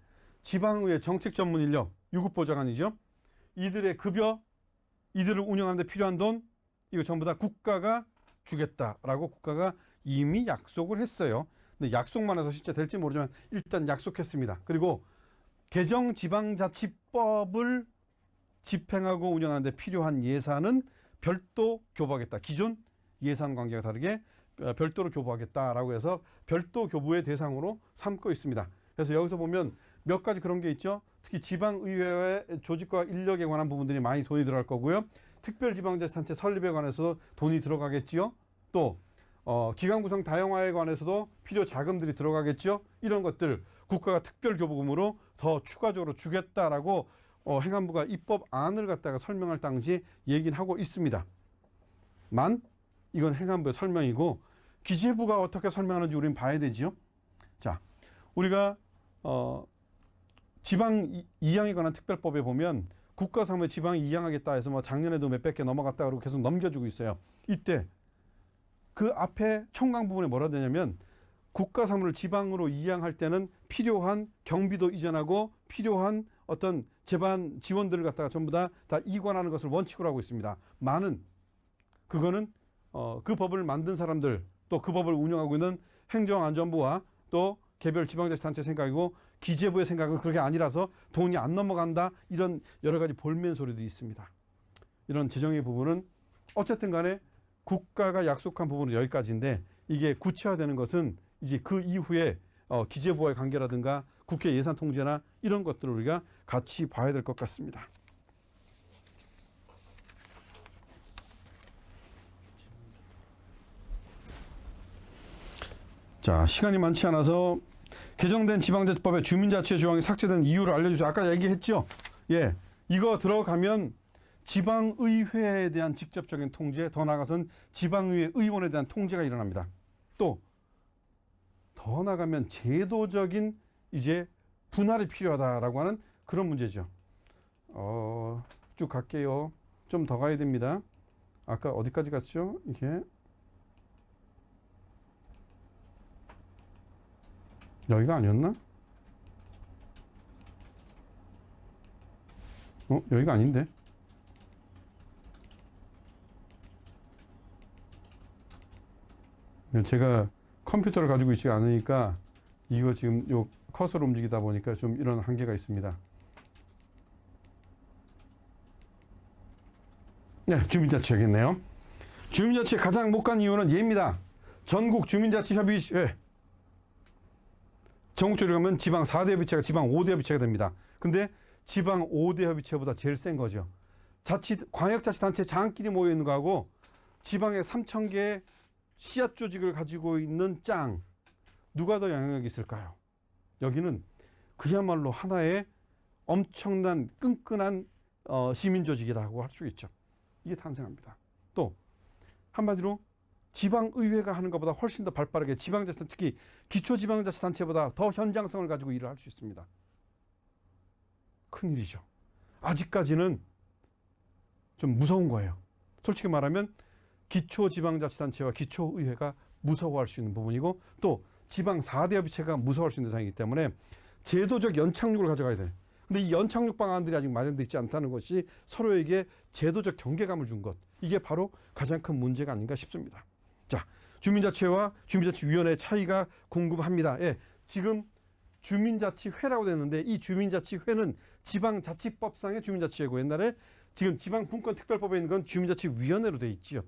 지방의회 정책전문 인력, 유급보좌관이죠. 이들의 급여, 이들을 운영하는 데 필요한 돈, 이거 전부 다 국가가 주겠다라고 국가가 이미 약속을 했어요. 근데 약속만 해서 실제 될지 모르지만 일단 약속했습니다. 그리고 개정지방자치법을 집행하고 운영하는 데 필요한 예산은 별도 교부하겠다. 기존 예산 관계가 다르게 별도로 교부하겠다라고 해서 별도 교부의 대상으로 삼고 있습니다. 그래서 여기서 보면 몇 가지 그런 게 있죠. 특히 지방의회의 조직과 인력에 관한 부분들이 많이 돈이 들어갈 거고요. 특별지방자치단체 설립에 관해서도 돈이 들어가겠지요. 또 기관 구성 다양화에 관해서도 필요 자금들이 들어가겠죠. 이런 것들 국가가 특별교부금으로 더 추가적으로 주겠다라고 행안부가 입법안을 갖다가 설명할 당시 얘기는 하고 있습니다. 만 이건 행안부의 설명이고 기재부가 어떻게 설명하는지 우리는 봐야 되지요. 자, 우리가 지방 이양에 관한 특별법에 보면 국가사무에 지방이 이양하겠다 해서 뭐 작년에도 몇백 개 넘어갔다 그러고 계속 넘겨주고 있어요. 이때 그 앞에 총강 부분에 뭐라 되냐면 국가사무를 지방으로 이양할 때는 필요한 경비도 이전하고 필요한 어떤 제반 지원들을 갖다가 전부 다 이관하는 것을 원칙으로 하고 있습니다. 많은 그거는 그 법을 만든 사람들 또 그 법을 운영하고 있는 행정안전부와 또 개별 지방자치단체 생각이고 기재부의 생각은 그렇게 아니라서 돈이 안 넘어간다 이런 여러 가지 볼멘 소리도 있습니다. 이런 재정의 부분은 어쨌든 간에 국가가 약속한 부분은 여기까지인데 이게 구체화되는 것은 이제 그 이후에 기재부와의 관계라든가 국회 예산 통제나 이런 것들을 우리가 같이 봐야 될 것 같습니다. 자, 시간이 많지 않아서 개정된 지방자치법에 주민자치의 조항이 삭제된 이유를 알려주세요. 아까 얘기했죠? 예, 이거 들어가면 지방의회에 대한 직접적인 통제, 더 나아가서는 지방의회 의원에 대한 통제가 일어납니다. 또 더 나가면 제도적인 이제 분할이 필요하다라고 하는 그런 문제죠. 쭉 갈게요. 좀 더 가야 됩니다. 아까 어디까지 갔죠? 이게 여기가 아니었나? 여기가 아닌데. 제가 컴퓨터를 가지고 있지 않으니까 이거 지금 요 커서로 움직이다 보니까 좀 이런 한계가 있습니다. 네, 주민자치였겠네요. 주민자치에 가장 못 간 이유는 얘입니다. 전국 주민자치협의회. 전국적으로 가면 지방 4대 협의체가 지방 5대 협의체가 됩니다. 근데 지방 5대 협의체보다 제일 센 거죠. 광역자치단체 장끼리 모여 있는 거하고 지방에 3,000개의 씨앗 조직을 가지고 있는 짱. 누가 더 영향력이 있을까요? 여기는 그야말로 하나의 엄청난 끈끈한 시민조직이라고 할 수 있죠. 이게 탄생합니다. 또 한마디로 지방의회가 하는 것보다 훨씬 더 발빠르게 지방자치단체, 특히 기초지방자치단체보다 더 현장성을 가지고 일을 할 수 있습니다. 큰일이죠. 아직까지는 좀 무서운 거예요. 솔직히 말하면 기초지방자치단체와 기초의회가 무서워할 수 있는 부분이고 또 지방 4대 협의체가 무서워할 수 있는 상황이기 때문에 제도적 연착륙을 가져가야 돼요. 근데 이 연착륙 방안들이 아직 마련되어 있지 않다는 것이 서로에게 제도적 경계감을 준 것. 이게 바로 가장 큰 문제가 아닌가 싶습니다. 자, 주민자치회와 주민자치위원회의 차이가 궁금합니다. 예, 지금 주민자치회라고 됐는데 이 주민자치회는 지방자치법상의 주민자치회고 옛날에 지금 지방분권특별법에 있는 건 주민자치위원회로 돼 있지요.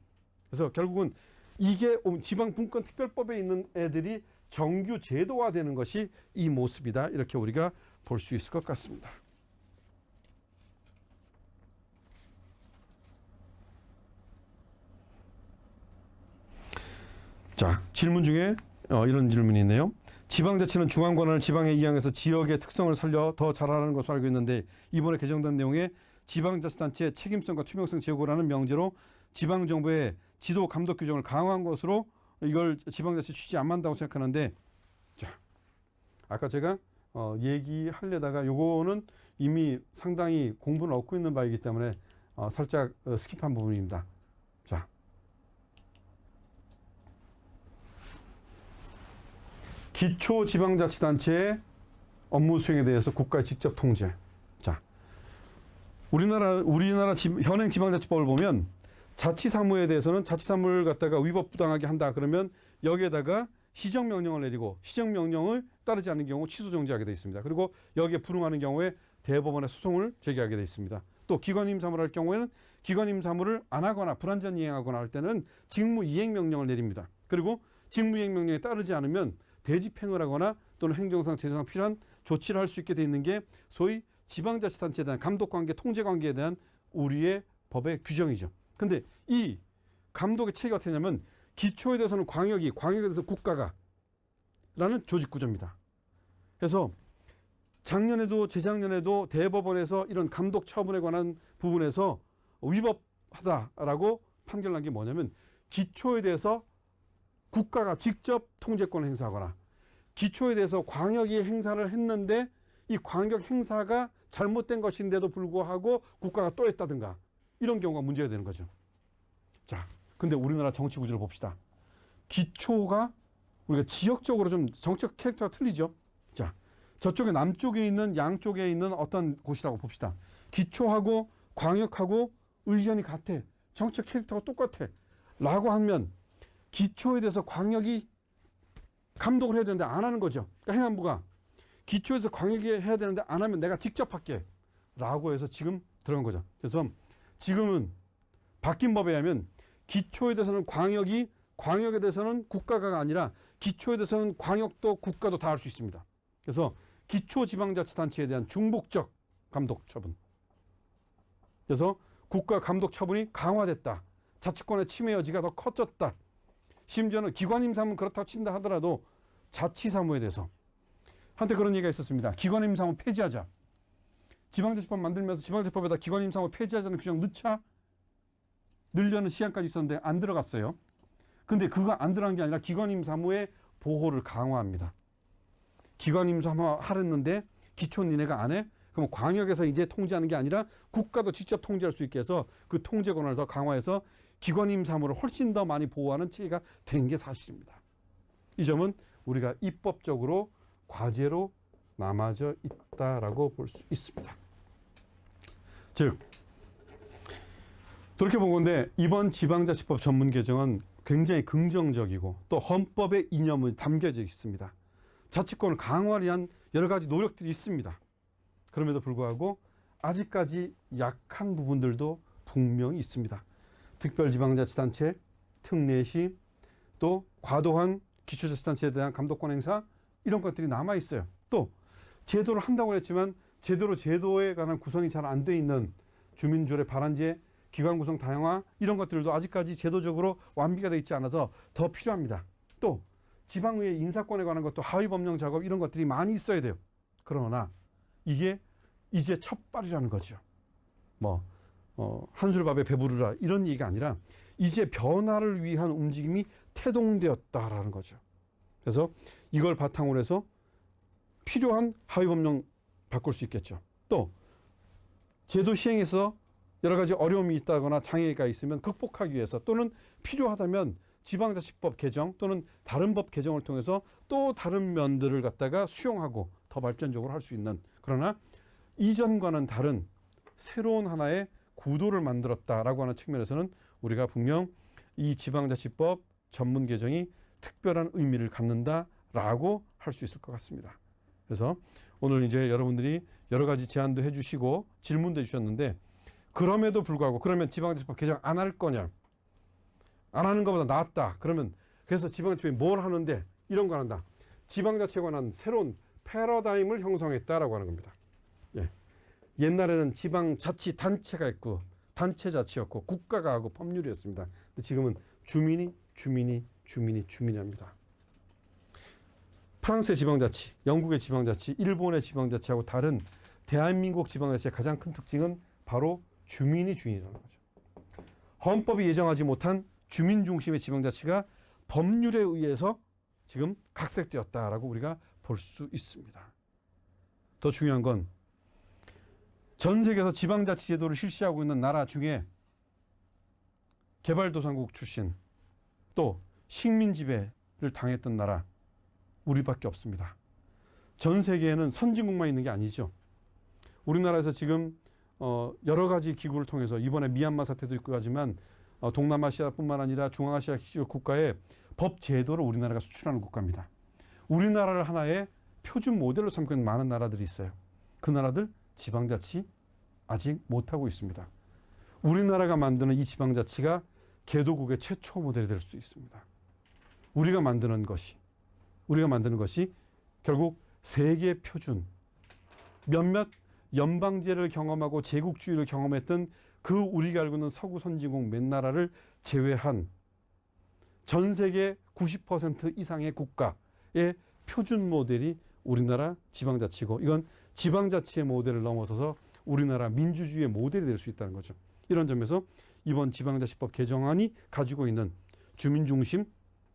그래서 결국은 이게 지방분권특별법에 있는 애들이 정규 제도화되는 것이 이 모습이다. 이렇게 우리가 볼 수 있을 것 같습니다. 자, 질문 중에 이런 질문이 있네요. 지방자치는 중앙권한을 지방에 이양해서 지역의 특성을 살려 더 잘하는 것으로 알고 있는데 이번에 개정된 내용에 지방자치단체의 책임성과 투명성 제고라는 명제로 지방정부의 지도 감독 규정을 강화한 것으로 이걸 지방자치 취지 안 맞다고 생각하는데, 자, 아까 제가 얘기하려다가 요거는 이미 상당히 공부를 얻고 있는 바이기 때문에 살짝 스킵한 부분입니다. 자, 기초지방자치단체의 업무 수행에 대해서 국가의 직접 통제. 자, 우리나라 현행 지방자치법을 보면 자치사무에 대해서는 자치사무를 갖다가 위법부당하게 한다 그러면 여기에다가 시정명령을 내리고 시정명령을 따르지 않는 경우 취소정지하게 되어 있습니다. 그리고 여기에 불응하는 경우에 대법원에 소송을 제기하게 되어 있습니다. 또 기관임 사무를 할 경우에는 기관임 사무를 안 하거나 불완전 이행하거나 할 때는 직무이행명령을 내립니다. 그리고 직무이행명령에 따르지 않으면 대집행을 하거나 또는 행정상 재정상 필요한 조치를 할 수 있게 되어 있는 게 소위 지방자치단체에 대한 감독관계, 통제관계에 대한 우리의 법의 규정이죠. 근데 이 감독의 체계가 어떻게 되냐면 기초에 대해서는 광역에 대해서 국가가 라는 조직구조입니다. 그래서 작년에도 재작년에도 대법원에서 이런 감독 처분에 관한 부분에서 위법하다라고 판결난 게 뭐냐면 기초에 대해서 국가가 직접 통제권을 행사하거나 기초에 대해서 광역이 행사를 했는데 이 광역 행사가 잘못된 것인데도 불구하고 국가가 또 했다든가 이런 경우가 문제가 되는 거죠. 자, 근데 우리나라 정치 구조를 봅시다. 기초가 우리가 지역적으로 좀 정책 캐릭터가 틀리죠. 자, 저쪽에 남쪽에 있는 양쪽에 있는 어떤 곳이라고 봅시다. 기초하고 광역하고 의견이 같아. 정책 캐릭터가 똑같아. 라고 하면 기초에 대해서 광역이 감독을 해야 되는데 안 하는 거죠. 그러니까 행안부가 기초에서 광역이 해야 되는데 안 하면 내가 직접 할게. 라고 해서 지금 들어간 거죠. 그래서 지금은 바뀐 법에 의하면 기초에 대해서는 광역에 대해서는 국가가 아니라 기초에 대해서는 광역도 국가도 다 할 수 있습니다. 그래서 기초지방자치단체에 대한 중복적 감독 처분. 그래서 국가 감독 처분이 강화됐다. 자치권의 침해 여지가 더 커졌다. 심지어는 기관임 사무는 그렇다고 친다 하더라도 자치사무에 대해서 한때 그런 얘기가 있었습니다. 기관임사무 폐지하자. 지방자치법 만들면서 지방자치법에다 기관임사무 폐지하자는 규정 넣자 늘려는 시한까지 있었는데 안 들어갔어요. 근데 그거 안 들어간 게 아니라 기관임사무의 보호를 강화합니다. 기관임사무 하랬는데 기촌 니네가 안 해? 그럼 광역에서 이제 통제하는 게 아니라 국가도 직접 통제할 수 있게 해서 그 통제 권한을 더 강화해서 기관임사무를 훨씬 더 많이 보호하는 체계가 된 게 사실입니다. 이 점은 우리가 입법적으로 과제로 남아져 있다라고 볼 수 있습니다. 즉 그렇게 본 건데 이번 지방자치법 전문 개정은 굉장히 긍정적이고 또 헌법의 이념이 담겨져 있습니다. 자치권을 강화를 위한 여러 가지 노력들이 있습니다. 그럼에도 불구하고 아직까지 약한 부분들도 분명히 있습니다. 특별지방자치단체, 특례시, 또 과도한 기초자치단체에 대한 감독권 행사 이런 것들이 남아있어요. 또 제도를 한다고 했지만 제도에 관한 구성이 잘 안 돼 있는 주민조례 발안제, 기관 구성 다양화 이런 것들도 아직까지 제도적으로 완비가 되어 있지 않아서 더 필요합니다. 또 지방의회 인사권에 관한 것도 하위법령 작업 이런 것들이 많이 있어야 돼요. 그러나 이게 이제 첫발이라는 거죠. 한술밥에 배부르라 이런 얘기가 아니라 이제 변화를 위한 움직임이 태동되었다라는 거죠. 그래서 이걸 바탕으로 해서 필요한 하위법령 바꿀 수 있겠죠. 또 제도 시행에서 여러 가지 어려움이 있다거나 장애가 있으면 극복하기 위해서 또는 필요하다면 지방자치법 개정 또는 다른 법 개정을 통해서 또 다른 면들을 갖다가 수용하고 더 발전적으로 할 수 있는, 그러나 이전과는 다른 새로운 하나의 구도를 만들었다라고 하는 측면에서는 우리가 분명 이 지방자치법 전문 개정이 특별한 의미를 갖는다라고 할 수 있을 것 같습니다. 그래서 오늘 이제 여러분들이 여러 가지 제안도 해주시고 질문도 해주셨는데, 그럼에도 불구하고 그러면 지방자치법 개정 안 할 거냐? 안 하는 것보다 낫다. 그러면 그래서 지방자치법이 뭘 하는데 이런 거 한다. 지방자치에 관한 새로운 패러다임을 형성했다라고 하는 겁니다. 예. 옛날에는 지방자치단체가 있고 단체자치였고 국가가 하고 법률이었습니다. 근데 지금은 주민이 합니다. 프랑스의 지방자치, 영국의 지방자치, 일본의 지방자치하고 다른 대한민국 지방자치의 가장 큰 특징은 바로 주민이 주인이라는 거죠. 헌법이 예정하지 못한 주민 중심의 지방자치가 법률에 의해서 지금 각색되었다라고 우리가 볼 수 있습니다. 더 중요한 건 전 세계에서 지방자치 제도를 실시하고 있는 나라 중에 개발도상국 출신 또 식민 지배를 당했던 나라 우리밖에 없습니다. 전 세계에는 선진국만 있는 게 아니죠. 우리나라에서 지금 여러 가지 기구를 통해서 이번에 미얀마 사태도 있고 하지만 동남아시아뿐만 아니라 중앙아시아 국가의 법 제도를 우리나라가 수출하는 국가입니다. 우리나라를 하나의 표준 모델로 삼고 있는 많은 나라들이 있어요. 그 나라들 지방자치 아직 못하고 있습니다. 우리나라가 만드는 이 지방자치가 개도국의 최초 모델이 될 수 있습니다. 우리가 만드는 것이 결국 세계 표준, 몇몇 연방제를 경험하고 제국주의를 경험했던 그 우리가 알고 있는 서구 선진국 몇 나라를 제외한 전 세계 90% 이상의 국가의 표준 모델이 우리나라 지방자치고, 이건 지방자치의 모델을 넘어서서 우리나라 민주주의의 모델이 될 수 있다는 거죠. 이런 점에서 이번 지방자치법 개정안이 가지고 있는 주민중심,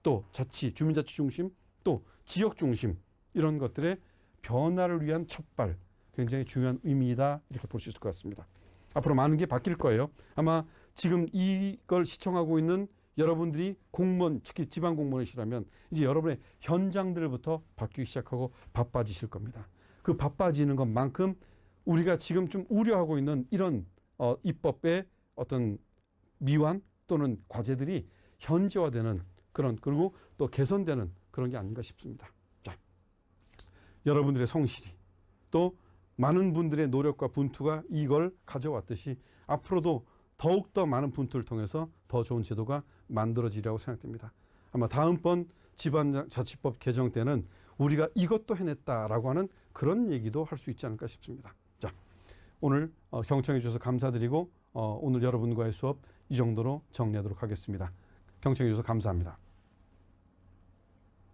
또 주민자치 중심, 또 지역 중심, 이런 것들의 변화를 위한 첫발, 굉장히 중요한 의미이다, 이렇게 볼 수 있을 것 같습니다. 앞으로 많은 게 바뀔 거예요. 아마 지금 이걸 시청하고 있는 여러분들이 공무원, 특히 지방 공무원이시라면 이제 여러분의 현장들부터 바뀌기 시작하고 바빠지실 겁니다. 그 바빠지는 것만큼 우리가 지금 좀 우려하고 있는 이런 입법의 어떤 미완 또는 과제들이 현지화되는 그런, 그리고 또 개선되는 그런 게 아닌가 싶습니다. 자, 여러분들의 성실이 또 많은 분들의 노력과 분투가 이걸 가져왔듯이 앞으로도 더욱더 많은 분투를 통해서 더 좋은 제도가 만들어지리라고 생각됩니다. 아마 다음번 지방자치법 개정 때는 우리가 이것도 해냈다라고 하는 그런 얘기도 할 수 있지 않을까 싶습니다. 자, 오늘 경청해 주셔서 감사드리고 오늘 여러분과의 수업 이 정도로 정리하도록 하겠습니다. 경청해 주셔서 감사합니다.